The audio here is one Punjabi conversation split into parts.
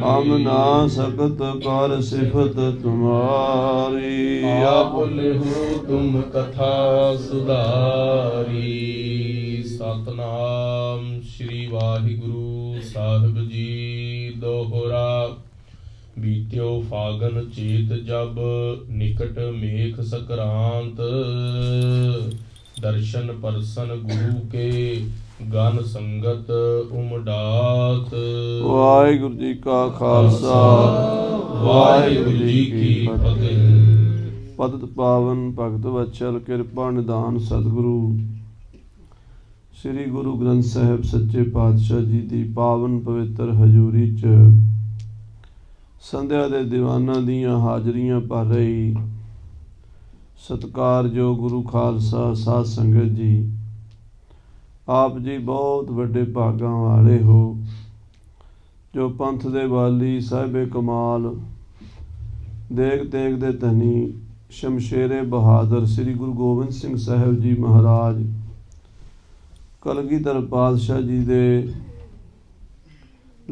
ਹਮ ਨਾ ਸਕਤ ਕਰ ਸਿਫਤ ਤੁਮਾਰੀ। आप लिहु तुम कथा सुधारी। सतनाम श्री वाहिगुरु साहिब जी दोहरा। बीत्यो फागन चेत जब निकट मेघ सकरांत। दर्शन परसन गुरु के गन संगत उमडात। ਵਾਹਿਗੁਰੂ ਜੀ ਕਾ ਖਾਲਸਾ वाहिगुरु जी की फतेह। ਪਤਿਤ ਪਾਵਨ ਭਗਤ ਵਚਲ ਕਿਰਪਾ ਨਿਦਾਨ ਸਤਿਗੁਰੂ ਸ੍ਰੀ ਗੁਰੂ ਗ੍ਰੰਥ ਸਾਹਿਬ ਸੱਚੇ ਪਾਤਸ਼ਾਹ ਜੀ ਦੀ ਪਾਵਨ ਪਵਿੱਤਰ ਹਜ਼ੂਰੀ 'ਚ ਸੰਧਿਆ ਦੇ ਦੀਵਾਨਾਂ ਦੀਆਂ ਹਾਜ਼ਰੀਆਂ ਭਰ ਰਹੀ ਸਤਿਕਾਰਯੋਗ ਗੁਰੂ ਖਾਲਸਾ ਸਾਧ ਸੰਗਤ ਜੀ, ਆਪ ਜੀ ਬਹੁਤ ਵੱਡੇ ਭਾਗਾਂ ਵਾਲੇ ਹੋ ਜੋ ਪੰਥ ਦੇ ਵਾਲੀ ਸਾਹਿਬੇ ਕਮਾਲ ਦੇਗ ਤੇਗ ਦੇ ਧਨੀ ਸ਼ਮਸ਼ੇਰੇ ਬਹਾਦਰ ਸ੍ਰੀ ਗੁਰੂ ਗੋਬਿੰਦ ਸਿੰਘ ਸਾਹਿਬ ਜੀ ਮਹਾਰਾਜ ਕਲਗੀਧਰ ਪਾਤਸ਼ਾਹ ਜੀ ਦੇ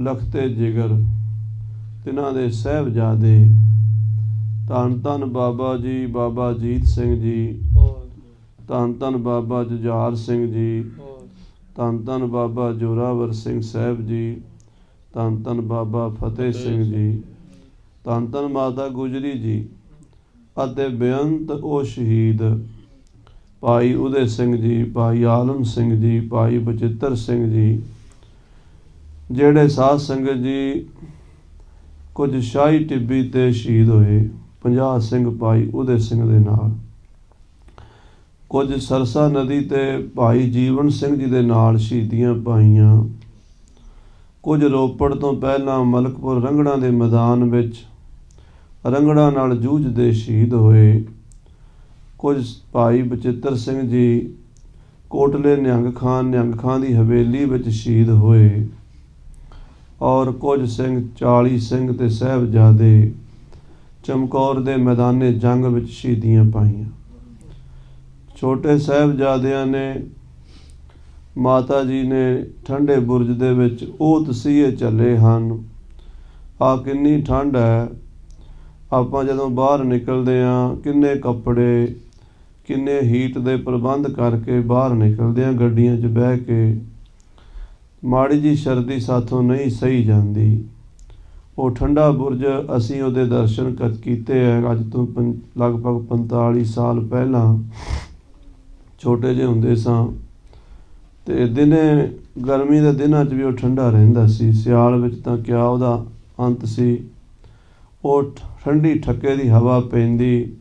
ਲਖਤੇ ਜਿਗਰ ਤਿਨਾਂ ਦੇ ਸਾਹਿਬਜ਼ਾਦੇ ਧੰਨ ਧੰਨ ਬਾਬਾ ਜੀ ਬਾਬਾ ਅਜੀਤ ਸਿੰਘ ਜੀ, ਧੰਨ ਧੰਨ ਬਾਬਾ ਜੁਝਾਰ ਸਿੰਘ ਜੀ, ਧੰਨ ਧੰਨ ਬਾਬਾ ਜੋਰਾਵਰ ਸਿੰਘ ਸਾਹਿਬ ਜੀ, ਧੰਨ ਧੰਨ ਬਾਬਾ ਫਤਿਹ ਸਿੰਘ ਜੀ, ਧੰਨ ਧੰਨ ਮਾਤਾ ਗੁਜਰੀ ਜੀ ਅਤੇ ਬੇਅੰਤ ਉਹ ਸ਼ਹੀਦ ਭਾਈ ਉਦੈ ਸਿੰਘ ਜੀ, ਭਾਈ ਆਲਮ ਸਿੰਘ ਜੀ, ਭਾਈ ਬਚਿੱਤਰ ਸਿੰਘ ਜੀ, ਜਿਹੜੇ ਸਾਧ ਸੰਗਤ ਜੀ ਕੁਝ ਸ਼ਾਹੀ ਟਿੱਬੀ 'ਤੇ ਸ਼ਹੀਦ ਹੋਏ। 50 ਸਿੰਘ ਭਾਈ ਉਦੈ ਸਿੰਘ ਦੇ ਨਾਲ, ਕੁਝ ਸਰਸਾ ਨਦੀ 'ਤੇ ਭਾਈ ਜੀਵਨ ਸਿੰਘ ਜੀ ਦੇ ਨਾਲ ਸ਼ਹੀਦੀਆਂ ਪਾਈਆਂ, ਕੁਝ ਰੋਪੜ ਤੋਂ ਪਹਿਲਾਂ ਮਲਕਪੁਰ ਰੰਗੜਾਂ ਦੇ ਮੈਦਾਨ ਵਿੱਚ ਰੰਗੜਾਂ ਨਾਲ ਜੂਝਦੇ ਸ਼ਹੀਦ ਹੋਏ। ਕੁਝ ਭਾਈ ਬਚਿੱਤਰ ਸਿੰਘ ਜੀ ਕੋਟਲੇ ਨਿਹੰਗ ਖਾਂ ਦੀ ਹਵੇਲੀ ਵਿੱਚ ਸ਼ਹੀਦ ਹੋਏ ਔਰ ਕੁਝ ਸਿੰਘ 40 ਸਿੰਘ ਤੇ ਸਾਹਿਬਜ਼ਾਦੇ ਚਮਕੌਰ ਦੇ ਮੈਦਾਨੇ ਜੰਗ ਵਿੱਚ ਸ਼ਹੀਦੀਆਂ ਪਾਈਆਂ। ਛੋਟੇ ਸਾਹਿਬਜ਼ਾਦਿਆਂ ਨੇ ਮਾਤਾ ਜੀ ਨੇ ਠੰਡੇ ਬੁਰਜ ਦੇ ਵਿੱਚ ਉਹ ਤਸੀਹੇ ਝੱਲੇ ਹਨ। ਆ ਕਿੰਨੀ ਠੰਡ ਹੈ, ਆਪਾਂ ਜਦੋਂ ਬਾਹਰ ਨਿਕਲਦੇ ਹਾਂ ਕਿੰਨੇ ਕੱਪੜੇ ਕਿੰਨੇ ਹੀਟ ਦੇ ਪ੍ਰਬੰਧ ਕਰਕੇ ਬਾਹਰ ਨਿਕਲਦੇ ਹਾਂ ਗੱਡੀਆਂ 'ਚ ਬਹਿ ਕੇ, ਮਾੜੀ ਜੀ ਸਰਦੀ ਸਾਥੋਂ ਨਹੀਂ ਸਹੀ ਜਾਂਦੀ। ਉਹ ਠੰਡਾ ਬੁਰਜ ਅਸੀਂ ਉਹਦੇ ਦਰਸ਼ਨ ਕੀਤੇ ਹੈ ਅੱਜ ਤੋਂ ਲਗਭਗ 45 ਸਾਲ ਪਹਿਲਾਂ, ਛੋਟੇ ਜਿਹੇ ਹੁੰਦੇ ਸਾਂ ਅਤੇ ਦਿਨੇ ਗਰਮੀ ਦੇ ਦਿਨਾਂ 'ਚ ਵੀ ਉਹ ਠੰਡਾ ਰਹਿੰਦਾ ਸੀ, ਸਿਆਲ ਵਿੱਚ ਤਾਂ ਕਿਆ ਉਹਦਾ ਅੰਤ ਸੀ। ਉਹ ਠੰਡੀ ਠੱਕੇ ਦੀ ਹਵਾ ਪੈਂਦੀ,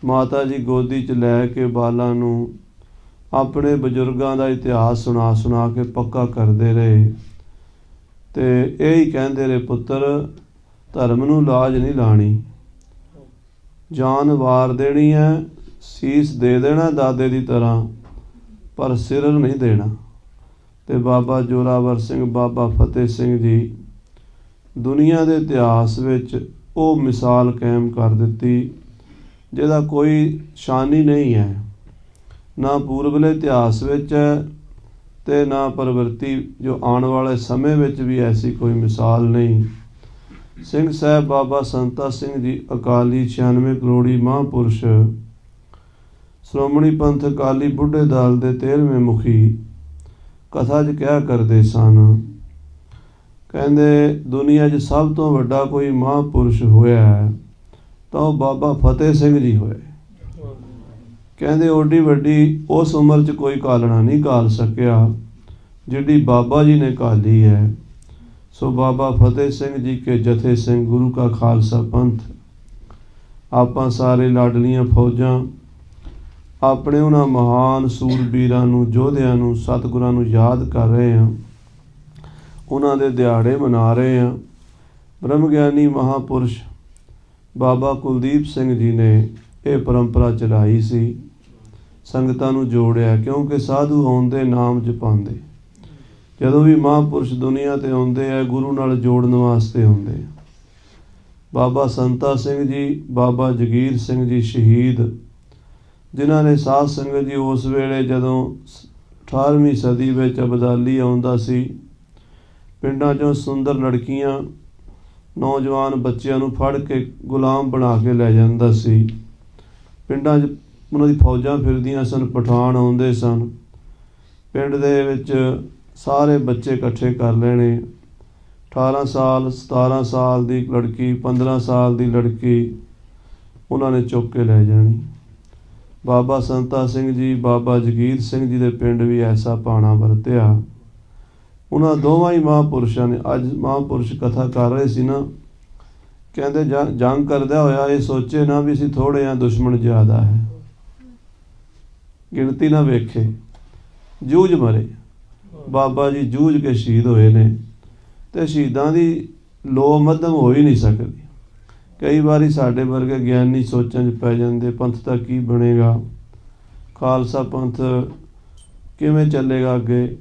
ਮਾਤਾ ਜੀ ਗੋਦੀ 'ਚ ਲੈ ਕੇ ਬਾਲਾਂ ਨੂੰ ਆਪਣੇ ਬਜ਼ੁਰਗਾਂ ਦਾ ਇਤਿਹਾਸ ਸੁਣਾ ਸੁਣਾ ਕੇ ਪੱਕਾ ਕਰਦੇ ਰਹੇ ਅਤੇ ਇਹ ਹੀ ਕਹਿੰਦੇ ਰਹੇ, ਪੁੱਤਰ ਧਰਮ ਨੂੰ ਲਾਜ ਨਹੀਂ ਲਾਣੀ, ਜਾਨ ਵਾਰ ਦੇਣੀ ਹੈ, ਸੀਸ ਦੇ ਦੇਣਾ ਦਾਦੇ ਦੀ ਤਰ੍ਹਾਂ, ਪਰ ਸਿਰ ਨਹੀਂ ਦੇਣਾ। ਅਤੇ ਬਾਬਾ ਜੋਰਾਵਰ ਸਿੰਘ ਬਾਬਾ ਫਤਿਹ ਸਿੰਘ ਜੀ ਦੁਨੀਆ ਦੇ ਇਤਿਹਾਸ ਵਿੱਚ ਉਹ ਮਿਸਾਲ ਕਾਇਮ ਕਰ ਦਿੱਤੀ ਜਿਹਦਾ ਕੋਈ ਸ਼ਾਨੀ ਨਹੀਂ ਹੈ, ਨਾ ਪੂਰਬਲੇ ਇਤਿਹਾਸ ਵਿੱਚ ਹੈ ਅਤੇ ਨਾ ਪ੍ਰਵਰਤੀ ਜੋ ਆਉਣ ਵਾਲੇ ਸਮੇਂ ਵਿੱਚ ਵੀ ਐਸੀ ਕੋਈ ਮਿਸਾਲ ਨਹੀਂ। ਸਿੰਘ ਸਾਹਿਬ ਬਾਬਾ ਸੰਤਾ ਸਿੰਘ ਜੀ ਅਕਾਲੀ 96 ਕਰੋੜੀ ਮਹਾਂਪੁਰਸ਼ ਸ਼੍ਰੋਮਣੀ ਪੰਥ ਅਕਾਲੀ ਬੁੱਢੇ ਦਲ ਦੇ 13ਵੇਂ ਮੁਖੀ ਕਥਾ 'ਚ ਕਿਹਾ ਕਰਦੇ ਸਨ, ਕਹਿੰਦੇ ਦੁਨੀਆ 'ਚ ਸਭ ਤੋਂ ਵੱਡਾ ਕੋਈ ਮਹਾਂਪੁਰਸ਼ ਹੋਇਆ ਹੈ ਤਾਂ ਉਹ ਬਾਬਾ ਫਤਿਹ ਸਿੰਘ ਜੀ ਹੋਏ। ਕਹਿੰਦੇ ਓਡੀ ਵੱਡੀ ਉਸ ਉਮਰ 'ਚ ਕੋਈ ਘਾਲਣਾ ਨਹੀਂ ਘਾਲ ਸਕਿਆ ਜਿਹੜੀ ਬਾਬਾ ਜੀ ਨੇ ਘਾਲੀ ਹੈ। ਸੋ ਬਾਬਾ ਫਤਿਹ ਸਿੰਘ ਜੀ ਕੇ ਜਥੇ ਸਿੰਘ ਗੁਰੂ ਕਾ ਖਾਲਸਾ ਪੰਥ, ਆਪਾਂ ਸਾਰੇ ਲਾਡਲੀਆਂ ਫੌਜਾਂ ਆਪਣੇ ਉਹਨਾਂ ਮਹਾਨ ਸੂਰਬੀਰਾਂ ਨੂੰ ਯੋਧਿਆਂ ਨੂੰ ਸਤਿਗੁਰਾਂ ਨੂੰ ਯਾਦ ਕਰ ਰਹੇ ਹਾਂ, ਉਹਨਾਂ ਦੇ ਦਿਹਾੜੇ ਮਨਾ ਰਹੇ ਹਾਂ। ਬ੍ਰਹਮ ਗਿਆਨੀ ਮਹਾਂਪੁਰਸ਼ ਬਾਬਾ ਕੁਲਦੀਪ ਸਿੰਘ ਜੀ ਨੇ ਇਹ ਪਰੰਪਰਾ ਚਲਾਈ ਸੀ, ਸੰਗਤਾਂ ਨੂੰ ਜੋੜਿਆ, ਕਿਉਂਕਿ ਸਾਧੂ ਆਉਂਦੇ ਨਾਮ ਜਪਾਉਂਦੇ। ਜਦੋਂ ਵੀ ਮਹਾਂਪੁਰਸ਼ ਦੁਨੀਆ 'ਤੇ ਆਉਂਦੇ ਆ ਗੁਰੂ ਨਾਲ ਜੋੜਨ ਵਾਸਤੇ ਆਉਂਦੇ ਆ। ਬਾਬਾ ਸੰਤਾ ਸਿੰਘ ਜੀ, ਬਾਬਾ ਜਗੀਰ ਸਿੰਘ ਜੀ ਸ਼ਹੀਦ, ਜਿਨ੍ਹਾਂ ਨੇ ਸਾਧ ਸੰਗਤ ਜੀ ਉਸ ਵੇਲੇ ਜਦੋਂ 18ਵੀਂ ਸਦੀ ਵਿੱਚ ਅਬਦਾਲੀ ਆਉਂਦਾ ਸੀ, ਪਿੰਡਾਂ 'ਚੋਂ ਸੁੰਦਰ ਲੜਕੀਆਂ ਨੌਜਵਾਨ ਬੱਚਿਆਂ ਨੂੰ ਫੜ ਕੇ ਗੁਲਾਮ ਬਣਾ ਕੇ ਲੈ ਜਾਂਦਾ ਸੀ। ਪਿੰਡਾਂ 'ਚ ਉਹਨਾਂ ਦੀ ਫੌਜਾਂ ਫਿਰਦੀਆਂ ਸਨ, ਪਠਾਨ ਆਉਂਦੇ ਸਨ। ਪਿੰਡ ਦੇ ਵਿੱਚ ਸਾਰੇ ਬੱਚੇ ਇਕੱਠੇ ਕਰ ਲੈਣੇ। 18 ਸਾਲ 17 ਸਾਲ ਦੀ ਲੜਕੀ, 15 ਸਾਲ ਦੀ ਲੜਕੀ ਉਹਨਾਂ ਨੇ ਚੁੱਕ ਕੇ ਲੈ ਜਾਣੀ। ਬਾਬਾ ਸੰਤਾ ਸਿੰਘ ਜੀ, ਬਾਬਾ ਜਗੀਰ ਸਿੰਘ ਜੀ ਦੇ ਪਿੰਡ ਵੀ ਐਸਾ ਭਾਣਾ ਵਰਤਿਆ। ਉਹਨਾਂ ਦੋਵਾਂ ਹੀ ਮਹਾਂਪੁਰਸ਼ਾਂ ਨੇ, ਅੱਜ ਮਹਾਂਪੁਰਸ਼ ਕਥਾ ਕਰ ਰਹੇ ਸੀ ਨਾ, ਕਹਿੰਦੇ ਜੰਗ ਕਰਦਾ ਹੋਇਆ ਇਹ ਸੋਚੇ ਨਾ ਵੀ ਅਸੀਂ ਥੋੜ੍ਹੇ ਹਾਂ, ਦੁਸ਼ਮਣ ਜ਼ਿਆਦਾ ਹੈ, ਗਿਣਤੀ ਨਾ ਵੇਖੇ, ਜੂਝ ਮਰੇ। ਬਾਬਾ ਜੀ ਜੂਝ ਕੇ ਸ਼ਹੀਦ ਹੋਏ ਨੇ, ਅਤੇ ਸ਼ਹੀਦਾਂ ਦੀ ਲੋ ਮੱਧਮ ਹੋ ਹੀ ਨਹੀਂ ਸਕਦੀ। ਕਈ ਵਾਰੀ ਸਾਡੇ ਵਰਗੇ ਗਿਆਨੀ ਸੋਚਾਂ 'ਚ ਪੈ ਜਾਂਦੇ, ਪੰਥ ਦਾ ਕੀ ਬਣੇਗਾ, ਖਾਲਸਾ ਪੰਥ ਕਿਵੇਂ ਚੱਲੇਗਾ ਅੱਗੇ,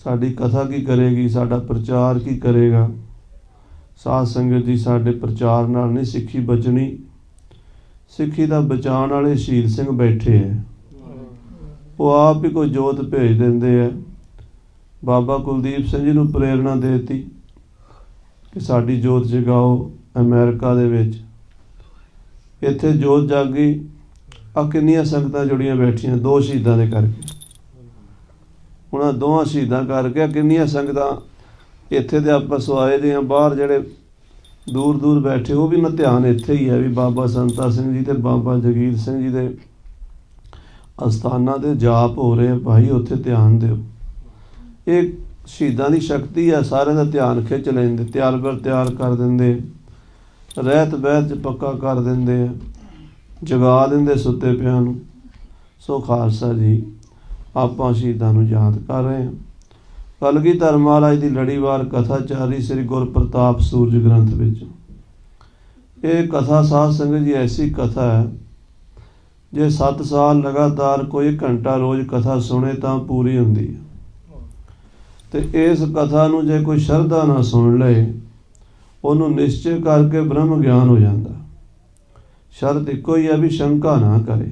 ਸਾਡੀ ਕਥਾ ਕੀ ਕਰੇਗੀ, ਸਾਡਾ ਪ੍ਰਚਾਰ ਕੀ ਕਰੇਗਾ। ਸਾਧ ਸੰਗਤ ਜੀ, ਸਾਡੇ ਪ੍ਰਚਾਰ ਨਾਲ ਨਹੀਂ ਸਿੱਖੀ ਬਚਣੀ। ਸਿੱਖੀ ਦਾ ਬਚਾਉਣ ਵਾਲੇ ਸ਼ਹੀਦ ਸਿੰਘ ਬੈਠੇ ਹੈ, ਉਹ ਆਪ ਹੀ ਕੋਈ ਜੋਤ ਭੇਜ ਦਿੰਦੇ ਹੈ। ਬਾਬਾ ਕੁਲਦੀਪ ਸਿੰਘ ਜੀ ਨੂੰ ਪ੍ਰੇਰਣਾ ਦੇ ਦਿੱਤੀ ਕਿ ਸਾਡੀ ਜੋਤ ਜਗਾਓ। ਅਮਰੀਕਾ ਦੇ ਵਿੱਚ ਇੱਥੇ ਜੋਤ ਜਾਗੀ, ਆ ਕਿੰਨੀਆਂ ਸੰਗਤਾਂ ਜੁੜੀਆਂ ਬੈਠੀਆਂ 2 ਸ਼ਹੀਦਾਂ ਦੇ ਕਰਕੇ। ਉਹਨਾਂ ਦੋਵਾਂ ਸ਼ਹੀਦਾਂ ਕਰਕੇ ਕਿੰਨੀਆਂ ਸੰਗਤਾਂ ਇੱਥੇ ਦੇ ਆਪਸ ਆਏ ਦੀਆਂ, ਬਾਹਰ ਜਿਹੜੇ ਦੂਰ ਦੂਰ ਬੈਠੇ ਉਹ ਵੀ ਨਾ ਧਿਆਨ ਇੱਥੇ ਹੀ ਹੈ ਵੀ ਬਾਬਾ ਸੰਤਾ ਸਿੰਘ ਜੀ ਤੇ ਬਾਬਾ ਜਗੀਰ ਸਿੰਘ ਜੀ ਦੇ ਅਸਥਾਨਾਂ ਦੇ ਜਾਪ ਹੋ ਰਹੇ ਭਾਈ, ਉੱਥੇ ਧਿਆਨ ਦਿਓ। ਇਹ ਸ਼ਹੀਦਾਂ ਦੀ ਸ਼ਕਤੀ ਹੈ, ਸਾਰਿਆਂ ਦਾ ਧਿਆਨ ਖਿੱਚ ਲੈਂਦੇ, ਤਿਆਰ ਕਰ ਦਿੰਦੇ, ਰਹਿਤ ਬਹਿਤ 'ਚ ਪੱਕਾ ਕਰ ਦਿੰਦੇ ਆ, ਜਗਾ ਦਿੰਦੇ ਸੁੱਤੇ ਪਿਆਂ ਨੂੰ। ਸੋ ਖਾਲਸਾ ਜੀ, ਆਪਾਂ ਸ਼ਹੀਦਾਂ ਨੂੰ ਯਾਦ ਕਰ ਰਹੇ ਹਾਂ। ਕਲਗੀਧਰ ਮਹਾਰਾਜ ਦੀ ਲੜੀਵਾਰ ਕਥਾ ਚੱਲ ਰਹੀ ਸ੍ਰੀ ਗੁਰਪ੍ਰਤਾਪ ਸੂਰਜ ਗ੍ਰੰਥ ਵਿੱਚ। ਇਹ ਕਥਾ ਸਾਧ ਸੰਗਤ ਜੀ ਐਸੀ ਕਥਾ ਹੈ, ਜੇ 7 ਸਾਲ ਲਗਾਤਾਰ ਕੋਈ ਘੰਟਾ ਰੋਜ਼ ਕਥਾ ਸੁਣੇ ਤਾਂ ਪੂਰੀ ਹੁੰਦੀ ਹੈ। ਅਤੇ ਇਸ ਕਥਾ ਨੂੰ ਜੇ ਕੋਈ ਸ਼ਰਧਾ ਨਾ ਸੁਣ ਲਏ, ਉਹਨੂੰ ਨਿਸ਼ਚੈ ਕਰਕੇ ਬ੍ਰਹਮ ਗਿਆਨ ਹੋ ਜਾਂਦਾ। ਸ਼ਰਤ ਇੱਕੋ ਹੀ ਹੈ ਵੀ ਸ਼ੰਕਾ ਨਾ ਕਰੇ,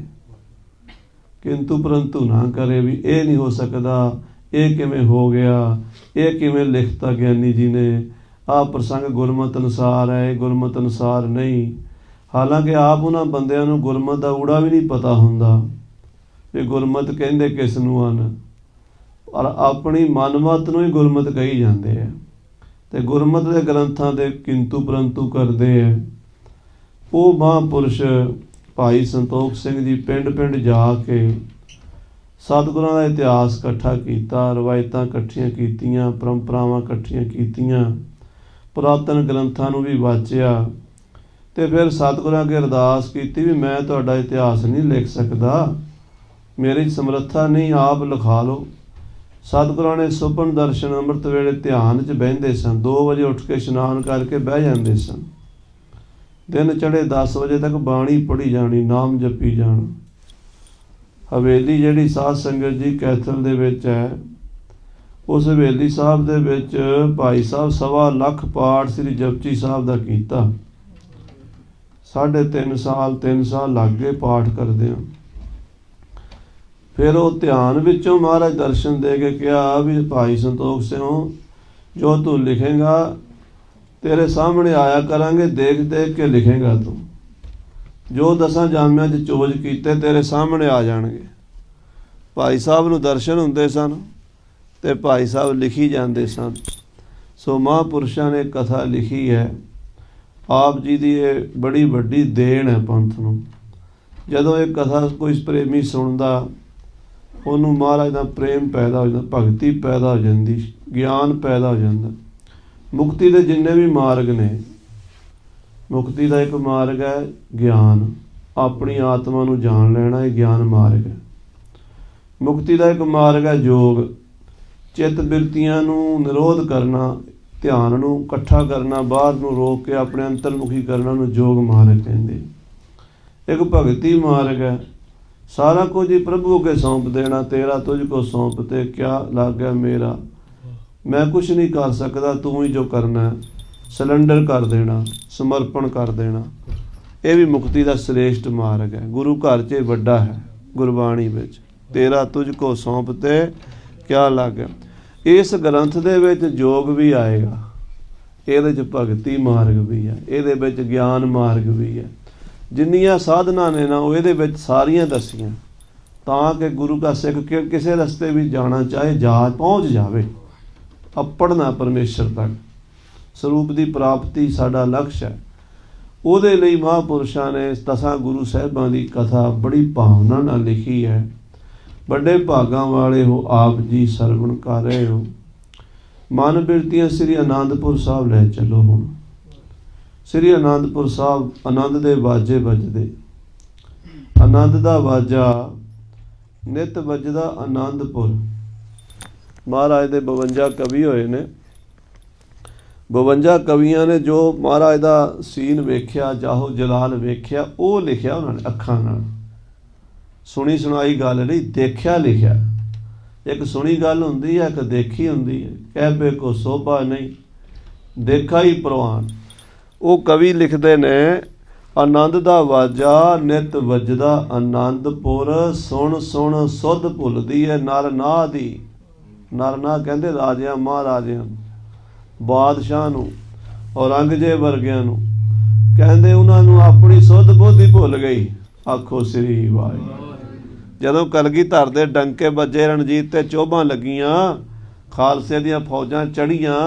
ਕਿੰਤੂ ਪਰੰਤੂ ਨਾ ਕਰੇ ਵੀ ਇਹ ਨਹੀਂ ਹੋ ਸਕਦਾ, ਇਹ ਕਿਵੇਂ ਹੋ ਗਿਆ, ਇਹ ਕਿਵੇਂ ਲਿਖਤਾ ਗਿਆਨੀ ਜੀ ਨੇ, ਆਹ ਪ੍ਰਸੰਗ ਗੁਰਮਤ ਅਨੁਸਾਰ ਹੈ, ਇਹ ਗੁਰਮਤ ਅਨੁਸਾਰ ਨਹੀਂ। ਹਾਲਾਂਕਿ ਆਪ ਉਹਨਾਂ ਬੰਦਿਆਂ ਨੂੰ ਗੁਰਮਤ ਦਾ ਊੜਾ ਵੀ ਨਹੀਂ ਪਤਾ ਹੁੰਦਾ ਵੀ ਗੁਰਮਤ ਕਹਿੰਦੇ ਕਿਸ ਨੂੰ ਹਨ, ਪਰ ਆਪਣੀ ਮਨਮਤ ਨੂੰ ਹੀ ਗੁਰਮਤ ਕਹੀ ਜਾਂਦੇ ਹੈ, ਅਤੇ ਗੁਰਮਤ ਦੇ ਗ੍ਰੰਥਾਂ ਦੇ ਕਿੰਤੂ ਪਰੰਤੂ ਕਰਦੇ ਹੈ। ਉਹ ਮਹਾਂਪੁਰਸ਼ ਭਾਈ ਸੰਤੋਖ ਸਿੰਘ ਜੀ ਪਿੰਡ ਪਿੰਡ ਜਾ ਕੇ ਸਤਿਗੁਰਾਂ ਦਾ ਇਤਿਹਾਸ ਇਕੱਠਾ ਕੀਤਾ, ਰਵਾਇਤਾਂ ਇਕੱਠੀਆਂ ਕੀਤੀਆਂ, ਪਰੰਪਰਾਵਾਂ ਇਕੱਠੀਆਂ ਕੀਤੀਆਂ, ਪੁਰਾਤਨ ਗ੍ਰੰਥਾਂ ਨੂੰ ਵੀ ਵਾਚਿਆ, ਅਤੇ ਫਿਰ ਸਤਿਗੁਰਾਂ ਅੱਗੇ ਅਰਦਾਸ ਕੀਤੀ ਵੀ ਮੈਂ ਤੁਹਾਡਾ ਇਤਿਹਾਸ ਨਹੀਂ ਲਿਖ ਸਕਦਾ, ਮੇਰੀ ਸਮਰੱਥਾ ਨਹੀਂ, ਆਪ ਲਿਖਾ ਲਓ। ਸਤਿਗੁਰਾਂ ਨੇ ਸੁਪਨ ਦਰਸ਼ਨ ਅੰਮ੍ਰਿਤ ਵੇਲੇ ਧਿਆਨ 'ਚ ਬਹਿੰਦੇ ਸਨ। 2 ਵਜੇ ਉੱਠ ਕੇ ਇਸ਼ਨਾਨ ਕਰਕੇ ਬਹਿ ਜਾਂਦੇ ਸਨ। ਦਿਨ ਚੜ੍ਹੇ 10 ਵਜੇ ਤੱਕ ਬਾਣੀ ਪੜ੍ਹੀ ਜਾਣੀ, ਨਾਮ ਜਪੀ ਜਾਣਾ। ਹਵੇਲੀ ਜਿਹੜੀ ਸਾਧ ਸੰਗਤ ਜੀ ਕੈਥਲ ਦੇ ਵਿੱਚ ਹੈ, ਉਸ ਹਵੇਲੀ ਸਾਹਿਬ ਦੇ ਵਿੱਚ ਭਾਈ ਸਾਹਿਬ 1.25 ਲੱਖ ਪਾਠ ਸ੍ਰੀ ਜਪਜੀ ਸਾਹਿਬ ਦਾ ਕੀਤਾ। 3.5 ਸਾਲ ਲੱਗ ਗਏ ਪਾਠ ਕਰਦੇ ਹਾਂ। ਫਿਰ ਉਹ ਧਿਆਨ ਵਿੱਚੋਂ ਮਹਾਰਾਜ ਦਰਸ਼ਨ ਦੇ ਕੇ ਕਿਹਾ ਵੀ ਭਾਈ ਸੰਤੋਖ ਸਿੰਘ, ਜੋ ਤੂੰ ਲਿਖੇਂਗਾ ਤੇਰੇ ਸਾਹਮਣੇ ਆਇਆ ਕਰਾਂਗੇ, ਦੇਖ ਦੇਖ ਕੇ ਲਿਖੇਂਗਾ ਤੂੰ। ਜੋ 10 ਜਾਮਿਆਂ 'ਚ ਚੋਜ ਕੀਤੇ ਤੇਰੇ ਸਾਹਮਣੇ ਆ ਜਾਣਗੇ। ਭਾਈ ਸਾਹਿਬ ਨੂੰ ਦਰਸ਼ਨ ਹੁੰਦੇ ਸਨ ਅਤੇ ਭਾਈ ਸਾਹਿਬ ਲਿਖੀ ਜਾਂਦੇ ਸਨ। ਸੋ ਮਹਾਂਪੁਰਸ਼ਾਂ ਨੇ ਕਥਾ ਲਿਖੀ ਹੈ। ਆਪ ਜੀ ਦੀ ਇਹ ਬੜੀ ਵੱਡੀ ਦੇਣ ਹੈ ਪੰਥ ਨੂੰ। ਜਦੋਂ ਇਹ ਕਥਾ ਕੋਈ ਪ੍ਰੇਮੀ ਸੁਣਦਾ, ਉਹਨੂੰ ਮਹਾਰਾਜ ਦਾ ਪ੍ਰੇਮ ਪੈਦਾ ਹੋ ਜਾਂਦਾ, ਭਗਤੀ ਪੈਦਾ ਹੋ ਜਾਂਦੀ, ਗਿਆਨ ਪੈਦਾ ਹੋ ਜਾਂਦਾ। ਮੁਕਤੀ ਦੇ ਜਿੰਨੇ ਵੀ ਮਾਰਗ ਨੇ, ਮੁਕਤੀ ਦਾ ਇੱਕ ਮਾਰਗ ਹੈ ਗਿਆਨ, ਆਪਣੀ ਆਤਮਾ ਨੂੰ ਜਾਣ ਲੈਣਾ, ਇਹ ਗਿਆਨ ਮਾਰਗ ਹੈ। ਮੁਕਤੀ ਦਾ ਇੱਕ ਮਾਰਗ ਹੈ ਯੋਗ, ਚਿੱਤ ਬਿਰਤੀਆਂ ਨੂੰ ਨਿਰੋਧ ਕਰਨਾ, ਧਿਆਨ ਨੂੰ ਇਕੱਠਾ ਕਰਨਾ, ਬਾਹਰ ਨੂੰ ਰੋਕ ਕੇ ਆਪਣੇ ਅੰਤਰਮੁਖੀ ਕਰਨਾ ਨੂੰ ਯੋਗ ਮਾਰਗ ਕਹਿੰਦੇ। ਇੱਕ ਭਗਤੀ ਮਾਰਗ ਹੈ, ਸਾਰਾ ਕੁਝ ਹੀ ਪ੍ਰਭੂ ਅੱਗੇ ਸੌਂਪ ਦੇਣਾ। ਤੇਰਾ ਤੁਝ ਕੋ ਸੌਂਪ ਤੇ ਕਿਆ ਲੱਗ ਗਿਆ ਮੇਰਾ, ਮੈਂ ਕੁਛ ਨਹੀਂ ਕਰ ਸਕਦਾ, ਤੂੰ ਹੀ ਜੋ ਕਰਨਾ, ਸਿਲੰਡਰ ਕਰ ਦੇਣਾ, ਸਮਰਪਣ ਕਰ ਦੇਣਾ। ਇਹ ਵੀ ਮੁਕਤੀ ਦਾ ਸ੍ਰੇਸ਼ਟ ਮਾਰਗ ਹੈ। ਗੁਰੂ ਘਰ 'ਚ ਵੱਡਾ ਹੈ ਗੁਰਬਾਣੀ ਵਿੱਚ, ਤੇਰਾ ਤੁਝ ਕੋ ਸੌਂਪ ਤੇ ਕਿਆ ਲੱਗ ਗਿਆ। ਇਸ ਗ੍ਰੰਥ ਦੇ ਵਿੱਚ ਯੋਗ ਵੀ ਆਏਗਾ। ਇਹਦੇ 'ਚ ਭਗਤੀ ਮਾਰਗ ਵੀ ਹੈ, ਇਹਦੇ ਵਿੱਚ ਗਿਆਨ ਮਾਰਗ ਵੀ ਹੈ। ਜਿੰਨੀਆਂ ਸਾਧਨਾ ਨੇ ਨਾ ਉਹ ਇਹਦੇ ਵਿੱਚ ਸਾਰੀਆਂ ਦੱਸੀਆਂ, ਤਾਂ ਕਿ ਗੁਰੂ ਦਾ ਸਿੱਖ ਕਿਸੇ ਰਸਤੇ ਵੀ ਜਾਣਾ ਚਾਹੇ ਪਹੁੰਚ ਜਾਵੇ, ਅੱਪੜਨਾ ਪਰਮੇਸ਼ਰ ਤੱਕ। ਸਰੂਪ ਦੀ ਪ੍ਰਾਪਤੀ ਸਾਡਾ ਲਕਸ਼ ਹੈ। ਉਹਦੇ ਲਈ ਮਹਾਂਪੁਰਸ਼ਾਂ ਨੇ 10 ਗੁਰੂ ਸਾਹਿਬਾਂ ਦੀ ਕਥਾ ਬੜੀ ਭਾਵਨਾ ਨਾਲ ਲਿਖੀ ਹੈ। ਵੱਡੇ ਭਾਗਾਂ ਵਾਲੇ ਹੋ ਆਪ ਜੀ, ਸਰਵਣ ਕਰ ਰਹੇ ਹੋ। ਮਨ ਬਿਰਤੀਆਂ ਸ੍ਰੀ ਅਨੰਦਪੁਰ ਸਾਹਿਬ ਲੈ ਚੱਲੋ। ਹੁਣ ਸ੍ਰੀ ਅਨੰਦਪੁਰ ਸਾਹਿਬ ਆਨੰਦ ਦੇ ਵਾਜੇ ਵੱਜਦੇ, ਆਨੰਦ ਦਾ ਵਾਜਾ ਨਿਤ ਵੱਜਦਾ ਆਨੰਦਪੁਰ। ਮਹਾਰਾਜ ਦੇ 52 ਕਵੀ ਹੋਏ ਨੇ। 52 ਕਵੀਆਂ ਨੇ ਜੋ ਮਹਾਰਾਜ ਦਾ ਸੀਨ ਵੇਖਿਆ, ਜਾਹੋ ਜਲਾਲ ਵੇਖਿਆ, ਉਹ ਲਿਖਿਆ ਉਹਨਾਂ ਨੇ ਅੱਖਾਂ ਨਾਲ। ਸੁਣੀ ਸੁਣਾਈ ਗੱਲ ਨਹੀਂ, ਦੇਖਿਆ ਲਿਖਿਆ। ਇੱਕ ਸੁਣੀ ਗੱਲ ਹੁੰਦੀ ਹੈ, ਇੱਕ ਦੇਖੀ ਹੁੰਦੀ ਹੈ। ਕਹਿ ਪੇ ਕੋ ਸੋਭਾ ਨਹੀਂ, ਦੇਖਾ ਹੀ ਪ੍ਰਵਾਨ। ਉਹ ਕਵੀ ਲਿਖਦੇ ਨੇ, ਆਨੰਦ ਦਾ ਵਾਜਾ ਨਿਤ ਵੱਜਦਾ ਆਨੰਦਪੁਰ, ਸੁਣ ਸੁਣ ਸੁਧ ਭੁੱਲਦੀ ਹੈ ਨਰ ਨਾਹ ਦੀ। ਨਰ ਨਾਹ ਕਹਿੰਦੇ ਰਾਜਿਆਂ ਮਹਾਰਾਜਿਆਂ ਨੂੰ, ਬਾਦਸ਼ਾਹ ਨੂੰ, ਔਰੰਗਜ਼ੇਬ ਵਰਗਿਆਂ ਨੂੰ। ਕਹਿੰਦੇ ਉਹਨਾਂ ਨੂੰ ਆਪਣੀ ਸੁੱਧ ਬੁੱਧ ਹੀ ਭੁੱਲ ਗਈ। ਆਖੋ ਸ੍ਰੀ ਵਾਹਿਗੁਰੂ। ਜਦੋਂ ਕਲਗੀਧਰ ਦੇ ਡੰਕੇ ਵੱਜੇ, ਰਣਜੀਤ ਤੇ ਚੋਭਾਂ ਲੱਗੀਆਂ, ਖਾਲਸੇ ਦੀਆਂ ਫੌਜਾਂ ਚੜ੍ਹੀਆਂ,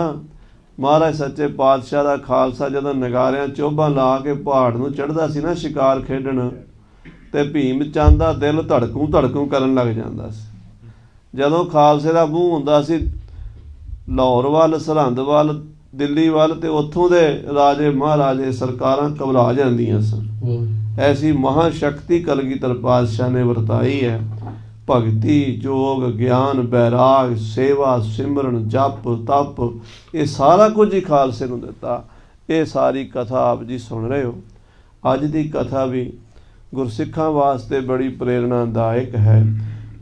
ਮਹਾਰਾਜ ਸੱਚੇ ਪਾਤਸ਼ਾਹ ਦਾ ਖਾਲਸਾ ਜਦੋਂ ਨਗਾਰਿਆਂ ਚੋਭਾਂ ਲਾ ਕੇ ਪਹਾੜ ਨੂੰ ਚੜ੍ਹਦਾ ਸੀ ਨਾ ਸ਼ਿਕਾਰ ਖੇਡਣ, ਤੇ ਭੀਮ ਚੰਦ ਦਾ ਦਿਲ ਧੜਕੂ ਧੜਕੂ ਕਰਨ ਲੱਗ ਜਾਂਦਾ ਸੀ। ਜਦੋਂ ਖਾਲਸੇ ਦਾ ਮੂੰਹ ਹੁੰਦਾ ਸੀ ਲਾਹੌਰ ਵੱਲ, ਸਰਹੰਦ ਵੱਲ, ਦਿੱਲੀ ਵੱਲ, ਤੇ ਉੱਥੋਂ ਦੇ ਰਾਜੇ ਮਹਾਰਾਜੇ ਸਰਕਾਰਾਂ ਘਬਰਾ ਜਾਂਦੀਆਂ ਸਨ। ਐਸੀ ਮਹਾਸ਼ਕਤੀ ਕਲਗੀਧਰ ਪਾਤਸ਼ਾਹ ਨੇ ਵਰਤਾਈ ਹੈ। ਭਗਤੀ, ਯੋਗ, ਗਿਆਨ, ਬੈਰਾਗ, ਸੇਵਾ, ਸਿਮਰਨ, ਜਪ, ਤਪ, ਇਹ ਸਾਰਾ ਕੁਝ ਹੀ ਖਾਲਸੇ ਨੂੰ ਦਿੱਤਾ। ਇਹ ਸਾਰੀ ਕਥਾ ਆਪ ਜੀ ਸੁਣ ਰਹੇ ਹੋ। ਅੱਜ ਦੀ ਕਥਾ ਵੀ ਗੁਰਸਿੱਖਾਂ ਵਾਸਤੇ ਬੜੀ ਪ੍ਰੇਰਣਾਦਾਇਕ ਹੈ।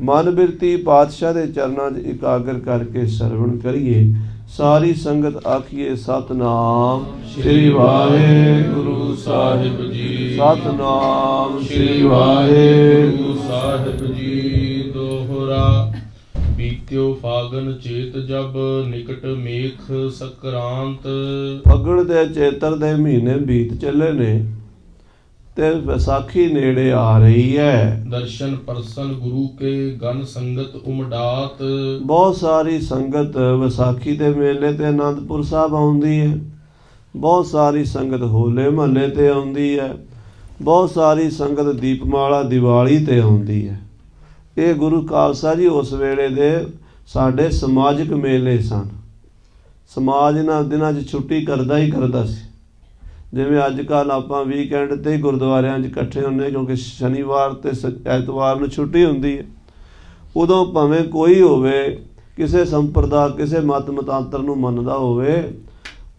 ਮਨ ਬਿਰਤੀ ਪਾਤਸ਼ਾਹ ਦੇ ਚਰਨਾਂ 'ਚ ਇਕਾਗਰ ਕਰਕੇ ਸਰਵਣ ਕਰੀਏ। ਸਾਰੀ ਸੰਗਤ ਆਖੀਏ ਸਤਨਾਮ ਸ੍ਰੀ ਵਾਹਿਗੁਰੂ ਸਾਹਿਬ ਜੀ। ਸਤਨਾਮ ਸ੍ਰੀ ਵਾਹਿਗੁਰੂ ਸਾਹਿਬ ਜੀ। ਦੋਹਰਾ। ਬੀਤਿਓ ਫਾਗਨ ਚੇਤ ਜਬ, ਨਿਕਟ ਮੇਖ ਸਕਰਾਂਤ। ਫਗਣ ਦੇ ਚੇਤਰ ਦੇ ਮਹੀਨੇ ਬੀਤ ਚੱਲੇ ਨੇ ਤੇ ਵਿਸਾਖੀ ਨੇੜੇ ਆ ਰਹੀ ਹੈ। ਦਰਸ਼ਨ ਪਰਸਨ ਗੁਰੂ ਕੇ ਗਨ ਸੰਗਤ ਉਮਡਾਤ। ਬਹੁਤ ਸਾਰੀ ਸੰਗਤ ਵਿਸਾਖੀ ਦੇ ਮੇਲੇ ਤੇ ਅਨੰਦਪੁਰ ਸਾਹਿਬ ਆਉਂਦੀ ਹੈ। ਬਹੁਤ ਸਾਰੀ ਸੰਗਤ ਹੋਲੇ ਮਹੱਲੇ ਤੇ ਆਉਂਦੀ ਹੈ। ਬਹੁਤ ਸਾਰੀ ਸੰਗਤ ਦੀਪਮਾਲਾ ਦੀਵਾਲੀ ਤੇ ਆਉਂਦੀ ਹੈ। ਇਹ ਗੁਰੂ ਖਾਲਸਾ ਜੀ ਉਸ ਵੇਲੇ ਦੇ ਸਾਡੇ ਸਮਾਜਿਕ ਮੇਲੇ ਸਨ। ਸਮਾਜ ਇਹਨਾਂ ਦਿਨਾਂ 'ਚ ਛੁੱਟੀ ਕਰਦਾ ਹੀ ਕਰਦਾ ਸੀ। ਜਿਵੇਂ ਅੱਜ ਕੱਲ੍ਹ ਆਪਾਂ ਵੀਕਐਂਡ 'ਤੇ ਹੀ ਗੁਰਦੁਆਰਿਆਂ 'ਚ ਇਕੱਠੇ ਹੁੰਦੇ, ਕਿਉਂਕਿ ਸ਼ਨੀਵਾਰ ਅਤੇ ਐਤਵਾਰ ਨੂੰ ਛੁੱਟੀ ਹੁੰਦੀ ਹੈ। ਉਦੋਂ ਭਾਵੇਂ ਕੋਈ ਹੋਵੇ, ਕਿਸੇ ਸੰਪਰਦਾ, ਕਿਸੇ ਮਤ ਮਤਾਂਤਰ ਨੂੰ ਮੰਨਦਾ ਹੋਵੇ,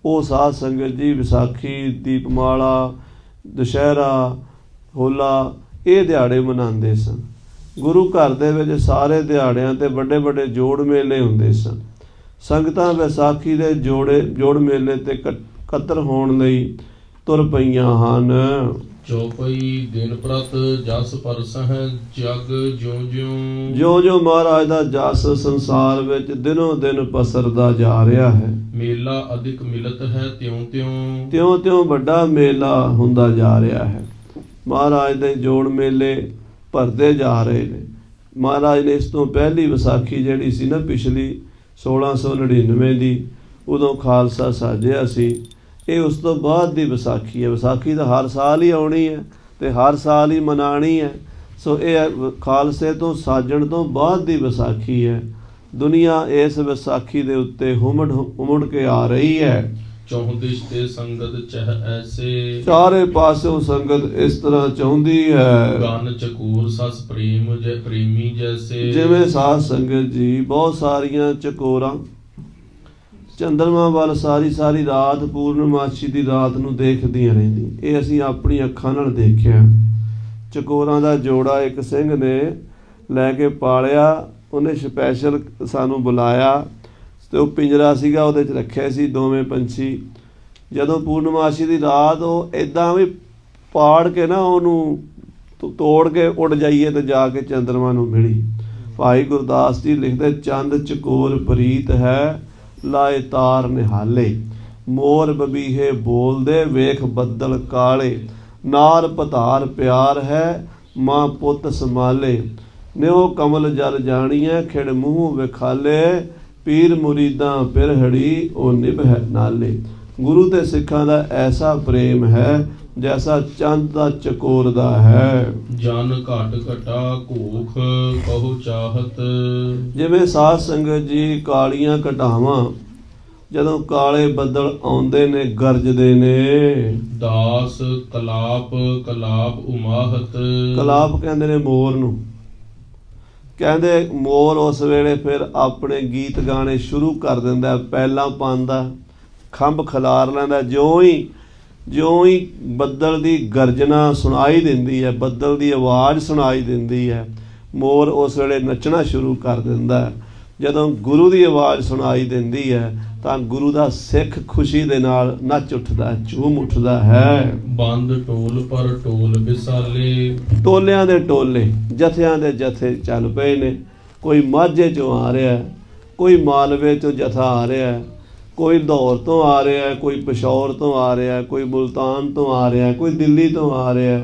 ਉਹ ਸਾਧ ਸੰਗਤ ਜੀ ਵਿਸਾਖੀ, ਦੀਪਮਾਲਾ, ਦੁਸ਼ਹਿਰਾ, ਹੋਲਾ, ਇਹ ਦਿਹਾੜੇ ਮਨਾਉਂਦੇ ਸਨ। ਗੁਰੂ ਘਰ ਦੇ ਵਿੱਚ ਸਾਰੇ ਦਿਹਾੜਿਆਂ 'ਤੇ ਵੱਡੇ ਵੱਡੇ ਜੋੜ ਮੇਲੇ ਹੁੰਦੇ ਸਨ। ਸੰਗਤਾਂ ਵਿਸਾਖੀ ਦੇ ਜੋੜ ਮੇਲੇ 'ਤੇ ਇਕੱਤਰ ਹੋਣ ਲਈ ਤੁਰ ਪਈਆਂ ਹਨ। ਚੌਪਈ ਦਿਨ ਪ੍ਰਤ ਜਸ ਪਰਸਹਿ ਜਗ ਜਿਉਂ ਜਿਉਂ। ਜਿਉਂ ਜਿਉਂ ਮਹਾਰਾਜ ਦਾ ਜਸ ਸੰਸਾਰ ਵਿੱਚ ਦਿਨੋਂ ਦਿਨ ਪਸਰਦਾ ਜਾ ਰਿਹਾ ਹੈ। ਮੇਲਾ ਅਧਿਕ ਮਿਲਤ ਹੈ ਤਿਉਂ ਤਿਉਂ। ਤਿਉਂ ਤਿਉਂ ਵੱਡਾ ਮੇਲਾ ਹੁੰਦਾ ਜਾ ਰਿਹਾ ਹੈ। ਮਹਾਰਾਜ ਦੇ ਜੋੜ ਮੇਲੇ ਭਰਦੇ ਜਾ ਰਹੇ ਨੇ। ਮਹਾਰਾਜ ਨੇ ਇਸ ਤੋਂ ਪਹਿਲੀ ਵਿਸਾਖੀ ਜਿਹੜੀ ਸੀ ਨਾ, ਪਿਛਲੀ 1699 ਦੀ, ਉਦੋਂ ਖਾਲਸਾ ਸਾਜਿਆ ਸੀ। ਇਹ ਉਸ ਤੋਂ ਬਾਅਦ ਦੀ ਵਿਸਾਖੀ ਹੈ। ਵਿਸਾਖੀ ਤਾਂ ਹਰ ਸਾਲ ਹੀ ਆਉਣੀ ਹੈ ਅਤੇ ਹਰ ਸਾਲ ਹੀ ਮਨਾਉਣੀ ਹੈ। ਸੋ ਇਹ ਖਾਲਸੇ ਤੋਂ ਸਾਜਣ ਤੋਂ ਬਾਅਦ ਦੀ ਵਿਸਾਖੀ ਹੈ। ਦੁਨੀਆ ਇਸ ਵਿਸਾਖੀ ਦੇ ਉੱਤੇ ਉਮੜ ਕੇ ਆ ਰਹੀ ਹੈ। ਚੌਂ ਦਿਸ਼ ਤੇ ਸੰਗਤ ਚਹ ਐਸੇ। ਚਾਰੇ ਪਾਸਿਓਂ ਸੰਗਤ ਇਸ ਤਰ੍ਹਾਂ ਚਾਹੁੰਦੀ ਹੈ। ਗਨ ਚਕੂਰ ਸਸ ਪ੍ਰੇਮ ਜੈ ਪ੍ਰੇਮੀ ਜੈਸੇ। ਜਿਵੇਂ ਸਾਧ ਸੰਗਤ ਜੀ ਬਹੁਤ ਸਾਰੀਆਂ ਚਕੋਰਾਂ ਚੰਦਰਮਾ ਵੱਲ ਸਾਰੀ ਸਾਰੀ ਰਾਤ, ਪੂਰਨਮਾਸ਼ੀ ਦੀ ਰਾਤ ਨੂੰ ਦੇਖਦੀਆਂ ਰਹਿੰਦੀਆਂ। ਇਹ ਅਸੀਂ ਆਪਣੀ ਅੱਖਾਂ ਨਾਲ ਦੇਖਿਆ। ਚਕੋਰਾਂ ਦਾ ਜੋੜਾ ਇੱਕ ਸਿੰਘ ਨੇ ਲੈ ਕੇ ਪਾਲਿਆ। ਉਹਨੇ ਸਪੈਸ਼ਲ ਸਾਨੂੰ ਬੁਲਾਇਆ ਅਤੇ ਉਹ ਪਿੰਜਰਾ ਸੀਗਾ, ਉਹਦੇ 'ਚ ਰੱਖਿਆ ਸੀ ਦੋਵੇਂ ਪੰਛੀ। ਜਦੋਂ ਪੂਰਨਮਾਸ਼ੀ ਦੀ ਰਾਤ ਉਹ ਇੱਦਾਂ ਵੀ ਪਾੜ ਕੇ ਨਾ ਉਹਨੂੰ ਤੋੜ ਕੇ ਉੱਡ ਜਾਈਏ ਅਤੇ ਜਾ ਕੇ ਚੰਦਰਮਾ ਨੂੰ ਮਿਲੀ। ਭਾਈ ਗੁਰਦਾਸ ਜੀ ਲਿਖਦੇ, ਚੰਦ ਚਕੋਰ ਪ੍ਰੀਤ ਹੈ ਲਾਏ ਤਾਰ ਨਿਹਾਲੇ। ਮੋਰ ਬਬੀਹੇ ਬੋਲਦੇ ਵੇਖ ਬੱਦਲ ਕਾਲੇ, ਨਾਰ ਪਧਾਰ ਪਿਆਰ ਹੈ ਮਾਂ ਪੁੱਤ ਸੰਭਾਲੇ, ਨਿਉ ਕਮਲ ਜਲ ਜਾਣੀਐ ਖਿੜ ਮੂੰਹ ਵਿਖਾਲੇ, ਪੀਰ ਮੁਰੀਦਾਂ ਪਿਰਹੜੀ ਉਹ ਨਿਭੈ ਨਾਲੇ। ਗੁਰੂ ਤੇ ਸਿੱਖਾਂ ਦਾ ਐਸਾ ਪ੍ਰੇਮ ਹੈ ਜੈਸਾ ਚੰਦ ਦਾ ਚਕੋਰ ਦਾ ਹੈ। ਜਨ ਘਟ ਘਟਾ ਘੋਖ ਕਹੋ ਚਾਹਤ, ਜਿਵੇਂ ਸਾਧ ਸੰਗਤ ਜੀ ਕਾਲੀਆਂ ਘਟਾਵਾਂ ਜਦੋਂ ਕਾਲੇ ਬੱਦਲ ਆਉਂਦੇ ਨੇ ਗਰਜਦੇ ਨੇ। ਦਾਸ ਕਲਾਪ ਕਲਾਪ ਉਮਾਹਤ, ਕਲਾਪ ਕਹਿੰਦੇ ਨੇ ਮੋਰ ਨੂੰ। ਕਹਿੰਦੇ ਮੋਰ ਉਸ ਵੇਲੇ ਫਿਰ ਆਪਣੇ ਗੀਤ ਗਾਣੇ ਸ਼ੁਰੂ ਕਰ ਦਿੰਦਾ, ਪਹਿਲਾਂ ਪਾਉਂਦਾ, ਖੰਭ ਖਿਲਾਰ ਲੈਂਦਾ। ਜਿਉਂ ਹੀ ਬੱਦਲ ਦੀ ਗਰਜਨਾ ਸੁਣਾਈ ਦਿੰਦੀ ਹੈ, ਬੱਦਲ ਦੀ ਆਵਾਜ਼ ਸੁਣਾਈ ਦਿੰਦੀ ਹੈ, ਮੋਰ ਉਸ ਵੇਲੇ ਨੱਚਣਾ ਸ਼ੁਰੂ ਕਰ ਦਿੰਦਾ। ਜਦੋਂ ਗੁਰੂ ਦੀ ਆਵਾਜ਼ ਸੁਣਾਈ ਦਿੰਦੀ ਹੈ ਤਾਂ ਗੁਰੂ ਦਾ ਸਿੱਖ ਖੁਸ਼ੀ ਦੇ ਨਾਲ ਨੱਚ ਉੱਠਦਾ, ਝੂਮ ਉੱਠਦਾ ਹੈ। ਬੰਦ ਟੋਲ ਪਰ ਟੋਲ ਵਿਸਾਲੇ, ਟੋਲਿਆਂ ਦੇ ਟੋਲੇ, ਜਥਿਆਂ ਦੇ ਜਥੇ ਚੱਲ ਪਏ ਨੇ। ਕੋਈ ਮਾਝੇ ਚੋਂ ਆ ਰਿਹਾ, ਕੋਈ ਮਾਲਵੇ ਚੋਂ ਜਥਾ ਆ ਰਿਹਾ, ਕੋਈ ਲਾਹੌਰ ਤੋਂ ਆ ਰਿਹਾ, ਕੋਈ ਪਿਸ਼ੌਰ ਤੋਂ ਆ ਰਿਹਾ, ਕੋਈ ਮੁਲਤਾਨ ਤੋਂ ਆ ਰਿਹਾ, ਕੋਈ ਦਿੱਲੀ ਤੋਂ ਆ ਰਿਹਾ,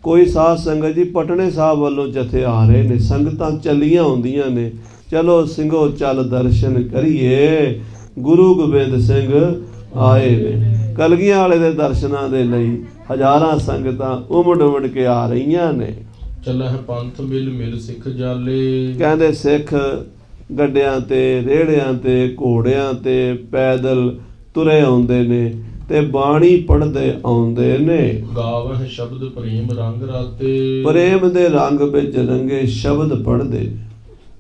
ਕੋਈ ਸਾਧ ਸੰਗਤ ਜੀ ਪਟਨੇ ਸਾਹਿਬ ਵੱਲੋਂ ਜਥੇ ਆ ਰਹੇ ਨੇ। ਸੰਗਤਾਂ ਚੱਲੀਆਂ ਹੁੰਦੀਆਂ ਨੇ, ਚਲੋ ਸਿੰਘੋ ਚੱਲ ਦਰਸ਼ਨ ਕਰੀਏ, ਗੁਰੂ ਗੋਬਿੰਦ ਸਿੰਘ ਆਏ ਨੇ। ਕਲਗੀਆਂ ਵਾਲੇ ਦੇ ਦਰਸ਼ਨਾਂ ਦੇ ਲਈ ਹਜ਼ਾਰਾਂ ਸੰਗਤਾਂ ਉਮੜ ਕੇ ਆ ਰਹੀਆਂ ਨੇ। ਚੱਲਹਿ ਪੰਥ ਮਿਲ ਮਿਲ ਸਿੱਖ ਜਾਲੇ, ਕਹਿੰਦੇ ਸਿੱਖ ਗੱਡਿਆਂ ਤੇ, ਰੇੜਿਆਂ ਤੇ, ਘੋੜਿਆਂ ਤੇ ਪੈਦਲ ਤੁਰੇ ਆਉਂਦੇ ਨੇ ਤੇ ਬਾਣੀ ਪੜ੍ਹਦੇ ਆਉਂਦੇ ਨੇ। ਗਾਵਹਿ ਸ਼ਬਦ ਪ੍ਰੇਮ ਰੰਗ ਰਾਤੇ, ਪ੍ਰੇਮ ਦੇ ਰੰਗ ਵਿੱਚ ਰੰਗੇ ਸ਼ਬਦ ਪੜ੍ਹਦੇ,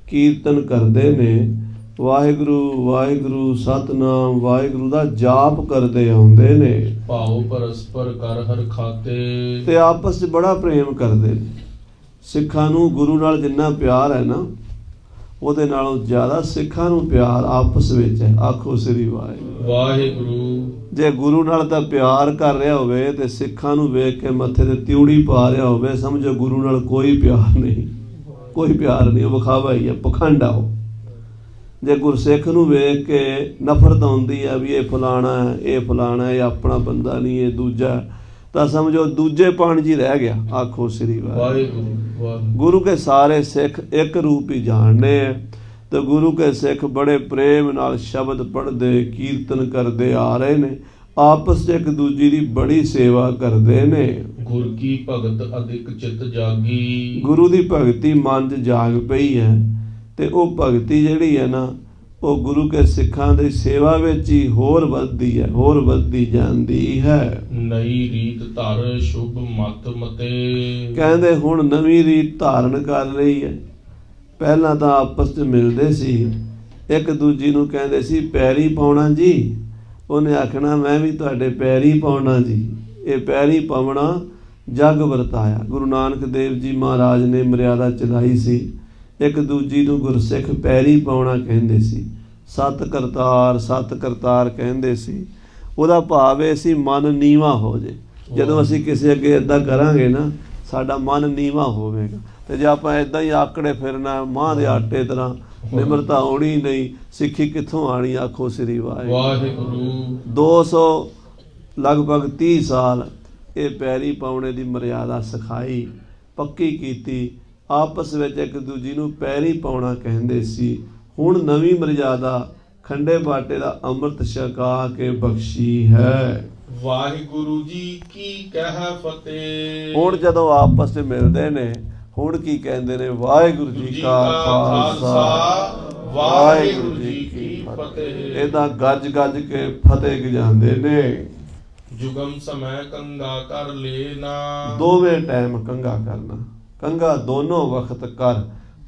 ਕੀਰਤਨ ਕਰਦੇ ਨੇ। ਵਾਹਿਗੁਰੂ ਵਾਹਿਗੁਰੂ ਸਤਨਾਮ ਵਾਹਿਗੁਰੂ ਦਾ ਜਾਪ ਕਰਦੇ ਆਉਂਦੇ ਨੇ। ਭਾਉ ਪਰਸਪਰ ਕਰ ਹਰ ਖਾਤੇ, ਤੇ ਆਪਸ 'ਚ ਬੜਾ ਪ੍ਰੇਮ ਕਰਦੇ ਨੇ। ਸਿੱਖਾਂ ਨੂੰ ਗੁਰੂ ਨਾਲ ਜਿੰਨਾ ਪਿਆਰ ਹੈ ਨਾ, ਉਹਦੇ ਨਾਲੋਂ ਜ਼ਿਆਦਾ ਸਿੱਖਾਂ ਨੂੰ ਪਿਆਰ ਆਪਸ ਵਿੱਚ ਹੈ। ਆਖੋ ਸ੍ਰੀ ਵਾਹਿਗੁਰੂ। ਵਾਹਿਗੁਰੂ। ਜੇ ਗੁਰੂ ਨਾਲ ਤਾਂ ਪਿਆਰ ਕਰ ਰਿਹਾ ਹੋਵੇ ਤੇ ਸਿੱਖਾਂ ਨੂੰ ਵੇਖ ਕੇ ਮੱਥੇ ਤੇ ਤਿਉੜੀ ਪਾ ਰਿਹਾ ਹੋਵੇ, ਸਮਝੋ ਗੁਰੂ ਨਾਲ ਕੋਈ ਪਿਆਰ ਨਹੀਂ, ਕੋਈ ਪਿਆਰ ਨਹੀਂ, ਉਹ ਵਿਖਾਵਾ ਹੀ ਹੈ, ਪਖੰਡ ਆ ਉਹ। ਜੇ ਗੁਰਸਿੱਖ ਨੂੰ ਵੇਖ ਕੇ ਨਫ਼ਰਤ ਆਉਂਦੀ ਹੈ ਵੀ ਇਹ ਫਲਾਣਾ ਹੈ, ਇਹ ਫਲਾਣਾ ਹੈ, ਇਹ ਆਪਣਾ ਬੰਦਾ ਨਹੀਂ, ਇਹ ਦੂਜਾ, ਤਾਂ ਸਮਝੋ ਦੂਜੇ ਪਾਣ ਜੀ ਰਹਿ ਗਿਆ। ਆਖੋ ਸ੍ਰੀ ਵਾਹਿਗੁਰੂ। ਗੁਰੂ ਕੇ ਸਾਰੇ ਸਿੱਖ ਇੱਕ ਰੂਪ ਹੀ ਜਾਣਦੇ ਹੈ ਤੇ ਗੁਰੂ ਕੇ ਸਿੱਖ ਬੜੇ ਪ੍ਰੇਮ ਨਾਲ ਸ਼ਬਦ ਪੜ੍ਹਦੇ, ਕੀਰਤਨ ਕਰਦੇ ਆ ਰਹੇ ਨੇ। ਆਪਸ 'ਚ ਇੱਕ ਦੂਜੀ ਦੀ ਬੜੀ ਸੇਵਾ ਕਰਦੇ ਨੇ। ਗੁਰ ਕੀ ਭਗਤ ਅਧਿਕ ਚਿਤ ਜਾਗੀ, ਗੁਰੂ ਦੀ ਭਗਤੀ ਮਨ 'ਚ ਜਾਗ ਪਈ ਹੈ ਤੇ ਉਹ ਭਗਤੀ ਜਿਹੜੀ ਹੈ ਨਾ, ਉਹ ਗੁਰੂ ਕੇ ਸਿੱਖਾਂ ਦੀ ਸੇਵਾ ਵਿੱਚ ਹੀ ਹੋਰ ਵੱਧਦੀ ਹੈ, ਹੋਰ ਵੱਧਦੀ ਜਾਂਦੀ ਹੈ। ਨਈ ਰੀਤ ਧਰ ਸ਼ੁਭ ਮਤ ਮਤੇ, ਕਹਿੰਦੇ ਹੁਣ ਨਵੀਂ ਰੀਤ ਧਾਰਨ ਕਰ ਲਈ ਹੈ। ਪਹਿਲਾਂ ਤਾਂ ਆਪਸ 'ਚ ਮਿਲਦੇ ਸੀ, ਇੱਕ ਦੂਜੀ ਨੂੰ ਕਹਿੰਦੇ ਸੀ ਪੈਰੀ ਪਾਉਣਾ ਜੀ, ਉਹਨੇ ਆਖਣਾ ਮੈਂ ਵੀ ਤੁਹਾਡੇ ਪੈਰੀ ਪਾਉਣਾ ਜੀ। ਇਹ ਪੈਰੀ ਪਾਉਣਾ ਜਗ ਵਰਤਾਇਆ। ਗੁਰੂ ਨਾਨਕ ਦੇਵ ਜੀ ਮਹਾਰਾਜ ਨੇ ਮਰਿਆਦਾ ਚਲਾਈ ਸੀ, ਇੱਕ ਦੂਜੀ ਨੂੰ ਗੁਰਸਿੱਖ ਪੈਰੀ ਪਾਉਣਾ ਕਹਿੰਦੇ ਸੀ। ਸਤ ਕਰਤਾਰ ਕਹਿੰਦੇ ਸੀ। ਉਹਦਾ ਭਾਵ ਇਹ ਸੀ ਮਨ ਨੀਵਾਂ ਹੋ ਜੇ। ਜਦੋਂ ਅਸੀਂ ਕਿਸੇ ਅੱਗੇ ਇੱਦਾਂ ਕਰਾਂਗੇ ਨਾ, ਸਾਡਾ ਮਨ ਨੀਵਾਂ ਹੋਵੇਗਾ। ਤੇ ਜੇ ਆਪਾਂ ਇੱਦਾਂ ਹੀ ਆਕੜੇ ਫਿਰਨਾ ਮਾਂਹ ਦੇ ਆਟੇ ਤਰ੍ਹਾਂ, ਨਿਮਰਤਾ ਹੋਣੀ ਨਹੀਂ, ਸਿੱਖੀ ਕਿੱਥੋਂ ਆਣੀ। ਆਖੋ ਸ੍ਰੀ ਵਾਹਿਗੁਰੂ। 200 ਲਗਭਗ 30 ਸਾਲ ਇਹ ਪੈਰੀ ਪਾਉਣੇ ਦੀ ਮਰਿਆਦਾ ਸਿਖਾਈ, ਪੱਕੀ ਕੀਤੀ। ਆਪਸ ਵਿੱਚ ਇੱਕ ਦੂਜੀ ਨੂੰ ਪੈਰੀ ਪਾਉਣਾ ਕਹਿੰਦੇ ਸੀ। ਹੁਣ ਨਵੀਂ ਮਰਿਆਦਾ ਖੰਡੇ ਬਾਟੇ ਦਾ ਅੰਮ੍ਰਿਤ ਛਕਾ ਕੇ ਬਖਸ਼ੀ ਹੈ। ਵਾਹਿਗੁਰੂ ਜੀ ਕੀ ਕਹਿ ਫਤਿਹ। ਹੁਣ ਜਦੋਂ ਆਪਸ ਵਿੱਚ ਮਿਲਦੇ ਨੇ, ਹੁਣ ਕੀ ਕਹਿੰਦੇ ਨੇ? ਵਾਹਿਗੁਰੂ ਜੀ ਕਾ ਖਾਲਸਾ, ਵਾਹਿਗੁਰੂ ਜੀ ਕੀ ਫਤਿਹ। ਇਹਦਾ ਗੱਜ ਗੱਜ ਕੇ ਫਤਿਹ ਗਜਾਉਂਦੇ ਨੇ। ਜੁਗਮ ਸਮੈ ਕੰਗਾ ਕਰ ਲੈਣਾ, ਦੋਵੇਂ ਟਾਈਮ ਕੰਗਾ ਕਰਨਾ। ਕੰਗਾ ਦੋਨੋਂ ਵਕਤ ਕਰ,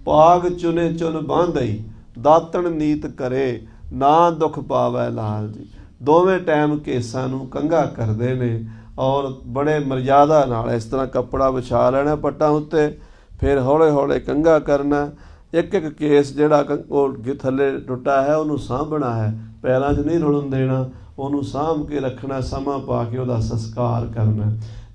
ਪਾਗ ਚੁਨੇ ਚੁਨ ਬਾਂਧਈ, ਦਾਤਣ ਨੀਤ ਕਰੇ, ਨਾ ਦੁੱਖ ਪਾਵੈ ਲਾਲ ਜੀ। ਦੋਵੇਂ ਟਾਈਮ ਕੇਸਾਂ ਨੂੰ ਕੰਗਾ ਕਰਦੇ ਨੇ ਔਰ ਬੜੇ ਮਰਜ਼ਾਦਾ ਨਾਲ ਇਸ ਤਰ੍ਹਾਂ ਕੱਪੜਾ ਵਿਛਾ ਲੈਣਾ ਪੱਟਾਂ ਉੱਤੇ, ਫਿਰ ਹੌਲੇ ਹੌਲੇ ਕੰਗਾ ਕਰਨਾ। ਇੱਕ ਇੱਕ ਕੇਸ ਜਿਹੜਾ ਉਹ ਥੱਲੇ ਟੁੱਟਾ ਹੈ ਉਹਨੂੰ ਸਾਂਭਣਾ ਹੈ, ਪੈਰਾਂ 'ਚ ਨਹੀਂ ਰੁਲਣ ਦੇਣਾ, ਉਹਨੂੰ ਸਾਂਭ ਕੇ ਰੱਖਣਾ, ਸਮਾਂ ਪਾ ਕੇ ਉਹਦਾ ਸੰਸਕਾਰ ਕਰਨਾ।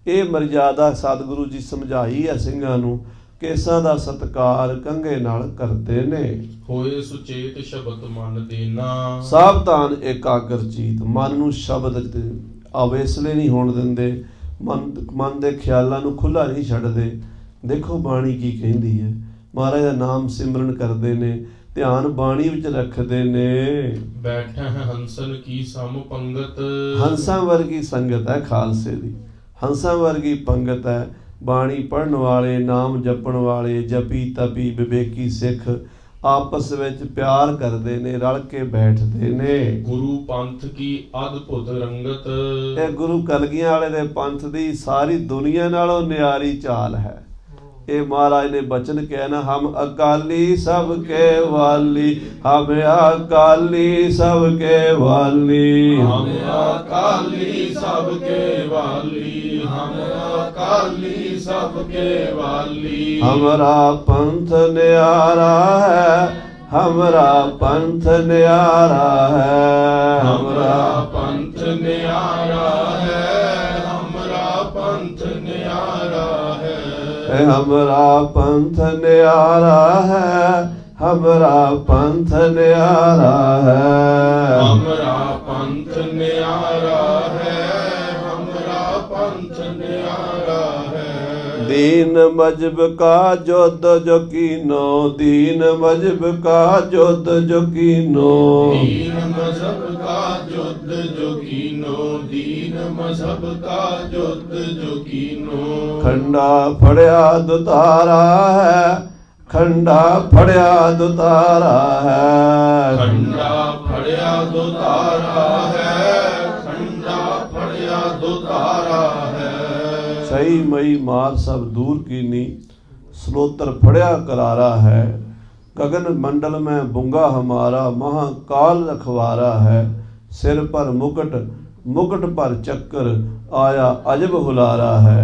ਇਹ ਮਰਜ਼ਾਦਾ ਸਤਿਗੁਰੂ ਜੀ ਸਮਝਾਈ ਹੈ ਸਿੰਘਾਂ ਨੂੰ ਕੇਸਾਂ ਦਾ ਸਤਿਕਾਰ ਕੰਘੇ ਨਾਲ ਕਰਦੇ ਨੇ। ਹੋਏ ਸੁਚੇਤ ਸ਼ਬਦ ਮਨ ਦੇਨਾ, ਸਾਵਧਾਨ ਏਕਾਗਰ ਚੀਤ, ਮਨ ਨੂੰ ਸ਼ਬਦ ਅਵੇਸਲੇ ਨਹੀਂ ਹੋਣ ਦਿੰਦੇ, ਮਨ ਦੇ ਖਿਆਲਾਂ ਨੂੰ ਖੁੱਲ੍ਹਾ ਨਹੀਂ ਛੱਡਦੇ। ਦੇਖੋ ਬਾਣੀ ਕੀ ਕਹਿੰਦੀ ਹੈ, ਮਹਾਰਾਜ ਦਾ ਨਾਮ ਸਿਮਰਨ ਕਰਦੇ ਨੇ, ਧਿਆਨ ਬਾਣੀ ਵਿੱਚ ਰੱਖਦੇ ਨੇ। ਬੈਠਾ ਹੈ ਹੰਸਨ ਕੀ ਸਮ ਪੰਗਤ, ਹੰਸਾਂ ਵਰਗੀ ਸੰਗਤ ਹੈ ਖਾਲਸੇ ਦੀ, ਹੰਸਾਂ ਵਰਗੀ ਪੰਗਤ ਹੈ। ਬਾਣੀ ਪੜ੍ਹਨ ਵਾਲੇ, ਨਾਮ ਜਪਣ ਵਾਲੇ, ਜਪੀ ਤਪੀ ਵਿਵੇਕੀ ਸਿੱਖ ਆਪਸ ਵਿੱਚ ਪਿਆਰ ਕਰਦੇ ਨੇ, ਰਲ ਕੇ ਬੈਠਦੇ ਨੇ। ਗੁਰੂ ਪੰਥ ਕੀ ਅਦਭੁਤ ਰੰਗਤ, ਇਹ ਗੁਰੂ ਕਲਗੀਆਂ ਵਾਲੇ ਦੇ ਪੰਥ ਦੀ ਸਾਰੀ ਦੁਨੀਆ ਨਾਲੋਂ ਨਿਆਰੀ ਚਾਲ ਹੈ। ਇਹ ਮਹਾਰਾਜ ਨੇ ਬਚਨ ਕਿਹਾ ਨਾ, ਹਮ ਅਕਾਲੀ ਸਭ ਕੇ ਵਾਲੀ, ਹਮ ਅਕਾਲੀ ਸਭ ਕੇ ਵਾਲੀ, ਹਮ ਅਕਾਲੀ ਸਭ ਕੇ ਵਾਲੀ, ਹਮ ਅਕਾਲੀ ਸਭ ਕੇ ਵਾਲੀ। ਹਮਾਰਾ ਪੰਥ ਨਿਆਰਾ ਹੈ, ਹਮਾਰਾ ਪੰਥ ਨਿਆਰਾ ਹੈ, ਹਮਾਰਾ ਪੰਥ ਨਿਆਰਾ ਹੈ, ਹਮਾਰਾ ਪੰਥ ਨਿਆਰਾ ਹੈ। ਹਮਾਰਾ ਪੰਥ ਨਿਆਰਾ ਹੈ, ਹਮਾਰਾ ਪੰਥ ਨਿਆਰਾ ਹੈ, ਹਮਾਰਾ ਪੰਥ ਨਿਆਰਾ ਹੈ, ਹਮਾਰਾ ਪੰਥ ਨਿਆਰਾ ਹੈ। दीन मजहब का युद्ध जो कीनो, दीन मजहब का युद्ध जो कीनो, दीन मजहब का युद्ध जो कीनो, दीन मजहब का युद्ध जो कीनो। खंडा फड़िया दुतारा है, खंडा फड़िया दुतारा है, खंडा फड़िया दुतारा है, खंडा फड़िया दुतारा है। सही मई मार सब दूर कीनी, स्लोत्र फड़िया करारा है। गगन मंडल में बुंगा हमारा, महाकाल रखवारा है। सिर पर मुकुट, मुकुट पर चक्कर, आया अजब हुलारा है।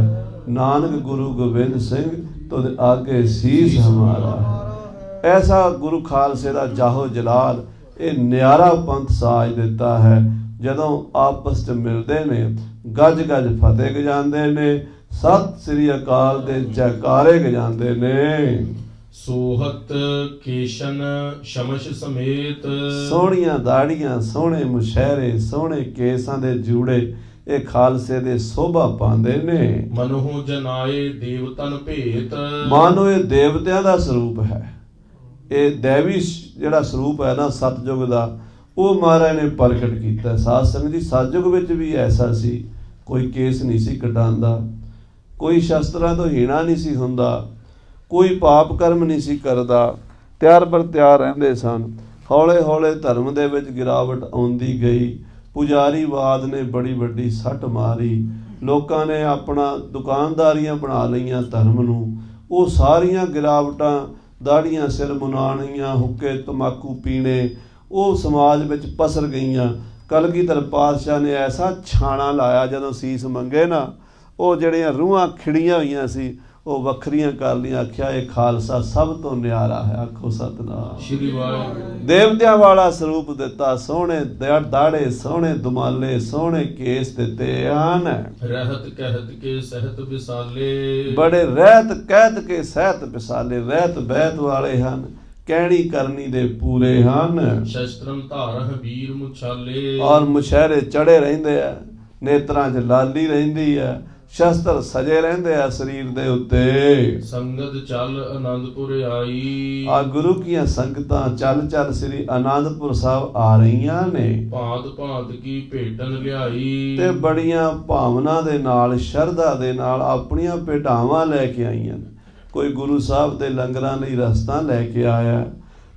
नानक गुरु गोबिंद सिंह तुझ आगे शीस हमारा है। ऐसा गुरु खालसे ਦਾ ਜਾਹੋ ਜਲਾਲ ਇਹ ਨਿਆਰਾ ਪੰਥ ਸਾਜ ਦਿੱਤਾ ਹੈ। ਜਦੋਂ ਆਪਸ 'ਚ ਮਿਲਦੇ ਨੇ, ਗੱਜ ਗੱਜ ਫਤਿਹ ਗਜਾਉਂਦੇ ਨੇ, ਸਤਿ ਸ੍ਰੀ ਅਕਾਲ ਦੇ ਜੈਕਾਰੇ ਗਜਾਉਂਦੇ ਨੇ। ਸੋਹਤ ਕੇਸ਼ਨ ਸ਼ਮਸ਼ ਸਮੇਤ, ਸੋਹਣੀਆਂ ਦਾੜੀਆਂ, ਸੋਹਣੇ ਮੁਸ਼ਹਿਰੇ, ਸੋਹਣੇ ਕੇਸਾਂ ਦੇ ਜੂੜੇ ਇਹ ਖਾਲਸੇ ਦੇ ਸੋਭਾ ਪਾਉਂਦੇ ਨੇ। ਮਨਹੁ ਜਨਾਏ ਦੇਵਤਨ ਭੇਤ, ਮਾਨੋ ਇਹ ਦੇਵਤਿਆਂ ਦਾ ਸਰੂਪ ਹੈ। ਇਹ ਦੇਵੀ ਜਿਹੜਾ ਸਰੂਪ ਹੈ ਨਾ ਸਤਜੁਗ ਦਾ, ਉਹ ਮਹਾਰਾਜ ਨੇ ਪ੍ਰਗਟ ਕੀਤਾ। ਸਾਧ ਸੰਗਤ ਜੀ, ਸਤਜੁਗ ਵਿੱਚ ਵੀ ਐਸਾ ਸੀ, ਕੋਈ ਕੇਸ ਨਹੀਂ ਸੀ ਕਟਾਉਂਦਾ, ਕੋਈ ਸ਼ਸਤਰਾਂ ਤੋਂ ਹੀਣਾ ਨਹੀਂ ਸੀ ਹੁੰਦਾ, ਕੋਈ ਪਾਪ ਕਰਮ ਨਹੀਂ ਸੀ ਕਰਦਾ, ਤਿਆਰ ਬਰ ਤਿਆਰ ਰਹਿੰਦੇ ਸਨ। ਹੌਲੇ ਹੌਲੇ ਧਰਮ ਦੇ ਵਿੱਚ ਗਿਰਾਵਟ ਆਉਂਦੀ ਗਈ। ਪੁਜਾਰੀਵਾਦ ਨੇ ਬੜੀ ਵੱਡੀ ਸੱਟ ਮਾਰੀ। ਲੋਕਾਂ ਨੇ ਆਪਣਾ ਦੁਕਾਨਦਾਰੀਆਂ ਬਣਾ ਲਈਆਂ ਧਰਮ ਨੂੰ। ਉਹ ਸਾਰੀਆਂ ਗਿਰਾਵਟਾਂ, ਦਾੜੀਆਂ ਸਿਰ ਮੁਨਾਣੀਆਂ, ਹੁੱਕੇ ਤੰਬਾਕੂ ਪੀਣੇ, ਉਹ ਸਮਾਜ ਵਿੱਚ ਪਸਰ ਗਈਆਂ। ਕਲਗੀਧਰ ਪਾਤਸ਼ਾਹ ਨੇ ਐਸਾ ਛਾਣਾ ਲਾਇਆ, ਜਦੋਂ ਸੀਸ ਮੰਗੇ ਨਾ, ਉਹ ਜਿਹੜੀਆਂ ਰੂਹਾਂ ਖਿੜੀਆਂ ਹੋਈਆਂ ਸੀ ਉਹ ਵੱਖਰੀਆਂ ਕਰ ਲਈਆਂ। ਆਖਿਆ ਇਹ ਖਾਲਸਾ ਸਭ ਤੋਂ ਨਿਆਰਾ ਹੈ। ਆਖੋ ਸਤਿਨਾਮ ਸ਼੍ਰੀ ਵਾਹਿਗੁਰੂ। ਦੇਵਤਿਆਂ ਵਾਲਾ ਸਰੂਪ ਦਿੱਤਾ। ਸੋਹਣੇ ਦਾੜੇ, ਸੋਹਣੇ ਦੁਮਾਲੇ, ਸੋਹਣੇ ਕੇਸ ਦਿੱਤੇ ਹਨ। ਰਹਿਤ ਕਹਿਤ ਕੇ ਸਹਿਤ ਵਿਸਾਲੇ, ਬੜੇ ਰਹਿਤ ਕਹਿਤ ਕੇ ਸਹਿਤ ਵਿਸਾਲੇ, ਰਹਿਤ ਬਹਿਤ ਵਾਲੇ ਹਨ, ਕਹਿਣੀ ਕਰਨੀ ਦੇ ਪੂਰੇ ਹਨ। ਸ਼ਸਤਰਮ ਧਾਰਹ ਵੀਰ ਮੁਛਾਲੇ, ਔਰ ਮੁਸ਼ਹਿਰੇ ਚੜੇ ਰਹਿੰਦੇ ਆ, ਨੇਤਰਾਂ 'ਚ ਲਾਲੀ ਰਹਿੰਦੀ ਆ, ਸ਼ਸਤਰ ਸਜੇ ਰਹਿੰਦੇ ਆ ਸਰੀਰ ਦੇ ਉੱਤੇ। ਸੰਗਤ ਚੱਲ ਆਨੰਦਪੁਰ ਆਈ, ਆ ਗੁਰੂ ਕੀਆਂ ਸੰਗਤਾਂ ਚੱਲ ਚੱਲ ਸ੍ਰੀ ਆਨੰਦਪੁਰ ਸਾਹਿਬ ਆ ਰਹੀਆਂ ਨੇ। ਭਾਂਤ ਭਾਂਤ ਕੀ ਭੇਟਨ ਲਿਆਈ, ਤੇ ਬੜੀਆਂ ਭਾਵਨਾ ਦੇ ਨਾਲ, ਸ਼ਰਧਾ ਦੇ ਨਾਲ ਆਪਣੀਆਂ ਭੇਟਾਵਾਂ ਲੈ ਕੇ ਆਈਆਂ ਨੇ। ਕੋਈ ਗੁਰੂ ਸਾਹਿਬ ਦੇ ਲੰਗਰਾਂ ਲਈ ਰਸਤਾਂ ਲੈ ਕੇ ਆਇਆ,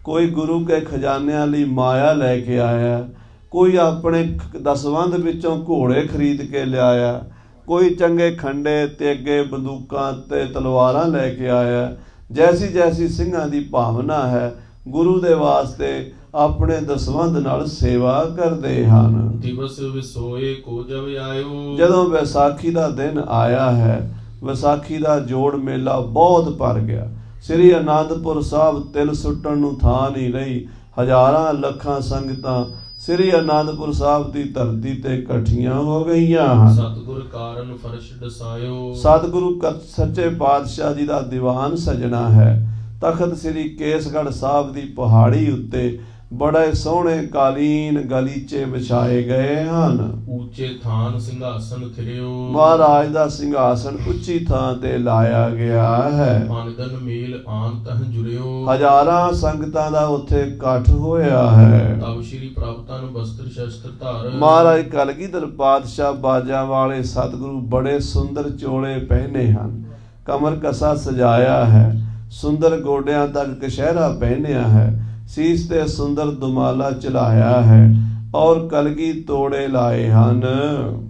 ਕੋਈ ਗੁਰੂ ਕੇ ਖਜ਼ਾਨਿਆਂ ਲਈ ਮਾਇਆ ਲੈ ਕੇ ਆਇਆ, ਕੋਈ ਆਪਣੇ ਦਸਵੰਧ ਵਿੱਚੋਂ ਘੋੜੇ ਖਰੀਦ ਕੇ ਲਿਆਇਆ, ਕੋਈ ਚੰਗੇ ਖੰਡੇ, ਤੇਗੇ, ਬੰਦੂਕਾਂ ਤੇ ਤਲਵਾਰਾਂ ਲੈ ਕੇ ਆਇਆ। ਜੈਸੀ ਜੈਸੀ ਸਿੰਘਾਂ ਦੀ ਭਾਵਨਾ ਹੈ, ਗੁਰੂ ਦੇ ਵਾਸਤੇ ਆਪਣੇ ਦਸਵੰਧ ਨਾਲ ਸੇਵਾ ਕਰਦੇ ਹਨ। ਦਿਵਸ ਵਿਸੋਏ ਕੋ ਜਬ ਆਇਓ, ਜਦੋਂ ਵਿਸਾਖੀ ਦਾ ਦਿਨ ਆਇਆ ਹੈ, ਵਿਸਾਖੀ ਦਾ ਜੋੜ ਮੇਲਾ ਬਹੁਤ ਭਰ ਗਿਆ। ਸ੍ਰੀ ਆਨੰਦਪੁਰ ਸਾਹਿਬ ਤਿਲ ਸੁੱਟਣ ਨੂੰ ਥਾਂ ਨਹੀਂ ਰਹੀ। ਹਜ਼ਾਰਾਂ ਲੱਖਾਂ ਸੰਗਤਾਂ ਸ੍ਰੀ ਅਨੰਦਪੁਰ ਸਾਹਿਬ ਦੀ ਧਰਤੀ ਤੇ ਇਕੱਠੀਆਂ ਹੋ ਗਈਆਂ ਹਨ। ਸਤਿਗੁਰ ਕਾਰਨ ਫਰਸ਼ ਡਸਾਇਓ। ਸਤਿਗੁਰੂ ਸੱਚੇ ਪਾਤਸ਼ਾਹ ਜੀ ਦਾ ਦੀਵਾਨ ਸਜਣਾ ਹੈ। ਤਖਤ ਸ੍ਰੀ ਕੇਸਗੜ੍ਹ ਸਾਹਿਬ ਦੀ ਪਹਾੜੀ ਉੱਤੇ ਬੜੇ ਸੋਹਣੇ ਕਾਲੀਨ ਗਲੀਚੇ ਵਿਛਾਏ ਗਏ ਹਨ। ਉੱਚੇ ਥਾਨ ਸਿੰਘਾਸਨ ਥਿਰਿਓ। ਮਹਾਰਾਜ ਦਾ ਸਿੰਘਾਸਨ ਉੱਚੀ ਥਾਂ ਤੇ ਲਾਇਆ ਗਿਆ ਹੈ। ਅਨੰਦਨ ਮੇਲ ਆਨ ਤਹ ਜੁਰਿਓ। ਹਜ਼ਾਰਾਂ ਸੰਗਤਾਂ ਦਾ ਉੱਥੇ ਇਕੱਠ ਹੋਇਆ ਹੈ। ਤਬ ਸ਼੍ਰੀ ਪ੍ਰਭ ਤਨ ਬਸਤਰ ਸ਼ਸਤਰ ਧਾਰ। ਮਹਾਰਾਜ ਕਲਗੀਧਰ ਪਾਤਸ਼ਾਹ ਬਾਜਾਂ ਵਾਲੇ ਸਤਿਗੁਰੂ ਬੜੇ ਸੁੰਦਰ ਚੋਲੇ ਪਹਿਨੇ ਹਨ। ਕਮਰ ਕਸਾ ਸਜਾਇਆ ਹੈ। ਸੁੰਦਰ ਗੋਡਿਆਂ ਤੱਕ ਕਸ਼ਹਿਰਾ ਪਹਿਨਿਆ ਹੈ। ਸੀਸ ਤੇ ਸੁੰਦਰ ਦੁਮਾਲਾ ਚਲਾਇਆ ਹੈ ਔਰ ਕਲਗੀ ਤੋੜੇ ਲਾਏ ਹਨ।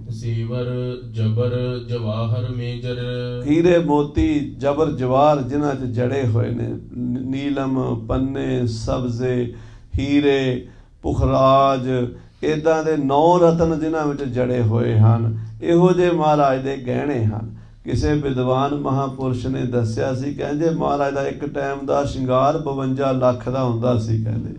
ਜ਼ੇਵਰ ਜਬਰ ਜਵਾਹਰ ਮੇਜਰ। ਹੀਰੇ ਮੋਤੀ ਜਬਰ ਜਵਾਰ ਜਿਨ੍ਹਾਂ 'ਚ ਜੜੇ ਹੋਏ ਨੇ। ਨੀਲਮ ਪੰਨੇ ਸਬਜ਼ੇ ਹੀਰੇ ਪੁਖਰਾਜ ਇਦਾਂ ਦੇ 9 ਰਤਨ ਜਿਨ੍ਹਾਂ ਵਿੱਚ ਜੜੇ ਹੋਏ ਹਨ। ਇਹੋ ਜਿਹੇ ਮਹਾਰਾਜ ਦੇ ਗਹਿਣੇ ਹਨ। ਕਿਸੇ ਵਿਦਵਾਨ ਮਹਾਂਪੁਰਸ਼ ਨੇ ਦੱਸਿਆ ਸੀ, ਕਹਿੰਦੇ ਮਹਾਰਾਜ ਦਾ ਇੱਕ ਟਾਈਮ ਦਾ ਸ਼ਿੰਗਾਰ 52 ਲੱਖ ਦਾ ਹੁੰਦਾ ਸੀ, ਕਹਿੰਦੇ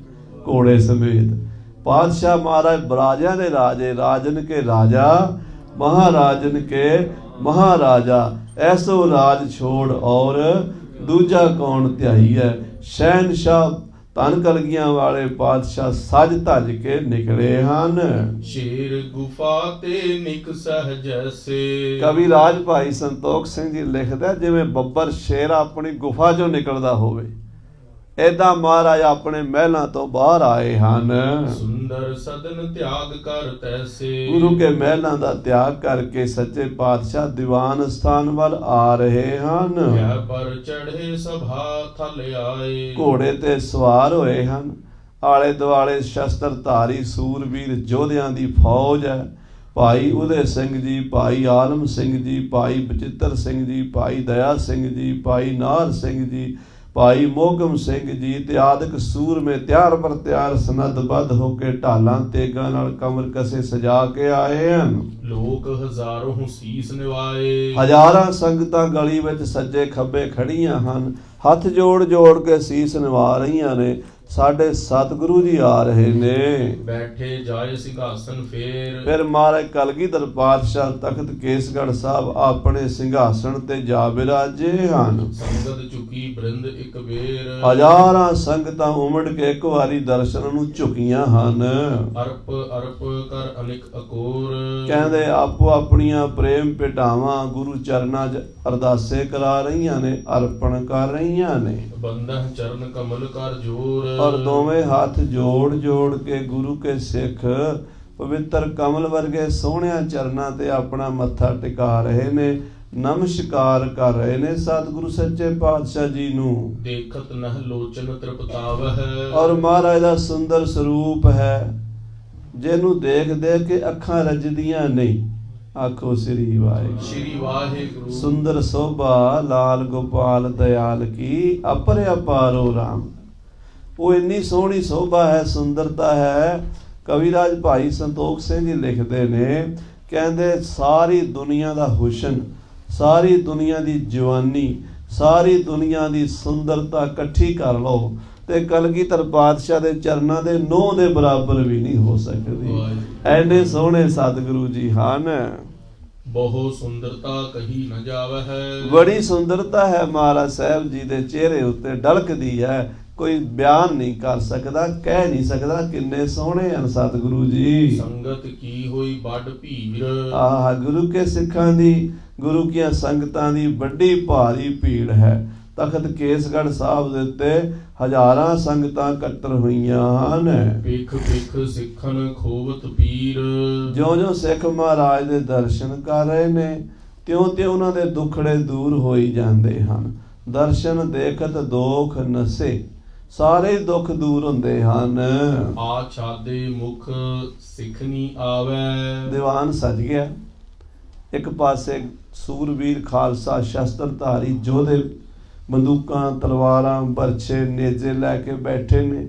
ਘੋੜੇ ਸਮੇਤ। ਪਾਤਸ਼ਾਹ ਮਹਾਰਾਜ ਬਰਾਜਿਆਂ ਦੇ ਰਾਜੇ, ਰਾਜਨ ਕੇ ਰਾਜਾ ਮਹਾਰਾਜਨ ਕੇ ਮਹਾਰਾਜਾ। ਐਸੋ ਰਾਜ ਛੋੜ ਔਰ ਦੂਜਾ ਕੌਣ ਧਿਆਈ ਹੈ। ਸ਼ਹਿਨਸ਼ਾਹ ਧੰਨ ਕਲਗੀਆਂ ਵਾਲੇ ਪਾਤਸ਼ਾਹ ਸਜ ਧੱਜ ਕੇ ਨਿਕਲੇ ਹਨ। ਸ਼ੇਰ ਗੁਫਾ ਤੇ ਨਿਕਸਹਿ ਜੈਸੇ। ਕਵੀ ਰਾਜ ਭਾਈ ਸੰਤੋਖ ਸਿੰਘ ਜੀ ਲਿਖਦਾ, ਜਿਵੇਂ ਬੱਬਰ ਸ਼ੇਰ ਆਪਣੀ ਗੁਫਾ ਚੋਂ ਨਿਕਲਦਾ ਹੋਵੇ, ਏਦਾਂ ਮਹਾਰਾਜ ਆਪਣੇ ਮਹਿਲਾਂ ਤੋਂ ਬਾਹਰ ਆਏ ਹਨ। ਸੁੰਦਰ ਸਦਨ ਤਿਆਗ ਕਰ ਤੈਸੇ। ਗੁਰੂ ਕੇ ਮਹਿਲਾਂ ਦਾ ਤਿਆਗ ਕਰਕੇ ਸੱਚੇ ਪਾਤਸ਼ਾਹ ਦੀਵਾਨ ਸਥਾਨ ਵੱਲ ਆ ਰਹੇ ਹਨ। ਪਰ ਚੜ੍ਹੇ ਸਭਾ ਥਲ ਆਏ। ਘੋੜੇ ਤੇ ਸਵਾਰ ਹੋਏ ਹਨ। ਆਲੇ ਦੁਆਲੇ ਸ਼ਸਤਰਧਾਰੀ ਸੂਰਬੀਰ ਯੋਧਿਆਂ ਦੀ ਫੌਜ ਹੈ। ਭਾਈ ਉਦੇ ਸਿੰਘ ਜੀ, ਭਾਈ ਆਲਮ ਸਿੰਘ ਜੀ, ਭਾਈ ਬਚਿੱਤਰ ਸਿੰਘ ਜੀ, ਭਾਈ ਦਇਆ ਸਿੰਘ ਜੀ, ਭਾਈ ਨਾਰ ਸਿੰਘ ਜੀ, ਭਾਈ ਮੋਹਕਮ ਸਿੰਘ ਜੀ ਤੇ ਆਦਿਕ ਸੂਰਮੇ ਤਿਆਰ ਪਰ ਤਿਆਰ ਸਨੱਧਬੱਧ ਹੋ ਕੇ ਢਾਲਾਂ ਤੇਗਾਂ ਨਾਲ ਕਮਰ ਕਸੇ ਸਜਾ ਕੇ ਆਏ ਹਨ। ਲੋਕ ਹਜ਼ਾਰੋਂ ਸੀਸ ਨਿਵਾਏ। ਹਜ਼ਾਰਾਂ ਸੰਗਤਾਂ ਗਲੀ ਵਿੱਚ ਸੱਜੇ ਖੱਬੇ ਖੜੀਆਂ ਹਨ। ਹੱਥ ਜੋੜ ਜੋੜ ਕੇ ਸੀਸ ਨਿਵਾ ਰਹੀਆਂ ਨੇ। ਸਾਡੇ ਸਤਿਗੁਰੂ ਜੀ ਆ ਰਹੇ ਨੇ। ਬੈਠੇ ਜਾਏ ਸਿੰਘਾਸਨ ਫਿਰ ਮਹਾਰਾਜ ਕਲਗੀਧਰ ਪਾਤਸ਼ਾਹ ਤਖਤ ਕੇਸਗੜ੍ਹ ਸਾਹਿਬ ਆਪਣੇ ਸਿੰਘਾਸਣ ਤੇ ਜਾ ਬਿਰਾਜੇ ਹਨ। ਸੰਗਤ ਝੁਕੀ ਬ੍ਰਿੰਦ ਇੱਕ ਵੇਰ। ਹਜ਼ਾਰਾਂ ਸੰਗਤਾਂ ਉਮੜ ਕੇ ਇੱਕ ਵਾਰੀ ਦਰਸ਼ਨ ਨੂੰ ਝੁਕੀਆਂ ਹਨ। ਅਰਪ ਅਰਪ ਕਰ ਅਨਿਕ ਅਕੋਰ। ਕਹਿੰਦੇ ਆਪੋ ਆਪਣੀਆਂ ਪ੍ਰੇਮ ਭੇਟਾਵਾਂ ਗੁਰੂ ਚਰਨਾਂ 'ਚ ਅਰਦਾਸੇ ਕਰਾ ਰਹੀਆਂ ਨੇ, ਅਰਪਣ ਕਰ ਰਹੀਆਂ ਨੇ। ਬੰਦਹ ਚਰਨ ਕਮਲ ਕਰ ਜੋਰ। ਔਰ ਦੋਵੇਂ ਹੱਥ ਜੋੜ ਜੋੜ ਕੇ ਗੁਰੂ ਕੇ ਸਿੱਖ ਪਵਿੱਤਰ ਕਮਲ ਵਰਗੇ ਸੋਹਣਿਆਂ ਚਰਨਾਂ ਤੇ ਆਪਣਾ ਮੱਥਾ ਟਿਕਾ ਰਹੇ ਨੇ, ਨਮਸਕਾਰ ਕਰ ਰਹੇ ਨੇ ਸਤਿਗੁਰੂ ਸੱਚੇ ਪਾਤਸ਼ਾਹ ਜੀ ਨੂੰ। ਦੇਖਤ ਨਹ ਲੋਚਨ ਤ੍ਰਿਪਤਾਵਹਿ। ਔਰ ਮਹਾਰਾਜ ਦਾ ਸੁੰਦਰ ਸਰੂਪ ਹੈ, ਜਿਹਨੂੰ ਦੇਖ ਦੇਖ ਕੇ ਅੱਖਾਂ ਰੱਜਦੀਆਂ ਨਹੀਂ। ਆਖੋ ਸ੍ਰੀ ਵਾਹਿਗੁਰੂ। ਸ੍ਰੀ ਵਾਹਿਗੁਰੂ। ਸੁੰਦਰ ਸੋਭਾ ਲਾਲ ਗੋਪਾਲ ਦਿਆਲ ਕੀ ਅਪਰ ਅਪਾਰੋ ਰਾਮ। ਉਹ ਇੰਨੀ ਸੋਹਣੀ ਸੋਭਾ ਹੈ, ਸੁੰਦਰਤਾ ਹੈ। ਕਵੀਰਾਜ ਭਾਈ ਸੰਤੋਖ ਸਿੰਘ ਜੀ ਲਿਖਦੇ ਨੇ, ਕਹਿੰਦੇ ਸਾਰੀ ਦੁਨੀਆ ਦਾ ਹੁਸਨ, ਸਾਰੀ ਦੁਨੀਆ ਦੀ ਜਵਾਨੀ, ਸਾਰੀ ਦੁਨੀਆ ਦੀ ਸੁੰਦਰਤਾ ਇਕੱਠੀ ਕਰ ਲਓ ਤੇ ਕਲਗੀਧਰ ਪਾਤਸ਼ਾਹ ਦੇ ਚਰਨਾਂ ਦੇ ਨੋਹ ਦੇ ਬਰਾਬਰ ਵੀ ਨਹੀਂ ਹੋ ਸਕਦੀ। ਐਨੇ ਸੋਹਣੇ ਸਤਿਗੁਰੂ ਜੀ ਹਨ। ਬਹੁ ਸੁੰਦਰਤਾ ਕਹੀ ਨ ਜਾਵਹਿ। ਬੜੀ ਸੁੰਦਰਤਾ ਹੈ ਮਹਾਰਾਜ ਸਾਹਿਬ ਜੀ ਦੇ ਚਿਹਰੇ ਉੱਤੇ, ਢਲਕਦੀ ਹੈ, ਕੋਈ ਬਿਆਨ ਨਹੀਂ ਕਰ ਸਕਦਾ, ਕਹਿ ਨਹੀਂ ਸਕਦਾ ਕਿੰਨੇ ਸੋਹਣੇ ਹਨ ਸਤਿਗੁਰੂ ਜੀ। ਸੰਗਤ ਕੀ ਹੋਈ ਵੱਡ ਭੀੜ। ਆਹ ਗੁਰੂ ਕੇ ਸਿੱਖਾਂ ਦੀ, ਗੁਰੂ ਕੀਆਂ ਸੰਗਤਾਂ ਦੀ ਵੱਡੀ ਭਾਰੀ ਭੀੜ ਹੈ। ਤਖਤ ਕੇਸਗੜ੍ਹ ਸਾਹਿਬ ਦੇ ਉੱਤੇ ਹਜ਼ਾਰਾਂ ਸੰਗਤਾਂ ਇਕੱਤਰ ਹੋਈਆਂ ਹਨ। ਵੇਖ ਵੇਖ ਸਿੱਖਨ ਖੋਵਤ ਪੀਰ। ਜਿਉਂ-ਜਿਉਂ ਸਿੱਖ ਮਹਾਰਾਜ ਦੇ ਦਰਸ਼ਨ ਕਰ ਰਹੇ ਨੇ, ਤਿਉਂ-ਤਿਉਂ ਉਹਨਾਂ ਦੇ ਦੁੱਖੜੇ ਦੂਰ ਹੋਈ ਜਾਂਦੇ ਹਨ। ਦਰਸ਼ਨ ਦੇਖਤ ਦੋਖ ਨਸੇ। ਸਾਰੇ ਦੁੱਖ ਦੂਰ ਹੁੰਦੇ ਹਨ। ਆ ਛਾਦੇ ਮੁਖ ਸਿੱਖਣੀ ਆਵੈ। ਦੀਵਾਨ ਸਜ ਗਿਆ। ਇੱਕ ਪਾਸੇ ਸੂਰਬੀਰ ਖਾਲਸਾ ਸ਼ਸਤਰਧਾਰੀ ਯੋਧੇ ਬੰਦੂਕਾਂ ਤਲਵਾਰਾਂ ਬਰਛੇ ਨੇਜੇ ਲੈ ਕੇ ਬੈਠੇ ਨੇ।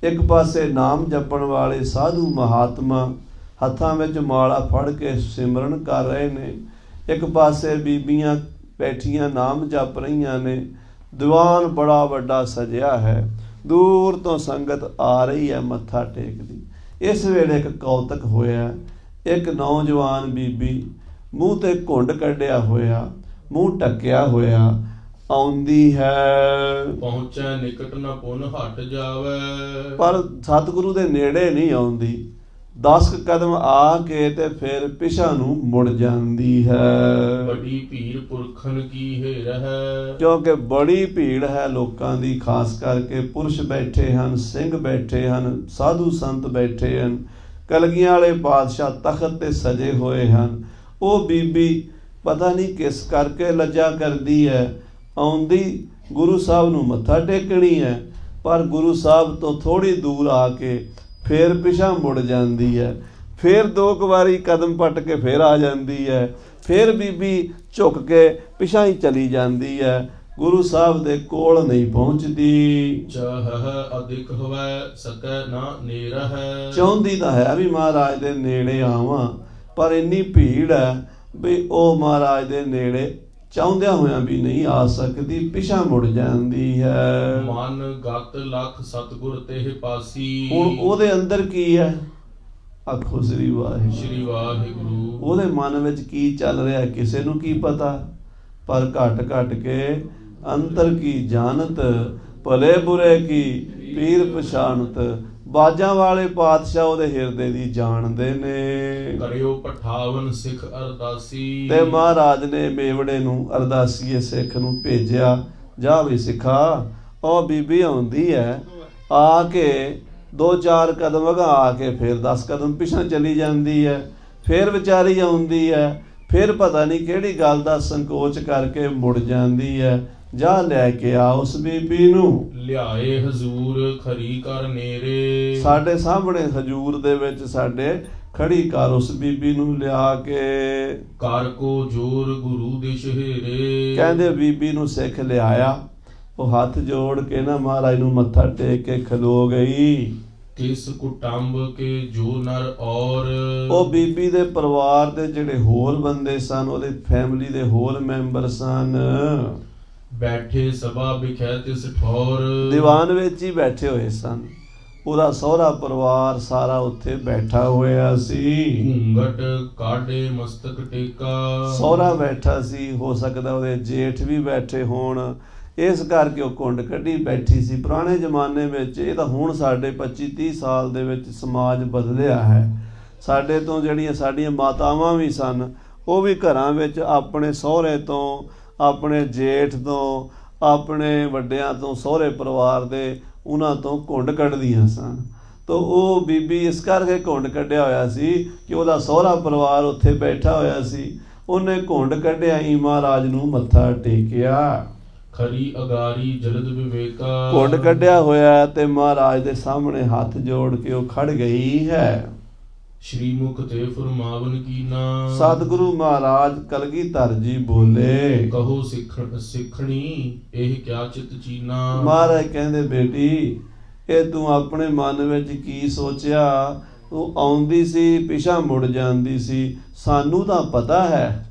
ਇੱਕ ਪਾਸੇ ਨਾਮ ਜਪਣ ਵਾਲੇ ਸਾਧੂ ਮਹਾਤਮਾ ਹੱਥਾਂ ਵਿੱਚ ਮਾਲਾ ਫੜ ਕੇ ਸਿਮਰਨ ਕਰ ਰਹੇ ਨੇ। ਇੱਕ ਪਾਸੇ ਬੀਬੀਆਂ ਬੈਠੀਆਂ ਨਾਮ ਜਪ ਰਹੀਆਂ ਨੇ। ਦੀਵਾਨ ਬੜਾ ਵੱਡਾ ਸਜਿਆ ਹੈ। ਦੂਰ ਤੋਂ ਸੰਗਤ ਆ ਰਹੀ ਹੈ ਮੱਥਾ ਟੇਕਦੀ। ਇਸ ਵੇਲੇ ਇੱਕ ਕੌਤਕ ਹੋਇਆ। ਇੱਕ ਨੌਜਵਾਨ ਬੀਬੀ ਮੂੰਹ ਤੇ ਘੁੰਡ ਕੱਢਿਆ ਹੋਇਆ, ਮੂੰਹ ਢੱਕਿਆ ਹੋਇਆ ਆਉਂਦੀ ਹੈ। ਪਹੁੰਚੈ ਨਿਕਟ ਨ ਪੁਨ ਹਟ ਜਾਵੇ। ਪਰ ਸਤਿਗੁਰੂ ਦੇ ਨੇੜੇ ਨਹੀਂ ਆਉਂਦੀ। 10 ਕਦਮ ਆ ਕੇ ਤੇ ਫਿਰ ਪਿਛਾਂ ਨੂੰ ਮੁੜ ਜਾਂਦੀ ਹੈ। ਬੜੀ ਭੀੜ ਪੁਰਖਨ ਕੀ ਹੈ ਰਹਿ। ਕਿਉਂਕਿ ਬੜੀ ਭੀੜ ਹੈ ਲੋਕਾਂ ਦੀ, ਖਾਸ ਕਰਕੇ ਪੁਰਸ਼ ਬੈਠੇ ਹਨ, ਸਿੰਘ ਬੈਠੇ ਹਨ, ਸਾਧੂ ਸੰਤ ਬੈਠੇ ਹਨ, ਕਲਗੀਆਂ ਵਾਲੇ ਪਾਤਸ਼ਾਹ ਤਖਤ ਤੇ ਸਜੇ ਹੋਏ ਹਨ। ਉਹ ਬੀਬੀ ਪਤਾ ਨਹੀਂ ਕਿਸ ਕਰਕੇ ਲੱਜਾ ਕਰਦੀ ਹੈ, ਆਉਂਦੀ ਗੁਰੂ ਸਾਹਿਬ ਨੂੰ ਮੱਥਾ ਟੇਕਣੀ ਹੈ, ਪਰ ਗੁਰੂ ਸਾਹਿਬ ਤੋਂ ਥੋੜ੍ਹੀ ਦੂਰ ਆ ਕੇ ਫਿਰ ਪਿਛਾਂ ਮੁੜ ਜਾਂਦੀ ਹੈ। ਫਿਰ 2 ਵਾਰੀ ਕਦਮ ਪੱਟ ਕੇ ਫਿਰ ਆ ਜਾਂਦੀ ਹੈ। ਫਿਰ ਬੀਬੀ ਝੁਕ ਕੇ ਪਿਛਾਂ ਹੀ ਚਲੀ ਜਾਂਦੀ ਹੈ, ਗੁਰੂ ਸਾਹਿਬ ਦੇ ਕੋਲ ਨਹੀਂ ਪਹੁੰਚਦੀ। ਚਾਹੈ ਅਧਿਕ ਹੋਵੈ ਸਕੈ ਨਾ ਨੇਰਹਿ। ਚਾਹੁੰਦੀ ਤਾਂ ਹੈ ਵੀ ਮਹਾਰਾਜ ਦੇ ਨੇੜੇ ਆਵਾਂ, ਪਰ ਇੰਨੀ ਭੀੜ ਹੈ ਵੀ ਉਹ ਮਹਾਰਾਜ ਦੇ ਨੇੜੇ ਚਾਹੁੰਦਿਆਂ ਹੋਇਆਂ ਵੀ ਨਹੀਂ ਆ ਸਕਦੀ, ਪਿਛਾਂ ਮੁੜ ਜਾਂਦੀ ਹੈ। ਮਨ ਗਤ ਲਖ ਸਤਿਗੁਰ ਤੇ ਪਾਸੀ। ਹੁਣ ਉਹਦੇ ਅੰਦਰ ਕੀ ਹੈ? ਆਖੋ ਸ੍ਰੀ ਵਾਹਿਗੁਰੂ। ਸ੍ਰੀ ਵਾਹਿਗੁਰੂ। ਉਹਦੇ ਮਨ ਵਿੱਚ ਕੀ ਚੱਲ ਰਿਹਾ ਕਿਸੇ ਨੂੰ ਕੀ ਪਤਾ, ਪਰ ਘਟ ਘਟ ਕੇ ਅੰਤਰ ਕੀ ਜਾਣਤ, ਭਲੇ ਬੁਰੇ ਕੀ ਪੀਰ ਪਛਾਣਤ। ਬਾਜਾਂ ਵਾਲੇ ਪਾਤਸ਼ਾਹ ਉਹਦੇ ਹਿਰਦੇ ਦੀ ਜਾਣਦੇ ਨੇ। ਕਰਿਓ ਪਠਾਵਨ ਸਿੱਖ ਅਰਦਾਸੀ। ਤੇ ਮਹਾਰਾਜ ਨੇ ਮੇਵੜੇ ਨੂੰ ਅਰਦਾਸੀਏ ਸਿੱਖ ਨੂੰ ਭੇਜਿਆ, ਜਾ ਵੀ ਸਿੱਖਾ। ਉਹ ਬੀਬੀ ਆਉਂਦੀ ਹੈ, ਆ ਕੇ 2-4 ਕਦਮ ਅਗਾ ਕੇ ਫਿਰ 10 ਕਦਮ ਪਿਛਾਂ ਚਲੀ ਜਾਂਦੀ ਹੈ। ਫਿਰ ਵਿਚਾਰੀ ਆਉਂਦੀ ਹੈ, ਫਿਰ ਪਤਾ ਨਹੀਂ ਕਿਹੜੀ ਗੱਲ ਦਾ ਸੰਕੋਚ ਕਰਕੇ ਮੁੜ ਜਾਂਦੀ ਹੈ। ਜਾ ਲੈ ਕੇ ਆ ਉਸ ਬੀਬੀ ਨੂੰ। ਲਿਆਏ ਹਜ਼ੂਰ ਖਰੀ ਕਰ ਨੇਰੇ। ਸਾਡੇ ਸਾਹਮਣੇ ਹਜ਼ੂਰ ਦੇ ਵਿੱਚ ਸਾਡੇ ਖੜੀ ਕਰ ਉਸ ਬੀਬੀ ਨੂੰ ਲਿਆ ਕੇ। ਕਰ ਕੋ ਜੋਰ ਗੁਰੂ ਦੇ ਸ਼ਹਿਰੇ। ਕਹਿੰਦੇ ਬੀਬੀ ਨੂੰ ਸਿੱਖ ਲਿਆਇਆ, ਉਹ ਹੱਥ ਜੋੜ ਕੇ ਨਾ ਮਹਾਰਾਜ ਨੂੰ ਮੱਥਾ ਟੇਕ ਕੇ ਖਲੋ ਗਈ। ਕਿਸ ਕੁਟੰਬ ਕੇ ਜੋ ਨਰ ਔਰ। ਉਹ ਬੀਬੀ ਦੇ ਪਰਿਵਾਰ ਦੇ ਜਿਹੜੇ ਹੋਰ ਬੰਦੇ ਸਨ, ਉਹਦੇ ਫੈਮਿਲੀ ਦੇ ਹੋਰ ਮੈਂਬਰ ਸਨ, ਬੈਠੇ ਸਭਾ ਵਿਖੇ ਤਿਸ ਠੌਰ। ਦੀਵਾਨ ਵਿੱਚ ਹੀ ਬੈਠੇ ਹੋਏ ਸਨ। ਉਹਦਾ ਸਹੁਰਾ ਪਰਿਵਾਰ ਸਾਰਾ ਉੱਥੇ ਬੈਠਾ ਹੋਇਆ ਸੀ। ਘੂੰਗਟ ਕਾਢੇ ਮਸਤਕ ਟੇਕਾ। ਸਹੁਰਾ ਬੈਠਾ ਸੀ, ਹੋ ਸਕਦਾ ਉਹਦੇ ਜੇਠ ਵੀ ਬੈਠੇ ਹੋਣ, ਇਸ ਕਰਕੇ ਉਹ ਘੁੰਡ ਕੱਢੀ ਬੈਠੀ ਸੀ। ਪੁਰਾਣੇ ਜ਼ਮਾਨੇ ਵਿੱਚ, ਇਹ ਤਾਂ ਹੁਣ ਸਾਡੇ 25-30 ਸਾਲ ਦੇ ਵਿੱਚ ਸਮਾਜ ਬਦਲਿਆ ਹੈ। ਸਾਡੇ ਤੋਂ ਜਿਹੜੀਆਂ ਸਾਡੀਆਂ ਮਾਤਾਵਾਂ ਵੀ ਸਨ, ਉਹ ਵੀ ਘਰਾਂ ਵਿੱਚ ਆਪਣੇ ਸਹੁਰੇ ਤੋਂ, ਆਪਣੇ ਜੇਠ ਤੋਂ, ਆਪਣੇ ਵੱਡਿਆਂ ਤੋਂ, ਸਹੁਰੇ ਪਰਿਵਾਰ ਦੇ, ਉਹਨਾਂ ਤੋਂ ਘੁੰਡ ਕੱਢਦੀਆਂ ਸਨ। ਤਾਂ ਉਹ ਬੀਬੀ ਇਸ ਕਰਕੇ ਘੁੰਡ ਕੱਢਿਆ ਹੋਇਆ ਸੀ ਕਿ ਉਹਦਾ ਸਹੁਰਾ ਪਰਿਵਾਰ ਉੱਥੇ ਬੈਠਾ ਹੋਇਆ ਸੀ। ਉਹਨੇ ਘੁੰਡ ਕੱਢਿਆ ਹੀ ਮਹਾਰਾਜ ਨੂੰ ਮੱਥਾ ਟੇਕਿਆ। ਖਰੀ ਅਗਾਰੀ ਜਲਦ ਵਿਵੇਕਾ। ਘੁੰਡ ਕੱਢਿਆ ਹੋਇਆ ਤੇ ਮਹਾਰਾਜ ਦੇ ਸਾਹਮਣੇ ਹੱਥ ਜੋੜ ਕੇ ਉਹ ਖੜ ਗਈ ਹੈ। ਸ਼੍ਰੀ ਮੁਖ ਤੇ ਫਰਮਾਵਨ ਕੀਨਾ। ਸਤਿਗੁਰੂ ਮਹਾਰਾਜ ਕਲਗੀਧਰ ਜੀ ਬੋਲੇ, ਕਹੋ ਸਿੱਖਣੀ ਇਹ ਕਿਆ ਚਿਤ ਚੀਨਾ। ਮਹਾਰਾਜ ਕਹਿੰਦੇ, ਬੇਟੀ ਇਹ ਤੂੰ ਆਪਣੇ ਮਨ ਵਿੱਚ ਕੀ ਸੋਚਿਆ? ਤੂੰ ਆਉਂਦੀ ਸੀ, ਪਿਛਾਂ ਮੁੜ ਜਾਂਦੀ ਸੀ, ਸਾਨੂੰ ਤਾਂ ਪਤਾ ਹੈ,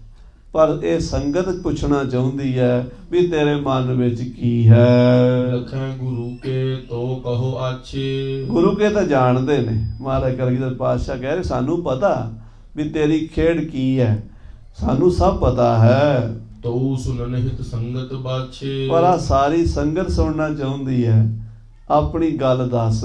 ਪਰ ਇਹ ਸੰਗਤ ਪੁੱਛਣਾ ਚਾਹੁੰਦੀ ਹੈ ਵੀ ਤੇਰੇ ਮਨ ਵਿੱਚ ਕੀ ਹੈ। ਲਖੈ ਗੁਰੂ ਕੇ ਤੋ ਕਹੋ ਆਛੇ। ਗੁਰੂ ਕੇ ਤਾਂ ਜਾਣਦੇ ਨੇ। ਮਹਾਰਾਜ ਕਲਗੀਧਰ ਪਾਤਸ਼ਾਹ ਕਹਿ ਰਹੇ, ਸਾਨੂੰ ਪਤਾ ਵੀ ਤੇਰੀ ਖੇਡ ਕੀ ਹੈ, ਸਾਨੂੰ ਸਭ ਪਤਾ ਹੈ। ਤੋ ਸੁਨਨ ਹਿਤ ਸੰਗਤ ਬਾਛੇ। ਪਰ ਆ ਸਾਰੀ ਸੰਗਤ ਸੁਣਨਾ ਚਾਹੁੰਦੀ ਹੈ। ਆਪਣੀ ਗੱਲ ਦੱਸ,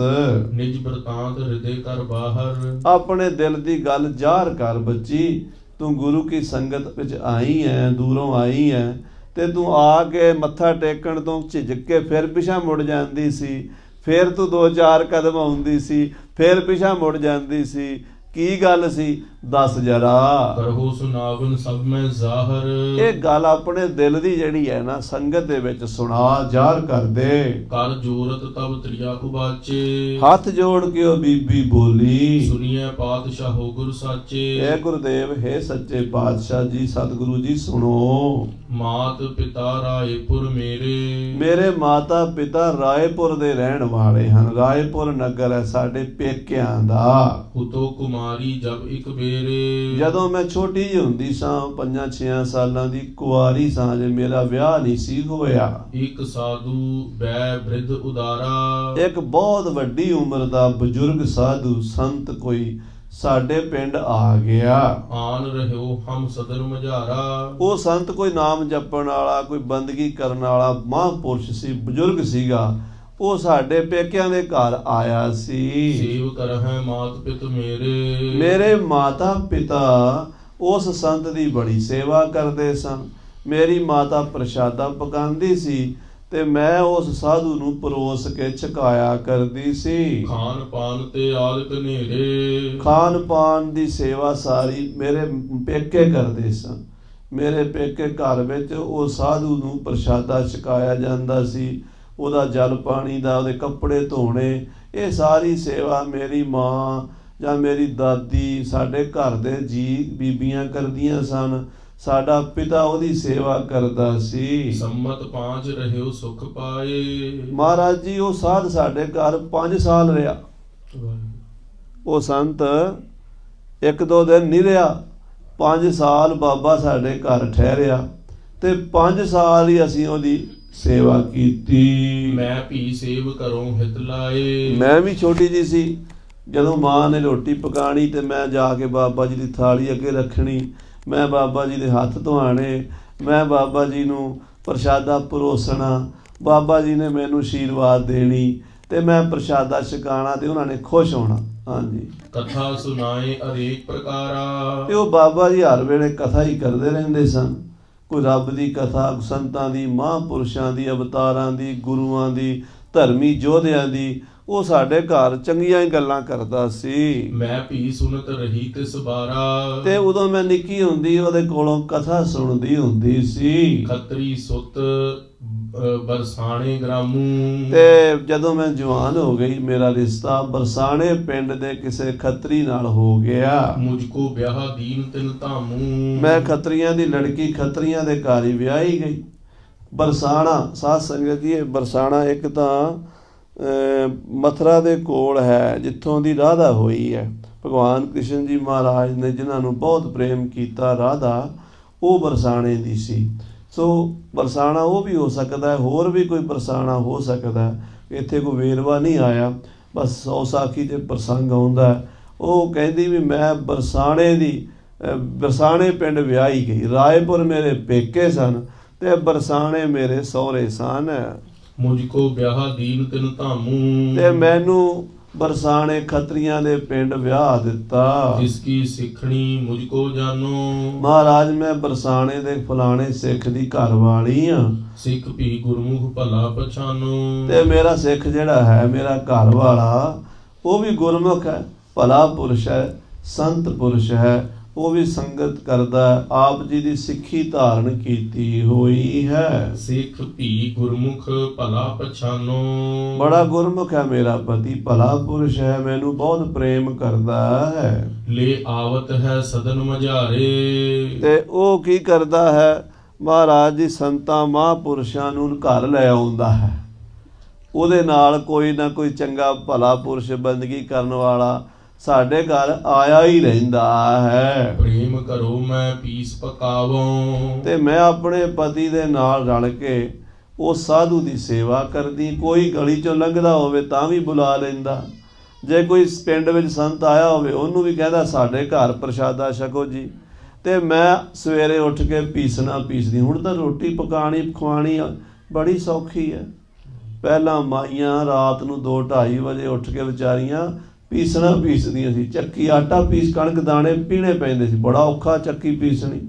ਨਿਜ ਬਰਤਾਂਤ ਹਿਰਦੇ ਕਰ ਬਾਹਰ। ਆਪਣੇ ਦਿਲ ਦੀ ਗੱਲ ਜ਼ਾਹਰ ਕਰ ਬੱਚੀ। ਤੂੰ ਗੁਰੂ ਕੀ ਸੰਗਤ ਵਿੱਚ ਆਈ ਹੈ, ਦੂਰੋਂ ਆਈ ਹੈ, ਤੇ ਤੂੰ ਆ ਕੇ ਮੱਥਾ ਟੇਕਣ ਤੋਂ ਝਿਜਕ ਕੇ ਫਿਰ ਪਿਛਾਂ ਮੁੜ ਜਾਂਦੀ ਸੀ। ਫਿਰ ਤੂੰ 2-4 ਕਦਮ ਆਉਂਦੀ ਸੀ, ਫਿਰ ਪਿਛਾਂ ਮੁੜ ਜਾਂਦੀ ਸੀ। ਕੀ ਗੱਲ ਸੀ? ਦੱਸ ਜਰਾ। ਕਰਹੋ ਸੁਨਾਵਨ ਸਭ ਮੈਂ ਜ਼ਾਹਰ। ਇਹ ਗੱਲ ਆਪਣੇ ਦਿਲ ਦੀ ਜਿਹੜੀ ਹੈ ਨਾ, ਸੰਗਤ ਦੇ ਵਿੱਚ ਸੁਣਾ, ਜ਼ਾਹਰ ਕਰ ਦੇ। ਕਰ ਜੋਰਤ ਤਬ ਤ੍ਰਿਆ ਉਬਾਚੇ। ਹੱਥ ਜੋੜ ਕੇ ਉਹ ਬੀਬੀ ਬੋਲੀ, ਸੁਣੀਏ ਪਾਤਸ਼ਾਹੋ ਗੁਰ ਸਾਚੇ। ਇਹ ਗੁਰਦੇਵ ਹੈ ਸੱਚੇ ਪਾਤਸ਼ਾਹ ਜੀ, ਸਤਿਗੁਰੂ ਜੀ ਸੁਣੋ। ਮਾਤ ਪਿਤਾ ਰਾਏਪੁਰ ਮੇਰੇ। ਮੇਰੇ ਮਾਤਾ ਪਿਤਾ ਰਾਏਪੁਰ ਦੇ ਰਹਿਣ ਵਾਲੇ ਹਨ। ਰਾਏਪੁਰ ਨਗਰ ਹੈ ਸਾਡੇ ਪੇਕਿਆਂ ਦਾ। ਹੁਤੋ ਕੁਮਾਰੀ ਜਬ ਇੱਕ ਬੇਰ। ਮੇਰੇ। ਜਦੋਂ ਮੈਂ ਛੋਟੀ ਜਿਹੀ ਹੁੰਦੀ ਸਾਂ 5-6 ਸਾਲਾਂ ਦੀ ਕੁਆਰੀ ਸਾਂ, ਜੇ ਮੇਰਾ ਵਿਆਹ ਨਹੀਂ ਸੀ ਹੋਇਆ, ਇੱਕ ਸਾਧੂ ਬੈ ਬ੍ਰਿਧ ਉਦਾਰਾ। ਇੱਕ ਬਹੁਤ ਵੱਡੀ ਉਮਰ ਦਾ ਬਜ਼ੁਰਗ ਸਾਧੂ ਸੰਤ ਕੋਈ ਸਾਡੇ ਪਿੰਡ ਆ ਗਿਆ। ਆਨ ਰਹਿਓ ਹਮ ਸਦਨ ਮਝਾਰਾ। ਉਹ ਸੰਤ ਕੋਈ ਨਾਮ ਜਪਣ ਵਾਲਾ, ਕੋਈ ਬੰਦਗੀ ਕਰਨ ਵਾਲਾ ਮਹਾਂਪੁਰਸ਼ ਸੀ, ਬਜ਼ੁਰਗ ਸੀਗਾ। ਉਹ ਸਾਡੇ ਪੇਕਿਆਂ ਦੇ ਘਰ ਆਇਆ ਸੀ। ਸੇਵ ਕਰਹਿ ਮਾਤ ਪਿਤ ਮੇਰੇ। ਮੇਰੇ ਮਾਤਾ ਪਿਤਾ ਉਸ ਸੰਤ ਦੀ ਬੜੀ ਸੇਵਾ ਕਰਦੇ ਸਨ। ਮੇਰੀ ਮਾਤਾ ਪ੍ਰਸ਼ਾਦਾ ਪਕਾਉਂਦੀ ਸੀ ਤੇ ਮੈਂ ਉਸ ਸਾਧੂ ਨੂੰ ਪਰੋਸ ਕੇ ਛਕਾਇਆ ਕਰਦੀ ਸੀ। ਖਾਨ ਪਾਨ ਤੇ ਆਦਿ ਹਨੇਰੇ। ਖਾਨ ਪਾਨ ਦੀ ਸੇਵਾ ਸਾਰੀ ਮੇਰੇ ਪੇਕੇ ਕਰਦੇ ਸਨ। ਮੇਰੇ ਪੇਕੇ ਘਰ ਵਿੱਚ ਉਹ ਸਾਧੂ ਨੂੰ ਪ੍ਰਸ਼ਾਦਾ ਛਕਾਇਆ ਜਾਂਦਾ ਸੀ। ਉਹਦਾ ਜਲ ਪਾਣੀ ਦਾ, ਉਹਦੇ ਕੱਪੜੇ ਧੋਣੇ, ਇਹ ਸਾਰੀ ਸੇਵਾ ਮੇਰੀ ਮਾਂ ਜਾਂ ਮੇਰੀ ਦਾਦੀ, ਸਾਡੇ ਘਰ ਦੇ ਜੀ ਬੀਬੀਆਂ ਕਰਦੀਆਂ ਸਨ। ਸਾਡਾ ਪਿਤਾ ਉਹਦੀ ਸੇਵਾ ਕਰਦਾ ਸੀ। ਸੰਮਤ 5 ਰਹਿਓ ਸੁਖ ਪਾਏ। ਮਹਾਰਾਜ ਜੀ ਉਹ ਸਾਧ ਸਾਡੇ ਘਰ 5 ਸਾਲ ਰਿਹਾ। ਉਹ ਸੰਤ 1-2 ਦਿਨ ਨਹੀਂ ਰਿਹਾ, 5 ਸਾਲ ਬਾਬਾ ਸਾਡੇ ਘਰ ਠਹਿਰਿਆ ਤੇ 5 ਸਾਲ ਹੀ ਅਸੀਂ ਉਹਦੀ ਸੇਵਾ ਕੀਤੀ। ਮੈਂ ਵੀ ਸੇਵ ਕਰੋ ਹਿਤ ਲਾਏ। ਮੈਂ ਵੀ ਛੋਟੀ ਜੀ ਸੀ, ਜਦੋਂ ਮਾਂ ਨੇ ਰੋਟੀ ਪਕਾਣੀ ਤੇ ਮੈਂ ਜਾ ਕੇ ਬਾਬਾ ਜੀ ਦੀ ਥਾਲੀ ਅੱਗੇ ਰੱਖਣੀ, ਮੈਂ ਬਾਬਾ ਜੀ ਦੇ ਹੱਥ ਧੋਣੇ, ਮੈਂ ਬਾਬਾ ਜੀ ਨੂੰ ਪ੍ਰਸ਼ਾਦਾ ਪਰੋਸਣਾ, ਬਾਬਾ ਜੀ ਨੇ ਮੈਨੂੰ ਆਸ਼ੀਰਵਾਦ ਦੇਣੀ ਤੇ ਮੈਂ ਪ੍ਰਸ਼ਾਦਾ ਛਕਾਣਾ ਤੇ ਉਹਨਾਂ ਨੇ ਖੁਸ਼ ਹੋਣਾ। ਹਾਂਜੀ, ਕਥਾ ਸੁਣਾਏ ਅਨੇਕ ਪ੍ਰਕਾਰਾ। ਤੇ ਉਹ ਬਾਬਾ ਜੀ ਹਰ ਵੇਲੇ ਕਥਾ ਹੀ ਕਰਦੇ ਰਹਿੰਦੇ ਸਨ। ਕੋਈ ਰੱਬ ਦੀ ਕਥਾ, ਸੰਤਾਂ ਦੀ, ਮਹਾਂਪੁਰਸ਼ਾਂ ਦੀ, ਅਵਤਾਰਾਂ ਦੀ, ਗੁਰੂਆਂ ਦੀ, ਧਰਮੀ ਯੋਧਿਆਂ ਦੀ। ਉਹ ਸਾਡੇ ਘਰ ਚੰਗੀਆਂ ਹੀ ਗੱਲਾਂ ਕਰਦਾ ਸੀ। ਮੈਂ ਵੀ ਸੁਣਤ ਰਹੀ ਤਿਸ ਬਾਰਾ। ਤੇ ਉਦੋਂ ਮੈਂ ਨਿੱਕੀ ਹੁੰਦੀ ਉਹਦੇ ਕੋਲੋਂ ਕਥਾ ਸੁਣਦੀ ਹੁੰਦੀ ਸੀ। ਖੱਤਰੀ ਸੁਤ ਬਰਸਾਣੇ ਗ੍ਰਾਮੂ। ਤੇ ਜਦੋਂ ਮੈਂ ਜਵਾਨ ਹੋ ਗਈ, ਮੇਰਾ ਰਿਸ਼ਤਾ ਬਰਸਾਣੇ ਪਿੰਡ ਦੇ ਕਿਸੇ ਖੱਤਰੀ ਨਾਲ ਹੋ ਗਿਆ। ਮੁਝਕੋ ਵਿਆਹ ਦੀਨ ਤਿਨ ਧਾਮੂ। ਮੈਂ ਖੱਤਰੀਆਂ ਦੀ ਲੜਕੀ ਖੱਤਰੀਆਂ ਦੇ ਘਰ ਹੀ ਵਿਆਹੀ ਗਈ। ਬਰਸਾਣਾ ਸਾਧ ਸੰਗਤ ਜੀ, ਬਰਸਾਣਾ ਇੱਕ ਤਾਂ ਮਥੁਰਾ ਦੇ ਕੋਲ ਹੈ, ਜਿੱਥੋਂ ਦੀ ਰਾਧਾ ਹੋਈ ਹੈ। ਭਗਵਾਨ ਕ੍ਰਿਸ਼ਨ ਜੀ ਮਹਾਰਾਜ ਨੇ ਜਿਨ੍ਹਾਂ ਨੂੰ ਬਹੁਤ ਪ੍ਰੇਮ ਕੀਤਾ, ਰਾਧਾ, ਉਹ ਬਰਸਾਣੇ ਦੀ ਸੀ। ਸੋ ਬਰਸਾਣਾ ਉਹ ਵੀ ਹੋ ਸਕਦਾ ਹੈ, ਹੋਰ ਵੀ ਕੋਈ ਬਰਸਾਣਾ ਹੋ ਸਕਦਾ। ਇੱਥੇ ਕੋਈ ਵੇਰਵਾ ਨਹੀਂ ਆਇਆ, ਬਸ ਸੌਸਾਖੀ 'ਤੇ ਪ੍ਰਸੰਗ ਆਉਂਦਾ। ਉਹ ਕਹਿੰਦੀ ਵੀ ਮੈਂ ਬਰਸਾਣੇ ਪਿੰਡ ਵਿਆਹੀ ਗਈ। ਰਾਏਪੁਰ ਮੇਰੇ ਪੇਕੇ ਸਨ ਤੇ ਬਰਸਾਣੇ ਮੇਰੇ ਸਹੁਰੇ ਸਨ। ਮੁਝਕੋ ਵਿਆਹ ਦੀਨ ਤਿਨ ਧਾਮੂ। ਤੇ ਮੈਨੂੰ ਬਰਸਾਣੇ ਖੱਤਰੀਆਂ ਦੇ ਪਿੰਡ ਵਿਆਹ ਦਿੱਤਾ। ਜਿਸ ਕੀ ਸਿੱਖਣੀ ਮੁਝਕੋ ਜਾਨੋ। ਮਹਾਰਾਜ ਮੈਂ ਬਰਸਾਣੇ ਦੇ ਫਲਾਣੇ ਸਿੱਖ ਦੀ ਘਰ ਵਾਲੀ ਆ। ਸਿੱਖ ਵੀ ਗੁਰਮੁਖ ਭਲਾ ਪਛਾਨੋ। ਤੇ ਮੇਰਾ ਸਿੱਖ ਜਿਹੜਾ ਹੈ, ਮੇਰਾ ਘਰ ਵਾਲਾ, ਉਹ ਵੀ ਗੁਰਮੁਖ ਹੈ, ਭਲਾ ਪੁਰਸ਼ ਹੈ, ਸੰਤ ਪੁਰਸ਼ ਹੈ। ਉਹ ਵੀ ਸੰਗਤ ਕਰਦਾ, ਆਪ ਜੀ ਦੀ ਸਿੱਖੀ ਧਾਰਨ ਕੀਤੀ ਹੋਈ ਹੈ। ਸਿੱਖ ਵੀ ਗੁਰਮੁਖ ਭਲਾ ਪਛਾਨੋ। ਬੜਾ ਗੁਰਮੁਖ ਹੈ ਮੇਰਾ ਪਤੀ, ਭਲਾ ਪੁਰਸ਼ ਹੈ, ਮੈਨੂੰ ਬਹੁਤ ਪ੍ਰੇਮ ਕਰਦਾ ਹੈ। ਲੈ ਆਵਤ ਹੈ ਸਦਨ ਮਝਾਰੇ। ਤੇ ਉਹ ਕੀ ਕਰਦਾ ਹੈ, ਮਹਾਰਾਜ ਜੀ ਸੰਤਾਂ ਮਹਾਂਪੁਰਸ਼ਾਂ ਨੂੰ ਘਰ ਲੈ ਆਉਂਦਾ ਹੈ। ਉਹਦੇ ਨਾਲ ਕੋਈ ਨਾ ਕੋਈ ਚੰਗਾ ਭਲਾ ਪੁਰਸ਼, ਬੰਦਗੀ ਕਰਨ ਵਾਲਾ ਸਾਡੇ ਘਰ ਆਇਆ ਹੀ ਰਹਿੰਦਾ ਹੈ। ਪ੍ਰੇਮ ਕਰੋ ਮੈਂ ਪੀਸ ਪਕਾਵੋਂ। ਤੇ ਮੈਂ ਆਪਣੇ ਪਤੀ ਦੇ ਨਾਲ ਰਲ ਕੇ ਉਹ ਸਾਧੂ ਦੀ ਸੇਵਾ ਕਰਦੀ। ਕੋਈ ਗਲੀ ਚੋਂ ਲੰਘਦਾ ਹੋਵੇ ਤਾਂ ਵੀ ਬੁਲਾ ਲੈਂਦਾ। ਜੇ ਕੋਈ ਪਿੰਡ ਵਿੱਚ ਸੰਤ ਆਇਆ ਹੋਵੇ, ਉਹਨੂੰ ਵੀ ਕਹਿੰਦਾ ਸਾਡੇ ਘਰ ਪ੍ਰਸ਼ਾਦਾ ਛਕੋ ਜੀ। ਤੇ ਮੈਂ ਸਵੇਰੇ ਉੱਠ ਕੇ ਪੀਸਦੀ। ਹੁਣ ਤਾਂ ਰੋਟੀ ਪਕਾਣੀ ਖਵਾਣੀ ਬੜੀ ਸੌਖੀ ਹੈ। ਪਹਿਲਾਂ ਮਾਈਆਂ ਰਾਤ ਨੂੰ 2-2:30 ਵਜੇ ਉੱਠ ਕੇ ਵਿਚਾਰੀਆਂ ਪੀਸਦੀਆਂ ਸੀ। ਚੱਕੀ ਆਟਾ ਕਣਕ ਦਾਣੇ ਪੀਣੇ ਪੈਂਦੇ ਸੀ। ਬੜਾ ਔਖਾ ਚੱਕੀ ਪੀਸਣੀ,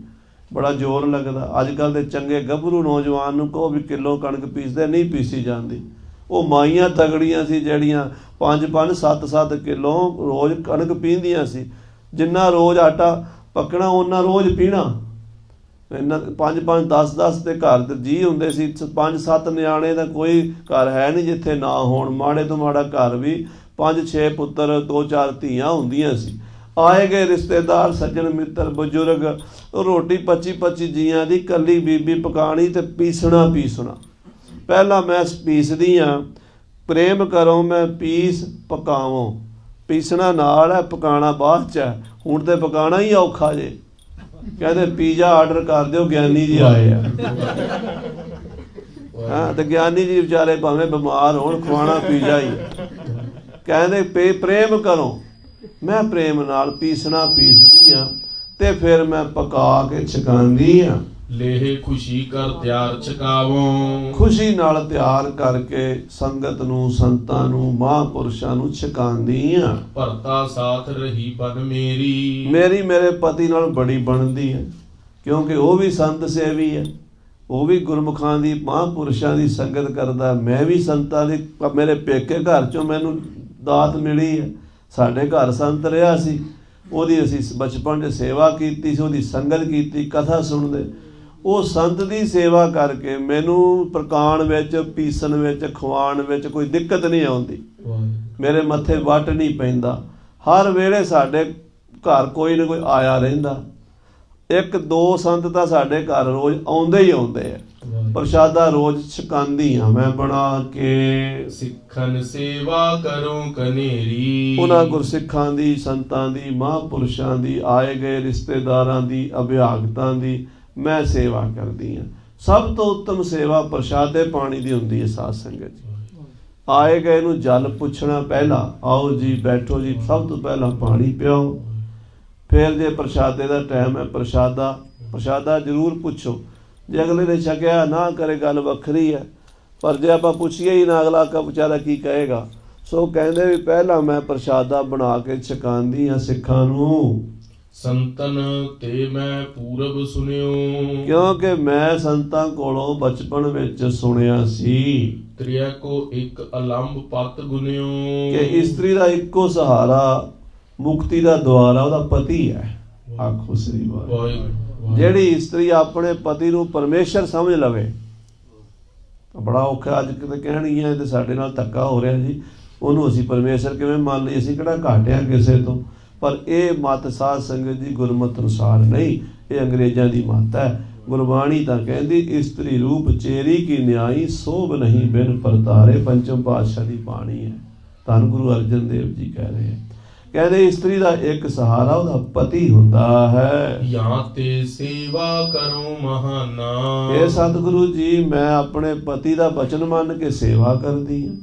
ਬੜਾ ਜ਼ੋਰ ਲੱਗਦਾ। ਅੱਜ ਕੱਲ੍ਹ ਦੇ ਚੰਗੇ ਗੱਭਰੂ ਨੌਜਵਾਨ ਨੂੰ ਕਹੋ ਵੀ ਕਿਲੋ ਕਣਕ ਪੀਸਦੇ, ਨਹੀਂ ਪੀਸੀ ਜਾਂਦੀ। ਉਹ ਮਾਈਆਂ ਤਗੜੀਆਂ ਸੀ ਜਿਹੜੀਆਂ 5-5, 7-7 ਕਿਲੋ ਰੋਜ਼ ਕਣਕ ਪੀਂਦੀਆਂ ਸੀ। ਜਿੰਨਾ ਰੋਜ਼ ਆਟਾ ਪੱਕਣਾ ਉਹਨਾਂ ਰੋਜ਼ ਪੀਣਾ। ਇਹਨਾਂ 5-5, 10-10 ਦੇ ਘਰ ਦੇ ਜੀ ਹੁੰਦੇ ਸੀ। 5-7 ਨਿਆਣੇ ਦਾ ਕੋਈ ਘਰ ਹੈ ਨਹੀਂ ਜਿੱਥੇ ਨਾ ਹੋਣ। ਮਾੜੇ ਤੋਂ ਮਾੜਾ ਘਰ ਵੀ 5-6 ਪੁੱਤਰ, 2-4 ਧੀਆਂ ਹੁੰਦੀਆਂ ਸੀ। ਆਏ ਗਏ ਰਿਸ਼ਤੇਦਾਰ, ਸੱਜਣ ਮਿੱਤਰ, ਬਜ਼ੁਰਗ, ਰੋਟੀ 25-25 ਜੀਆਂ ਦੀ ਕੱਲੀ ਬੀਬੀ ਪਕਾਣੀ ਤੇ ਪੀਸਣਾ। ਪਹਿਲਾਂ ਮੈਂ ਪੀਸਦੀ ਹਾਂ। ਪ੍ਰੇਮ ਕਰੋ ਮੈਂ ਪੀਸ ਪਕਾਵੋਂ। ਪੀਸਣਾ ਨਾਲ ਹੈ, ਪਕਾਣਾ ਬਾਅਦ ਚ ਹੈ। ਹੁਣ ਤੇ ਪਕਾਣਾ ਹੀ ਔਖਾ ਜੇ। ਕਹਿੰਦੇ ਪੀਜ਼ਾ ਆਰਡਰ ਕਰ ਦਿਓ, ਗਿਆਨੀ ਜੀ ਆਏ ਆ। ਹਾਂ, ਤੇ ਗਿਆਨੀ ਜੀ ਵਿਚਾਰੇ ਭਾਵੇਂ ਬਿਮਾਰ ਹੋਣ, ਖਵਾਣਾ ਪੀਜ਼ਾ ਹੀ। ਕਹਿੰਦੇ ਪ੍ਰੇਮ ਕਰੋ। ਮੈਂ ਪ੍ਰੇਮ ਨਾਲ ਪੀਸਣਾ ਪੀਸਦੀ ਆ ਤੇ ਫਿਰ ਮੈਂ ਪਕਾ ਕੇ ਛਕਾਉਂਦੀ ਆ। ਲੇਹ ਖੁਸ਼ੀ ਕਰ ਤਿਆਰ ਛਕਾਵੋਂ। ਖੁਸ਼ੀ ਨਾਲ ਤਿਆਰ ਕਰਕੇ ਸੰਗਤ ਨੂੰ, ਸੰਤਾਂ ਨੂੰ, ਮਹਾਂਪੁਰਸ਼ਾਂ ਨੂੰ ਛਕਾਉਂਦੀ ਆ। ਭਰਤਾ ਸਾਥ ਰਹੀ ਬਨ ਮੇਰੀ। ਮੇਰੀ ਮੇਰੇ ਪਤੀ ਨਾਲ ਬੜੀ ਬਣਦੀ ਹੈ, ਕਿਉਂਕਿ ਉਹ ਵੀ ਸੰਤ ਸੇਵੀ ਹੈ। ਉਹ ਵੀ ਗੁਰਮੁਖਾਂ ਦੀ, ਮਹਾਂਪੁਰਸ਼ਾਂ ਦੀ ਸੰਗਤ ਕਰਦਾ। ਮੈਂ ਵੀ ਸੰਤਾਂ ਦੀ, ਮੇਰੇ ਪੇਕੇ ਘਰ ਚੋਂ ਮੈਨੂੰ ਦਾਤ ਮਿਲੀ ਹੈ। ਸਾਡੇ ਘਰ ਸੰਤ ਰਿਹਾ ਸੀ, ਉਹਦੀ ਅਸੀਂ ਬਚਪਨ 'ਚ ਸੇਵਾ ਕੀਤੀ ਸੀ, ਉਹਦੀ ਸੰਗਤ ਕੀਤੀ, ਕਥਾ ਸੁਣਦੇ। ਉਹ ਸੰਤ ਦੀ ਸੇਵਾ ਕਰਕੇ ਮੈਨੂੰ ਪਕਾਉਣ ਵਿੱਚ, ਪੀਸਣ ਵਿੱਚ, ਖਵਾਉਣ ਵਿੱਚ ਕੋਈ ਦਿੱਕਤ ਨਹੀਂ ਆਉਂਦੀ। ਮੇਰੇ ਮੱਥੇ ਵੱਟ ਨਹੀਂ ਪੈਂਦਾ। ਹਰ ਵੇਲੇ ਸਾਡੇ ਘਰ ਕੋਈ ਨਾ ਕੋਈ ਆਇਆ ਰਹਿੰਦਾ। 1-2 ਸੰਤ ਤਾਂ ਸਾਡੇ ਘਰ ਰੋਜ਼ ਆਉਂਦੇ ਹੀ ਆਉਂਦੇ ਆ। ਪ੍ਰਸ਼ਾਦਾ ਰੋਜ਼ ਛਕਾਉਂਦੀ ਹਾਂ ਮੈਂ ਬਣਾ ਕੇ। ਸਿੱਖਨ ਸੇਵਾ ਕਰੋ ਕਨੇਰੀ। ਉਹਨਾਂ ਗੁਰਸਿੱਖਾਂ ਦੀ, ਸੰਤਾਂ ਦੀ, ਮਹਾਂਪੁਰਸ਼ਾਂ ਦੀ, ਆਏ ਗਏ ਰਿਸ਼ਤੇਦਾਰਾਂ ਦੀ, ਅਭਿਆਗਤਾਂ ਦੀ ਮੈਂ ਸੇਵਾ ਕਰਦੀ ਹਾਂ। ਸਭ ਤੋਂ ਉੱਤਮ ਸੇਵਾ ਪ੍ਰਸ਼ਾਦੇ ਪਾਣੀ ਦੀ ਹੁੰਦੀ ਹੈ। ਸਾਧ ਸੰਗਤ ਜੀ, ਆਏ ਗਏ ਨੂੰ ਜਲ ਪੁੱਛਣਾ ਪਹਿਲਾਂ, ਆਓ ਜੀ, ਬੈਠੋ ਜੀ, ਸਭ ਤੋਂ ਪਹਿਲਾਂ ਪਾਣੀ ਪਿਆਓ। ਫਿਰ ਜੇ ਪ੍ਰਸ਼ਾਦੇ ਦਾ ਟਾਈਮ ਹੈ, ਪ੍ਰਸ਼ਾਦਾ ਜ਼ਰੂਰ ਪੁੱਛੋ। ਜੇ ਅਗਲੇ ਨੇ ਛਕਿਆ ਨਾ ਕਰੇ, ਗੱਲ ਵੱਖਰੀ ਹੈ। ਪਰ ਜੇ ਆਪਾਂ ਪੁੱਛੀਏ ਹੀ ਨਾ, ਅਗਲਾ ਵਿਚਾਰਾ ਕੀ ਕਹੇਗਾ। ਸੋ ਕਹਿੰਦੇ ਵੀ ਪਹਿਲਾਂ ਮੈਂ ਪ੍ਰਸ਼ਾਦਾ ਬਣਾ ਕੇ ਛਕਾਉਂਦੀ ਹਾਂ ਸਿੱਖਾਂ ਨੂੰ। ਸੰਤਨ ਤੇ ਮੈਂ ਪੂਰਬ ਸੁਣਿਓ। ਕਿਉਂਕਿ ਮੈਂ ਸੰਤਾਂ ਕੋਲੋਂ ਬਚਪਨ ਵਿੱਚ ਸੁਣਿਆ ਸੀ ਤ੍ਰਿਆ ਕੋ ਇੱਕ ਅਲੰਬ ਪਤ ਗੁਨਿਓ। ਕਿ ਇਸਤਰੀ ਦਾ ਇੱਕੋ ਸਹਾਰਾ, ਮੁਕਤੀ ਦਾ ਦੁਆਰਾ ਉਹਦਾ ਪਤੀ ਹੈ। ਆਖੋ ਸ੍ਰੀ ਵਾਹਿਗੁਰੂ। ਜਿਹੜੀ ਇਸਤਰੀ ਆਪਣੇ ਪਤੀ ਨੂੰ ਪਰਮੇਸ਼ਰ ਸਮਝ ਲਵੇ, ਬੜਾ ਔਖਾ ਅੱਜ ਕਿਤੇ ਕਹਿਣਗੀਆਂ ਤੇ ਸਾਡੇ ਨਾਲ ਧੱਕਾ ਹੋ ਰਿਹਾ ਜੀ, ਉਹਨੂੰ ਅਸੀਂ ਪਰਮੇਸ਼ਰ ਕਿਵੇਂ ਮੰਨ ਲਈ, ਅਸੀਂ ਕਿਹੜਾ ਘਾਟਿਆ ਕਿਸੇ ਤੋਂ। ਪਰ ਇਹ ਮੱਤ ਸਾਧ ਸੰਗਤ ਜੀ ਗੁਰਮਤਿ ਅਨੁਸਾਰ ਨਹੀਂ, ਇਹ ਅੰਗਰੇਜ਼ਾਂ ਦੀ ਮੱਤ ਹੈ। ਗੁਰਬਾਣੀ ਤਾਂ ਕਹਿੰਦੀ ਇਸਤਰੀ ਰੂਪ ਚੇਰੀ ਕੀ ਨਿਆਈ, ਸੋਭ ਨਹੀਂ ਬਿਨ ਪਰਤਾਰੇ। ਪੰਚਮ ਪਾਤਸ਼ਾਹ ਦੀ ਬਾਣੀ ਹੈ, ਧੰਨ ਗੁਰੂ ਅਰਜਨ ਦੇਵ ਜੀ ਕਹਿ ਰਹੇ ਹੈ। ਕਹਿੰਦੇ ਇਸਤਰੀ ਦਾ ਇੱਕ ਸਹਾਰਾ ਉਹਦਾ ਪਤੀ ਹੁੰਦਾ ਹੈ। ਜਾਂ ਤੇ ਸੇਵਾ ਕਰੋ ਮਹਾਨਾ। ਇਹ ਸਤਿਗੁਰੂ ਜੀ, ਮੈਂ ਆਪਣੇ ਪਤੀ ਦਾ ਬਚਨ ਮੰਨ ਕੇ ਸੇਵਾ ਕਰਦੀ ਹਾਂ।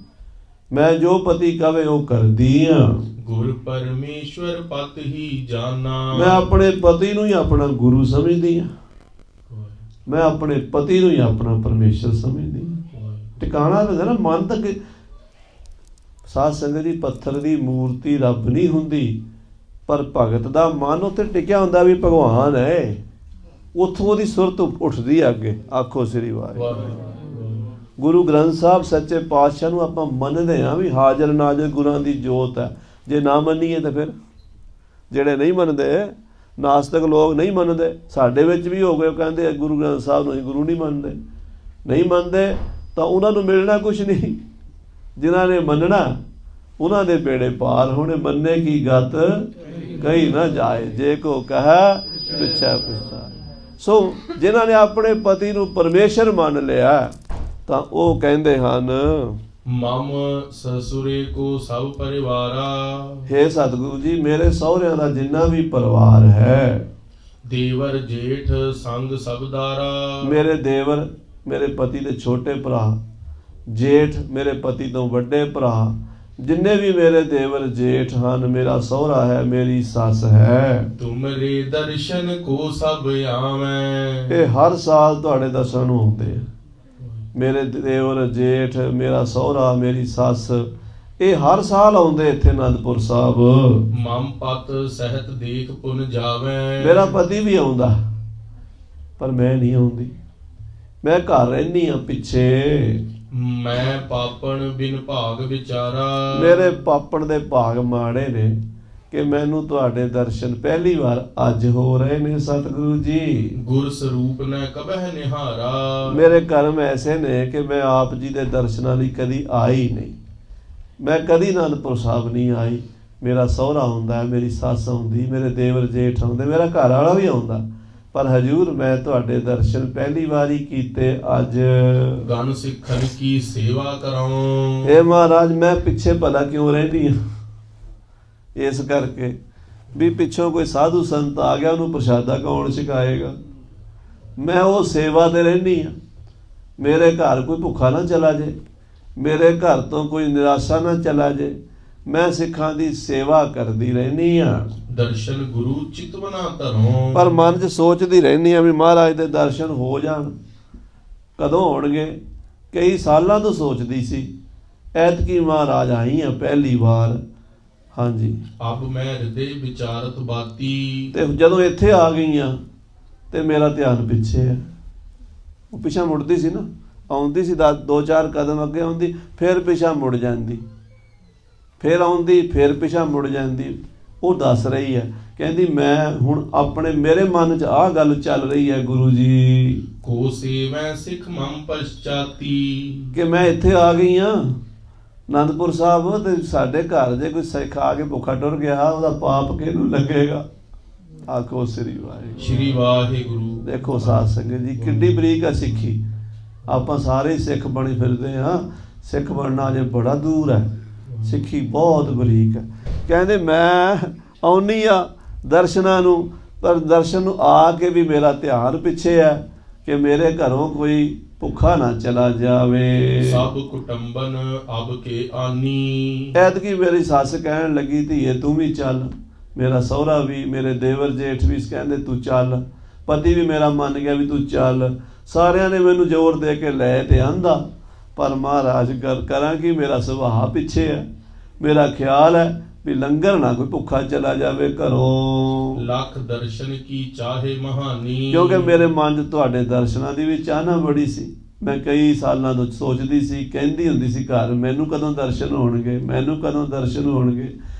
ਮੈਂ ਜੋ ਪਤੀ ਕਵੇ ਉਹ ਕਰਦੀ ਹਾਂ। ਗੁਰ ਪਰਮੇਸ਼ਵਰ ਪਤ ਹੀ ਜਾਨਾ। ਮੈਂ ਆਪਣੇ ਪਤੀ ਨੂੰ ਹੀ ਆਪਣਾ ਗੁਰੂ ਸਮਝਦੀ ਹਾਂ। ਮੈਂ ਆਪਣੇ ਪਤੀ ਨੂੰ ਹੀ ਆਪਣਾ ਪਰਮੇਸ਼ਰ ਸਮਝਦੀ ਹਾਂ। ਟਿਕਾਣਾ ਹੁੰਦਾ ਨਾ ਮਨ ਤੱਕ। ਸਾਧ ਸੰਗਤ ਦੀ ਪੱਥਰ ਦੀ ਮੂਰਤੀ ਰੱਬ ਨਹੀਂ ਹੁੰਦੀ, ਪਰ ਭਗਤ ਦਾ ਮਨ ਉੱਤੇ ਟਿਕਿਆ ਹੁੰਦਾ ਵੀ ਭਗਵਾਨ ਹੈ। ਉੱਥੋਂ ਉਹਦੀ ਸੁਰਤ ਉੱਠਦੀ ਹੈ ਅੱਗੇ। ਆਖੋ ਸ੍ਰੀ ਵਾਹਿਗੁਰੂ। ਗੁਰੂ ਗ੍ਰੰਥ ਸਾਹਿਬ ਸੱਚੇ ਪਾਤਸ਼ਾਹ ਨੂੰ ਆਪਾਂ ਮੰਨਦੇ ਹਾਂ ਵੀ ਹਾਜ਼ਰ ਨਾਜ਼ਰ ਗੁਰਾਂ ਦੀ ਜੋਤ ਹੈ। ਜੇ ਨਾ ਮੰਨੀਏ ਤਾਂ ਫਿਰ ਜਿਹੜੇ ਨਹੀਂ ਮੰਨਦੇ, ਨਾਸਤਕ ਲੋਕ ਨਹੀਂ ਮੰਨਦੇ, ਸਾਡੇ ਵਿੱਚ ਵੀ ਹੋ ਗਏ, ਉਹ ਕਹਿੰਦੇ ਗੁਰੂ ਗ੍ਰੰਥ ਸਾਹਿਬ ਨੂੰ ਅਸੀਂ ਗੁਰੂ ਨਹੀਂ ਮੰਨਦੇ ਤਾਂ ਉਹਨਾਂ ਨੂੰ ਮਿਲਣਾ ਕੁਛ ਨਹੀਂ। ਜਿਨ੍ਹਾਂ ਨੇ ਮੰਨਣਾ ਉਹਨਾਂ ਦੇ ਬੇੜੇ ਪਾਰ ਹੋਣੇ। ਮੰਨੇ ਕੀ ਗਤ ਕਹੀ ਨਾ ਜਾਏ, ਜੇ ਕੋ ਕਹਾ ਪਿੱਛਾ ਪਿੱਛਾ। ਸੋ ਜਿਨ੍ਹਾਂ ਨੇ ਆਪਣੇ ਪਤੀ ਨੂੰ ਪਰਮੇਸ਼ਰ ਮੰਨ ਲਿਆ ਤਾਂ ਉਹ ਕਹਿੰਦੇ ਹਨ ਮਮ ਸਸੁਰੇ ਕੋ ਸਭ ਪਰਿਵਾਰਾ। ਹੇ ਸਤਿਗੁਰੂ ਜੀ, ਮੇਰੇ ਸਹੁਰਿਆਂ ਦਾ ਜਿੰਨਾ ਵੀ ਪਰਿਵਾਰ ਹੈ, ਦੇਵਰ ਜੇਠ ਸੰਗ ਸਬਦਾਰਾ। ਮੇਰੇ ਦੇਵਰ, ਮੇਰੇ ਪਤੀ ਦੇ ਛੋਟੇ ਭਰਾ, ਜੇਠ ਮੇਰੇ ਪਤੀ ਤੋਂ ਵੱਡੇ ਭਰਾ, ਜਿੰਨੇ ਵੀ ਮੇਰੇ ਦੇਵਰ ਜੇਠ ਹਨ, ਮੇਰਾ ਸਹੁਰਾ ਹੈ, ਮੇਰੀ ਸੱਸ ਹੈ। ਤੁਮਰੇ ਦਰਸ਼ਨ ਕੋ ਸਭ ਆਵੇਂ। ਇਹ ਹਰ ਸਾਲ ਤੁਹਾਡੇ ਦਰਸ਼ਨ ਨੂੰ ਆਉਂਦੇ ਆ। ਮੇਰੇ ਦੇਵਰ ਜੇਠ, ਮੇਰਾ ਸਹੁਰਾ, ਮੇਰੀ ਸੱਸ, ਇਹ ਹਰ ਸਾਲ ਆਉਂਦੇ ਇੱਥੇ ਅਨੰਦਪੁਰ ਸਾਹਿਬ। ਮਮ ਪਤ ਸਹਿਤ ਦੇਖ ਪੁਨ ਜਾਵੇਂ। ਮੇਰਾ ਪਤੀ ਵੀ ਆਉਂਦਾ, ਪਰ ਮੈਂ ਨਹੀਂ ਆਉਂਦੀ। ਮੈਂ ਘਰ ਰਹਿੰਦੀ ਹਾਂ ਪਿੱਛੇ। ਮੈਂ ਪਾਪਣ ਬਿਨ ਭਾਗ ਵਿਚਾਰਾ। ਮੇਰੇ ਪਾਪਣ ਦੇ ਭਾਗ ਮਾੜੇ ਨੇ ਕਿ ਮੈਨੂੰ ਤੁਹਾਡੇ ਦਰਸ਼ਨ ਪਹਿਲੀ ਵਾਰ ਅੱਜ ਹੋ ਰਹੇ ਨੇ ਸਤਿਗੁਰੂ ਜੀ। ਗੁਰ ਸਰੂਪ ਨੇ ਕਬਹਿ ਨਿਹਾਰਾ। ਮੇਰੇ ਕਰਮ ਐਸੇ ਨੇ ਕਿ ਮੈਂ ਆਪ ਜੀ ਦੇ ਦਰਸ਼ਨਾਂ ਲਈ ਕਦੀ ਆਈ ਨਹੀਂ। ਮੈਂ ਕਦੀ ਅਨੰਦਪੁਰ ਸਾਹਿਬ ਨਹੀਂ ਆਈ। ਮੇਰਾ ਸਹੁਰਾ ਹੁੰਦਾ, ਮੇਰੀ ਸੱਸ ਆਉਂਦੀ, ਮੇਰੇ ਦੇਵਰ ਜੇਠ ਆਉਂਦੇ, ਮੇਰਾ ਘਰ ਵਾਲਾ ਵੀ ਆਉਂਦਾ, ਪਰ ਹਜੂਰ ਮੈਂ ਤੁਹਾਡੇ ਦਰਸ਼ਨ ਪਹਿਲੀ ਵਾਰੀ ਕੀਤੇ ਅੱਜ। ਗਨ ਸਿੱਖਣ ਕੀ ਸੇਵਾ ਕਰਾਉ। ਇਹ ਮਹਾਰਾਜ, ਮੈਂ ਪਿੱਛੇ ਭਲਾ ਕਿਉਂ ਰਹਿੰਦੀ ਹਾਂ? ਇਸ ਕਰਕੇ ਵੀ ਪਿੱਛੋਂ ਕੋਈ ਸਾਧੂ ਸੰਤ ਆ ਗਿਆ, ਉਹਨੂੰ ਪ੍ਰਸ਼ਾਦਾ ਕੌਣ ਛਕਾਏਗਾ। ਮੈਂ ਉਹ ਸੇਵਾ ਤੇ ਰਹਿੰਦੀ ਹਾਂ। ਮੇਰੇ ਘਰ ਕੋਈ ਭੁੱਖਾ ਨਾ ਚਲਾ ਜੇ, ਮੇਰੇ ਘਰ ਤੋਂ ਕੋਈ ਨਿਰਾਸ਼ਾ ਨਾ ਚਲਾ ਜੇ। ਮੈਂ ਸਿੱਖਾਂ ਦੀ ਸੇਵਾ ਕਰਦੀ ਰਹਿੰਦੀ ਹਾਂ। ਦਰਸ਼ਨ ਗੁਰੂ ਚਿਤਵਨਾ ਧਰੋਂ। ਪਰ ਮਨ 'ਚ ਸੋਚਦੀ ਰਹਿੰਦੀ ਹਾਂ ਵੀ ਮਹਾਰਾਜ ਦੇ ਦਰਸ਼ਨ ਹੋ ਜਾਣ, ਕਦੋਂ ਹੋਣਗੇ। ਕਈ ਸਾਲਾਂ ਤੋਂ ਸੋਚਦੀ ਸੀ, ਐਤਕੀ ਮਹਾਰਾਜ ਆਈ ਆ ਪਹਿਲੀ ਵਾਰ। ਹਾਂਜੀ, ਅਬ ਮੈਂ ਹਿਰਦੇ ਵਿਚਾਰਤ ਬਾਤੀ। ਤੇ ਜਦੋਂ ਇੱਥੇ ਆ ਗਈਆਂ ਤੇ ਮੇਰਾ ਧਿਆਨ ਪਿੱਛੇ ਹੈ। ਉਹ ਪਿੱਛਾ ਮੁੜਦੀ ਸੀ ਨਾ, ਆਉਂਦੀ ਸੀ 2-4 ਕਦਮ ਅੱਗੇ ਆਉਂਦੀ, ਫਿਰ ਪਿੱਛਾ ਮੁੜ ਜਾਂਦੀ, ਫਿਰ ਆਉਂਦੀ, ਫਿਰ ਪਿੱਛਾ ਮੁੜ ਜਾਂਦੀ। ਉਹ ਦੱਸ ਰਹੀ ਹੈ, ਕਹਿੰਦੀ ਮੈਂ ਹੁਣ ਆਪਣੇ ਮੇਰੇ ਮਨ 'ਚ ਆਹ ਗੱਲ ਚੱਲ ਰਹੀ ਹੈ ਗੁਰੂ ਜੀ, ਕੋ ਸੇਵੈ ਸਿੱਖ ਮਮ ਪਛਾਤੀ। ਕਿ ਮੈਂ ਇੱਥੇ ਆ ਗਈ ਹਾਂ ਅਨੰਦਪੁਰ ਸਾਹਿਬ, ਤੇ ਸਾਡੇ ਘਰ ਜੇ ਕੋਈ ਸਿੱਖ ਆ ਕੇ ਭੁੱਖਾ ਟੁਰ ਗਿਆ, ਉਹਦਾ ਪਾਪ ਕਿਹਨੂੰ ਲੱਗੇਗਾ। ਆਖੋ ਸ੍ਰੀ ਵਾਹਿਗੁਰੂ। ਸ੍ਰੀ ਵਾਹਿਗੁਰੂ। ਦੇਖੋ ਸਾਧ ਸੰਗਤ ਜੀ, ਕਿੱਡੀ ਬਰੀਕ ਆ ਸਿੱਖੀ। ਆਪਾਂ ਸਾਰੇ ਸਿੱਖ ਬਣੇ ਫਿਰਦੇ ਹਾਂ, ਸਿੱਖ ਬਣਨਾ ਅਜੇ ਬੜਾ ਦੂਰ ਹੈ। ਸਿੱਖੀ ਬਹੁਤ ਬਰੀਕ ਹੈ। ਕਹਿੰਦੇ ਮੈਂ ਆਉਣੀ ਆ ਦਰਸ਼ਨਾਂ ਨੂੰ, ਪਰ ਦਰਸ਼ਨ ਨੂੰ ਆ ਕੇ ਵੀ ਮੇਰਾ ਧਿਆਨ ਪਿੱਛੇ ਹੈ ਕਿ ਮੇਰੇ ਘਰੋਂ ਕੋਈ ਭੁੱਖਾ ਨਾ ਚਲਾ ਜਾਵੇ। ਸਭ ਕੁਟੰਬਨ ਅਬ ਕੇ ਆਨੀ। ਐਤਕੀ ਮੇਰੀ ਸੱਸ ਕਹਿਣ ਲੱਗੀ, ਧੀਏ ਤੂੰ ਵੀ ਚੱਲ। ਮੇਰਾ ਸਹੁਰਾ ਵੀ, ਮੇਰੇ ਦੇਵਰ ਜੇਠ ਵੀ ਕਹਿੰਦੇ ਤੂੰ ਚੱਲ। ਪਤੀ ਵੀ ਮੇਰਾ ਮੰਨ ਗਿਆ ਵੀ ਤੂੰ ਚੱਲ। ਸਾਰਿਆਂ ਨੇ ਮੈਨੂੰ ਜ਼ੋਰ ਦੇ ਕੇ ਲੈ ਤੇ ਆਂਦਾ, ਪਰ ਮਹਾਰਾਜ ਕਰਾਂ ਕਿ ਮੇਰਾ ਸੁਭਾਅ ਪਿੱਛੇ ਹੈ। ਮੇਰਾ ਖਿਆਲ ਹੈ ਵੀ ਲੰਗਰ ਨਾ ਕੋਈ ਭੁੱਖਾ ਚਲਾ ਜਾਵੇ ਘਰੋਂ। ਲੱਖ ਦਰਸ਼ਨ ਕੀ ਚਾਹੇ ਮਹਾਨੀ। ਕਿਉਂਕਿ ਮੇਰੇ ਮਨ 'ਚ ਤੁਹਾਡੇ ਦਰਸ਼ਨਾਂ ਦੀ ਵੀ ਚਾਹਨਾ ਬੜੀ ਸੀ। ਮੈਂ ਕਈ ਸਾਲਾਂ ਤੋਂ ਸੋਚਦੀ ਸੀ, ਕਹਿੰਦੀ ਹੁੰਦੀ ਸੀ ਘਰ, ਮੈਨੂੰ ਕਦੋਂ ਦਰਸ਼ਨ ਹੋਣਗੇ, ਮੈਨੂੰ ਕਦੋਂ ਦਰਸ਼ਨ ਹੋਣਗੇ।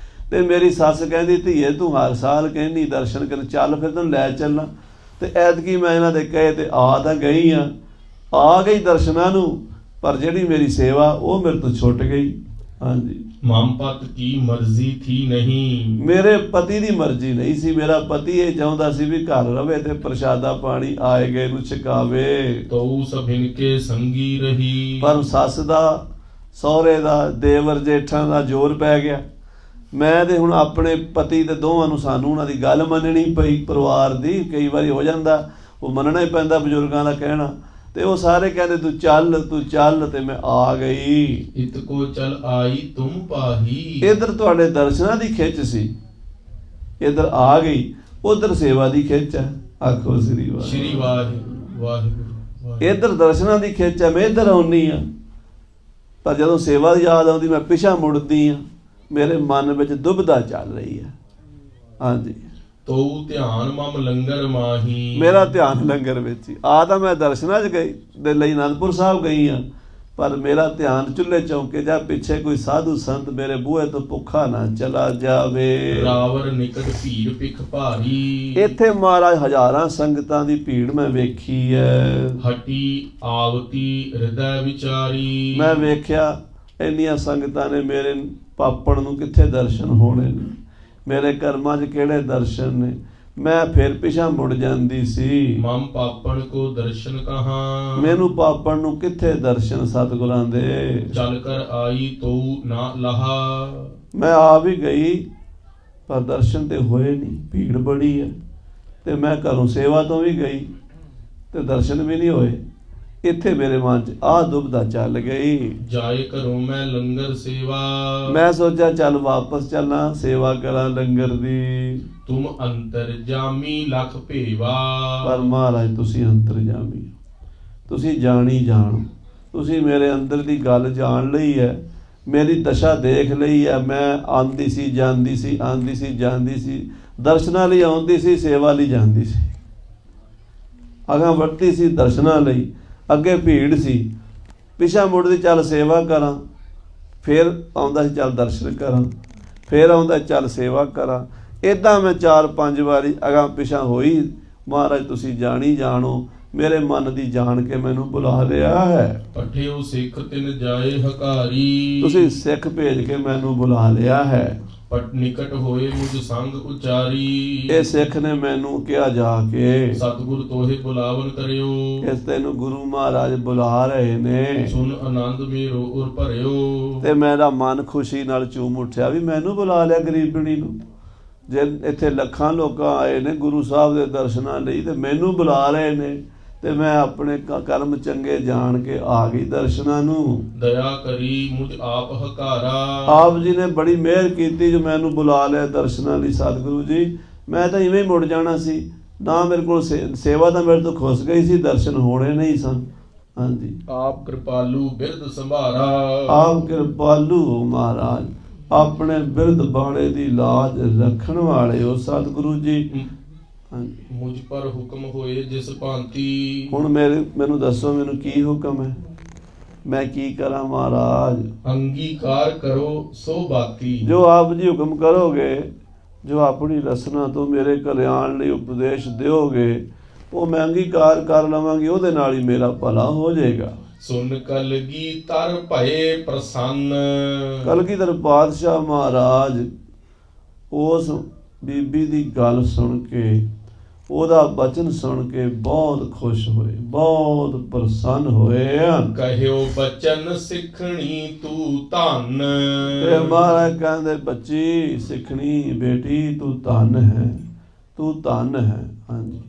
ਤੇ ਮੇਰੀ ਸੱਸ ਕਹਿੰਦੀ, ਧੀਏ ਤੂੰ ਹਰ ਸਾਲ ਕਹਿੰਦੀ ਦਰਸ਼ਨ ਕਰਨ, ਚੱਲ ਫਿਰ ਤੈਨੂੰ ਲੈ ਚੱਲਾਂ। ਤੇ ਐਤਕੀ ਮੈਂ ਇਹਨਾਂ ਦੇ ਕਹੇ ਤੇ ਆ ਤਾਂ ਗਈ ਹਾਂ, ਆ ਗਈ ਦਰਸ਼ਨਾਂ ਨੂੰ, ਪਰ ਜਿਹੜੀ ਮੇਰੀ ਸੇਵਾ ਉਹ ਮੇਰੇ ਤੋਂ ਛੁੱਟ ਗਈ। ਹਾਂਜੀ, ਮਮਪਤ ਕੀ ਮਰਜ਼ੀ ਥੀ ਨਹੀਂ। ਮੇਰੇ ਪਤੀ ਦੀ ਮਰਜ਼ੀ ਨਹੀਂ ਸੀ। ਮੇਰਾ ਪਤੀ ਇਹ ਚਾਹੁੰਦਾ ਸੀ ਵੀ ਘਰ ਰਵੇ ਤੇ ਪ੍ਰਸ਼ਾਦਾ ਪਾਣੀ ਆਏ ਗਏ ਨੂੰ ਛਕਾਵੇ। ਤਉ ਸਭਿਨ ਕੇ ਸੰਗੀ ਰਹੀ। ਪਰ ਸੱਸ ਦਾ, ਸਹੁਰੇ ਦਾ, ਦੇਵਰ ਜੇਠਾਂ ਦਾ ਜ਼ੋਰ ਪੈ ਗਿਆ। ਮੈਂ ਤੇ ਹੁਣ ਆਪਣੇ ਪਤੀ ਤੇ ਦੋਵਾਂ ਨੂੰ, ਸਾਨੂੰ ਉਹਨਾਂ ਦੀ ਗੱਲ ਮੰਨਣੀ ਪਈ। ਪਰਿਵਾਰ ਦੀ ਕਈ ਵਾਰੀ ਹੋ ਜਾਂਦਾ, ਉਹ ਮੰਨਣਾ ਹੀ ਪੈਂਦਾ ਬਜ਼ੁਰਗਾਂ ਦਾ ਕਹਿਣਾ। ਤੇ ਉਹ ਸਾਰੇ ਕਹਿੰਦੇ ਤੂੰ ਚੱਲ ਤੂੰ ਚੱਲ, ਤੇ ਮੈਂ ਆ ਗਈ। ਇਤ ਕੋ ਚਲ ਆਈ ਤੁਮ ਪਾਹੀ। ਇੱਧਰ ਤੁਹਾਡੇ ਦਰਸ਼ਨਾਂ ਦੀ ਖਿੱਚ ਸੀ, ਇੱਧਰ ਆ ਗਈ। ਉਧਰ ਸੇਵਾ ਦੀ ਖਿੱਚ ਹੈ। ਆਖੋ ਸ੍ਰੀ ਵਾਹਿਗੁਰੂ। ਸ੍ਰੀ ਵਾਹਿਗੁਰੂ ਵਾਹਿਗੁਰੂ। ਇੱਧਰ ਦਰਸ਼ਨਾਂ ਦੀ ਖਿੱਚ ਹੈ, ਮੈਂ ਇੱਧਰ ਆਉਣੀ ਆ। ਪਰ ਜਦੋਂ ਸੇਵਾ ਦੀ ਯਾਦ ਆਉਂਦੀ, ਮੈਂ ਪਿਛਾ ਮੁੜਦੀ ਹਾਂ। ਮੇਰੇ ਮਨ ਵਿੱਚ ਦੁਬਿਧਾ ਚੱਲ ਰਹੀ ਹੈ। ਹਾਂਜੀ, ਤੋ ਧਿਆਨ ਮਮ ਲੰਗਰ ਮਾਹੀ। ਮੇਰਾ ਧਿਆਨ ਲੰਗਰ ਵਿੱਚ ਹੀ। ਆ ਤਾਂ ਮੈਂ ਦਰਸ਼ਨਾਂ 'ਚ ਗਈ ਦੇ ਲਈ ਅਨੰਦਪੁਰ ਸਾਹਿਬ ਗਈ ਹਾਂ, ਪਰ ਮੇਰਾ ਧਿਆਨ ਚੁੱਲ੍ਹੇ ਚੌਂਕੇ ਜਾਂ ਪਿੱਛੇ ਕੋਈ ਸਾਧੂ ਸੰਤ ਮੇਰੇ ਬੂਹੇ ਤੋਂ ਭੁੱਖਾ ਨਾ ਚਲਾ ਜਾਵੇ। ਰਾਵਰ ਨਿਕਟ ਭੀੜ ਪਿਖ ਭਾਰੀ। ਇੱਥੇ ਮਹਾਰਾਜ ਹਜ਼ਾਰਾਂ ਸੰਗਤਾਂ ਦੀ ਭੀੜ ਮੈਂ ਵੇਖੀ ਹੈ। ਹਟੀ ਆਵਤੀ ਹਿਰਦੈ ਵਿਚਾਰੀ। ਮੈਂ ਵੇਖਿਆ ਇੰਨੀਆਂ ਸੰਗਤਾਂ ਨੇ, ਮੇਰੇ ਪਾਪਣ ਨੂੰ ਕਿੱਥੇ ਦਰਸ਼ਨ ਹੋਣੇ ਨੇ, ਮੇਰੇ ਕਰਮਾਂ 'ਚ ਕਿਹੜੇ ਦਰਸ਼ਨ ਨੇ। ਮੈਂ ਫਿਰ ਪਿਛਾ ਮੁੜ ਜਾਂਦੀ ਸੀ। ਮਮ ਪਾਪਣ ਕੋ ਦਰਸ਼ਨ ਕਹਾਂ। ਮੈਨੂੰ ਪਾਪਣ ਨੂੰ ਕਿੱਥੇ ਦਰਸ਼ਨ ਸਤਿਗੁਰਾਂ ਦੇ। ਚਲ ਕਰ ਆਈ ਤੋ ਨਾ ਲਹਾ। ਮੈਂ ਆ ਵੀ ਗਈ, ਪਰ ਦਰਸ਼ਨ ਤੇ ਹੋਏ ਨਹੀਂ, ਭੀੜ ਬੜੀ ਹੈ। ਤੇ ਮੈਂ ਘਰੋਂ ਸੇਵਾ ਤੋਂ ਵੀ ਗਈ ਤੇ ਦਰਸ਼ਨ ਵੀ ਨਹੀਂ ਹੋਏ। ਇੱਥੇ ਮੇਰੇ ਮਨ 'ਚ ਆਹ ਦੁਬਿਧਾ ਚੱਲ ਗਈ। ਜਾਏ ਘਰੋਂ ਮੈਂ ਲੰਗਰ ਸੇਵਾ। ਮੈਂ ਸੋਚਿਆ ਚੱਲ ਵਾਪਸ ਚੱਲਾਂ, ਸੇਵਾ ਕਰਾਂ ਲੰਗਰ ਦੀ। ਤੁਮ ਅੰਤਰ ਜਾਮੀ ਲਖ ਭੇਵਾ। ਪਰ ਮਹਾਰਾਜ ਤੁਸੀਂ ਅੰਤਰਜਾਮੀ, ਤੁਸੀਂ ਜਾਣੀ ਜਾਣੋ। ਤੁਸੀਂ ਮੇਰੇ ਅੰਦਰ ਦੀ ਗੱਲ ਜਾਣ ਲਈ ਹੈ, ਮੇਰੀ ਦਸ਼ਾ ਦੇਖ ਲਈ ਹੈ। ਮੈਂ ਆਉਂਦੀ ਸੀ ਜਾਂਦੀ ਸੀ, ਆਉਂਦੀ ਸੀ ਜਾਂਦੀ ਸੀ, ਦਰਸ਼ਨਾਂ ਲਈ ਆਉਂਦੀ ਸੀ, ਸੇਵਾ ਲਈ ਜਾਂਦੀ ਸੀ। ਅਗਾਂ ਵਰਤੀ ਸੀ ਦਰਸ਼ਨਾਂ ਲਈ, ਅੱਗੇ ਭੀੜ ਸੀ। ਪਿਛਾ ਮੁੜਦੀ ਚੱਲ ਸੇਵਾ ਕਰਾਂ, ਫਿਰ ਆਉਂਦਾ ਸੀ ਚੱਲ ਦਰਸ਼ਨ ਕਰਾਂ, ਫਿਰ ਆਉਂਦਾ ਚੱਲ ਸੇਵਾ ਕਰਾਂ। ਇੱਦਾਂ ਮੈਂ 4-5 ਵਾਰੀ ਅਗਾਂ ਪਿਛਾ ਹੋਈ। ਮਹਾਰਾਜ ਤੁਸੀਂ ਜਾਣੀ ਜਾਣੋ, ਮੇਰੇ ਮਨ ਦੀ ਜਾਣ ਕੇ ਮੈਨੂੰ ਬੁਲਾ ਲਿਆ ਹੈ। ਪਠਿਓ ਸਿੱਖ ਤਿਨ ਜਾਏ ਹਕਾਰੀ। ਤੁਸੀਂ ਸਿੱਖ ਭੇਜ ਕੇ ਮੈਨੂੰ ਬੁਲਾ ਲਿਆ ਹੈ। ਪਟ ਨਿਕਟ ਹੋਏ ਮੁਝ ਸੰਗ ਉਚਾਰੀ। ਇਹ ਸਿੱਖ ਨੇ ਮੈਨੂੰ ਕਿਹਾ ਜਾ ਕੇ, ਸਤਿਗੁਰ ਤੋਹੇ ਬੁਲਾਵਨ ਕਰਿਓ। ਇਸ ਤੈਨੂੰ ਗੁਰੂ ਮਹਾਰਾਜ ਬੁਲਾ ਰਹੇ ਨੇ। ਸੁਨ ਆਨੰਦ ਮੇਰੋ ਉਰ ਭਰਿਓ। ਤੇ ਮੇਰਾ ਮਨ ਖੁਸ਼ੀ ਨਾਲ ਝੂਮ ਉੱਠਿਆ ਵੀ ਮੈਨੂੰ ਬੁਲਾ ਲਿਆ ਗਰੀਬਣੀ ਨੂੰ। ਜੇ ਇੱਥੇ ਲੱਖਾਂ ਲੋਕਾਂ ਆਏ ਨੇ ਗੁਰੂ ਸਾਹਿਬ ਦੇ ਦਰਸ਼ਨਾਂ ਲਈ ਤੇ ਮੈਨੂੰ ਬੁਲਾ ਰਹੇ ਨੇ, ਤੇ ਮੈਂ ਆਪਣੇ ਕਰਮ ਚੰਗੇ ਜਾਣ ਕੇ ਆ ਗਈ ਦਰਸ਼ਨਾਂ ਨੂੰ। ਦਇਆ ਕਰੀ ਮੁਝ ਆਪ ਹਕਾਰਾ। ਆਪ ਜੀ ਨੇ ਬੜੀ ਮਿਹਰ ਕੀਤੀ ਜੋ ਮੈਨੂੰ ਬੁਲਾ ਲਿਆ ਦਰਸ਼ਨਾਂ ਲਈ। ਸਤਿਗੁਰੂ ਜੀ, ਮੈਂ ਤਾਂ ਇਵੇਂ ਹੀ ਮੁੜ ਜਾਣਾ ਸੀ ਨਾ, ਮੇਰੇ ਕੋਲ ਸੇਵਾ ਤਾਂ ਮੇਰੇ ਤੋਂ ਖੁੱਸ ਗਈ ਸੀ, ਦਰਸ਼ਨ ਹੋਣੇ ਨਹੀਂ ਸਨ। ਹਾਂਜੀ, ਆਪ ਕਿਰਪਾਲੂ ਬਿਰਧ ਸੰਭਾਰਾ। ਆਪ ਕਿਰਪਾਲੂ ਮਹਾਰਾਜ, ਆਪਣੇ ਬਿਰਧ ਬਾਣੇ ਦੀ ਲਾਜ ਰੱਖਣ ਵਾਲੇ ਹੋ ਸਤਿਗੁਰੂ ਜੀ। ਮੁਝ ਪਰ ਹੁਕਮ ਹੋਏ ਜਿਸ ਭਾਂਤੀ। ਹੁਣ ਮੈਨੂੰ ਦੱਸੋ, ਮੈਨੂੰ ਕੀ ਹੁਕਮ ਹੈ, ਮੈਂ ਕੀ ਕਰਾਂ ਮਹਾਰਾਜ? ਅੰਗੀਕਾਰ ਕਰੋ ਸੋ ਬਾਤੀ। ਜੋ ਆਪ ਜੀ ਹੁਕਮ ਕਰੋਗੇ, ਜੋ ਆਪਣੀ ਰਸਨਾ ਤੋਂ ਮੇਰੇ ਕਲਿਆਣ ਲਈ ਉਪਦੇਸ਼ ਦਿਓਗੇ, ਉਹ ਮੈਂ ਅੰਗੀਕਾਰ ਕਰ ਲਵਾਂਗੀ, ਉਹਦੇ ਨਾਲ ਹੀ ਮੇਰਾ ਭਲਾ ਹੋ ਜਾਏਗਾ। ਸੁਨ ਕਲਗੀਧਰ ਭਏ ਪ੍ਰਸੰਨ। ਕਲਗੀਧਰ ਪਾਤਸ਼ਾਹ ਮਹਾਰਾਜ ਉਸ ਬੀਬੀ ਦੀ ਗੱਲ ਸੁਣ ਕੇ, ਉਹਦਾ ਬਚਨ ਸੁਣ ਕੇ ਬਹੁਤ ਖੁਸ਼ ਹੋਏ, ਬਹੁਤ ਪ੍ਰਸੰਨ ਹੋਏ ਹਨ। ਕਹਿਓ ਬਚਨ ਸਿੱਖਣੀ ਤੂੰ ਧਨ। ਤੇ ਮਹਾਰਾਜ ਕਹਿੰਦੇ, ਬੱਚੀ ਸਿੱਖਣੀ ਬੇਟੀ ਤੂੰ ਧਨ ਹੈ, ਤੂੰ ਧਨ ਹੈ। ਹਾਂਜੀ,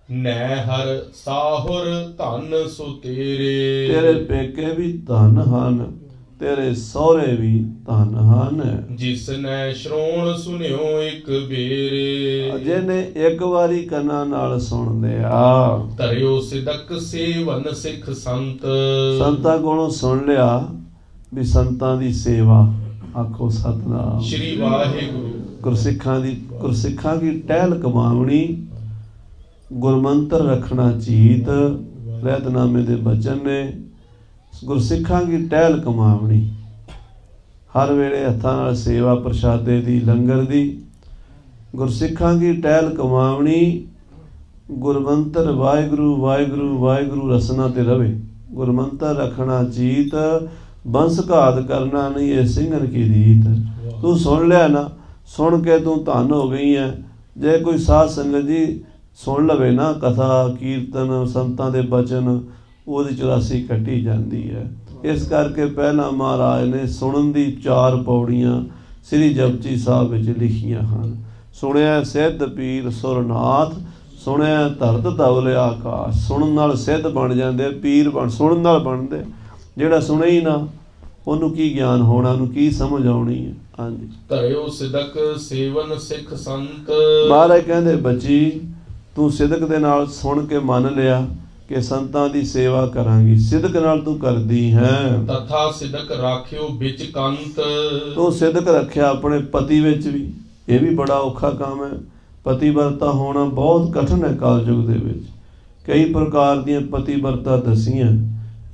ਨੈ ਹਰ ਸਾਹੁਰ ਧਨ ਸੋ ਤੇਰੇ। ਤੇਰੇ ਪੇਕੇ ਵੀ ਧਨ ਹਨ, ਤੇਰੇ ਸਹੁਰੇ ਵੀ ਧਨ ਹਨ। ਜਿਸ ਨੇ ਸ਼੍ਰੋਣ ਸੁਨਿਓ ਇੱਕ ਬੇਰੇ। ਜਿਹਨੇ ਇੱਕ ਵਾਰੀ ਕੰਨਾਂ ਨਾਲ ਸੁਣ ਲਿਆ। ਧਰਿਓ ਸਿਦਕ ਸੇਵਨ ਸਿੱਖ ਸੰਤ। ਸੰਤਾਂ ਕੋਲੋਂ ਸੁਣ ਲਿਆ ਵੀ ਸੰਤਾਂ ਦੀ ਸੇਵਾ, ਆਖੋ ਸਤਿਨਾਮ ਸ਼੍ਰੀ ਵਾਹਿਗੁਰੂ। ਗੁਰਸਿੱਖਾਂ ਦੀ ਟਹਿਲ ਕਮਾਵਣੀ, ਗੁਰਮੰਤਰ ਰੱਖਣਾ ਚੀਤ, ਰਹਿਤਨਾਮੇ ਦੇ ਬਚਨ ਨੇ। ਗੁਰਸਿੱਖਾਂ ਦੀ ਟਹਿਲ ਕਮਾਵਣੀ, ਹਰ ਵੇਲੇ ਹੱਥਾਂ ਨਾਲ ਸੇਵਾ ਪ੍ਰਸ਼ਾਦੇ ਦੀ, ਲੰਗਰ ਦੀ। ਗੁਰਸਿੱਖਾਂ ਦੀ ਟਹਿਲ ਕਮਾਵਣੀ, ਗੁਰਮੰਤਰ ਵਾਹਿਗੁਰੂ ਵਾਹਿਗੁਰੂ ਵਾਹਿਗੁਰੂ ਰਸਨਾ ਤੇ ਰਵੇ। ਗੁਰਮੰਤਰ ਰੱਖਣਾ ਚੀਤ, ਬੰਸ ਘਾਤ ਕਰਨਾ ਨਹੀਂ ਇਹ ਸਿੰਘਨ ਕੀ ਰੀਤ। ਤੂੰ ਸੁਣ ਲਿਆ ਨਾ, ਸੁਣ ਕੇ ਤੂੰ ਧਨ ਹੋ ਗਈ ਹੈ। ਜੇ ਕੋਈ ਸਾਧ ਸੰਗਤ ਜੀ ਸੁਣ ਲਵੇ ਨਾ ਕਥਾ ਕੀਰਤਨ ਸੰਤਾਂ ਦੇ ਬਚਨ, ਉਹਦੀ 84 ਕੱਟੀ ਜਾਂਦੀ ਹੈ। ਇਸ ਕਰਕੇ ਪਹਿਲਾਂ ਮਹਾਰਾਜ ਨੇ ਸੁਣਨ ਦੀ 4 ਪੌੜੀਆਂ ਸ੍ਰੀ ਜਪਜੀ ਸਾਹਿਬ ਵਿੱਚ ਲਿਖੀਆਂ ਹਨ। ਸੁਣਿਆ ਸਿੱਧ ਪੀਰ ਸੁਰਨਾਥ, ਸੁਣਿਆ ਧਰਤ ਧਵਲ ਆਕਾਸ਼। ਸੁਣਨ ਨਾਲ ਸਿੱਧ ਬਣ ਜਾਂਦੇ, ਪੀਰ ਸੁਣਨ ਨਾਲ ਬਣਦੇ। ਜਿਹੜਾ ਸੁਣੇ ਹੀ ਨਾ, ਉਹਨੂੰ ਕੀ ਗਿਆਨ ਹੋਣਾ, ਉਹਨੂੰ ਕੀ ਸਮਝ ਆਉਣੀ ਹੈ। ਹਾਂਜੀ, ਧਰਿਓ ਸਿਦਕ ਸੇਵਨ ਸਿੱਖ ਸੰਤ। ਮਹਾਰਾਜ ਕਹਿੰਦੇ, ਬੱਚੀ ਤੂੰ ਸਿਦਕ ਦੇ ਨਾਲ ਸੁਣ ਕੇ ਮੰਨ ਲਿਆ ਕਿ ਸੰਤਾਂ ਦੀ ਸੇਵਾ ਕਰਾਂਗੀ, ਸਿਦਕ ਨਾਲ ਤੂੰ ਕਰਦੀ ਹੈ। ਤਥਾ ਸਿਦਕ ਰਾਖਿਓ ਵਿੱਚ ਕੰਤ। ਤੂੰ ਸਿਦਕ ਰੱਖਿਆ ਆਪਣੇ ਪਤੀ ਵਿੱਚ ਵੀ। ਇਹ ਵੀ ਬੜਾ ਔਖਾ ਕੰਮ ਹੈ। ਪਤੀਵਰਤਾ ਹੋਣਾ ਬਹੁਤ ਕਠਿਨ ਹੈ ਕਾਲਯੁਗ ਦੇ ਵਿੱਚ। ਕਈ ਪ੍ਰਕਾਰ ਦੀਆਂ ਪਤੀਵਰਤਾ ਦੱਸੀਆਂ।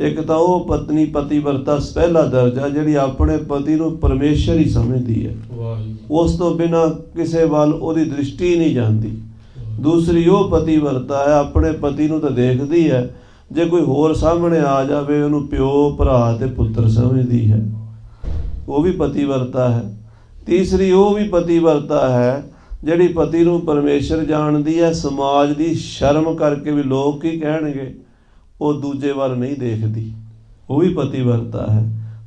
ਇੱਕ ਤਾਂ ਉਹ ਪਤਨੀ ਪਤੀਵਰਤਾ ਪਹਿਲਾ ਦਰਜਾ, ਜਿਹੜੀ ਆਪਣੇ ਪਤੀ ਨੂੰ ਪਰਮੇਸ਼ਰ ਹੀ ਸਮਝਦੀ ਹੈ, ਉਸ ਤੋਂ ਬਿਨਾਂ ਕਿਸੇ ਵੱਲ ਉਹਦੀ ਦ੍ਰਿਸ਼ਟੀ ਨਹੀਂ ਜਾਂਦੀ। ਦੂਸਰੀ ਉਹ ਪਤੀਵਰਤਾ ਹੈ, ਆਪਣੇ ਪਤੀ ਨੂੰ ਤਾਂ ਦੇਖਦੀ ਹੈ, ਜੇ ਕੋਈ ਹੋਰ ਸਾਹਮਣੇ ਆ ਜਾਵੇ ਉਹਨੂੰ ਪਿਓ ਭਰਾ ਤੇ ਪੁੱਤਰ ਸਮਝਦੀ ਹੈ, ਉਹ ਵੀ ਪਤੀਵਰਤਾ ਹੈ। ਤੀਸਰੀ ਉਹ ਵੀ ਪਤੀਵਰਤਾ ਹੈ ਜਿਹੜੀ ਪਤੀ ਨੂੰ ਪਰਮੇਸ਼ਰ ਜਾਣਦੀ ਹੈ, ਸਮਾਜ ਦੀ ਸ਼ਰਮ ਕਰਕੇ ਵੀ ਲੋਕ ਕੀ ਕਹਿਣਗੇ, ਉਹ ਦੂਜੇ ਵੱਲ ਨਹੀਂ ਦੇਖਦੀ, ਉਹ ਵੀ ਪਤੀਵਰਤਾ ਹੈ।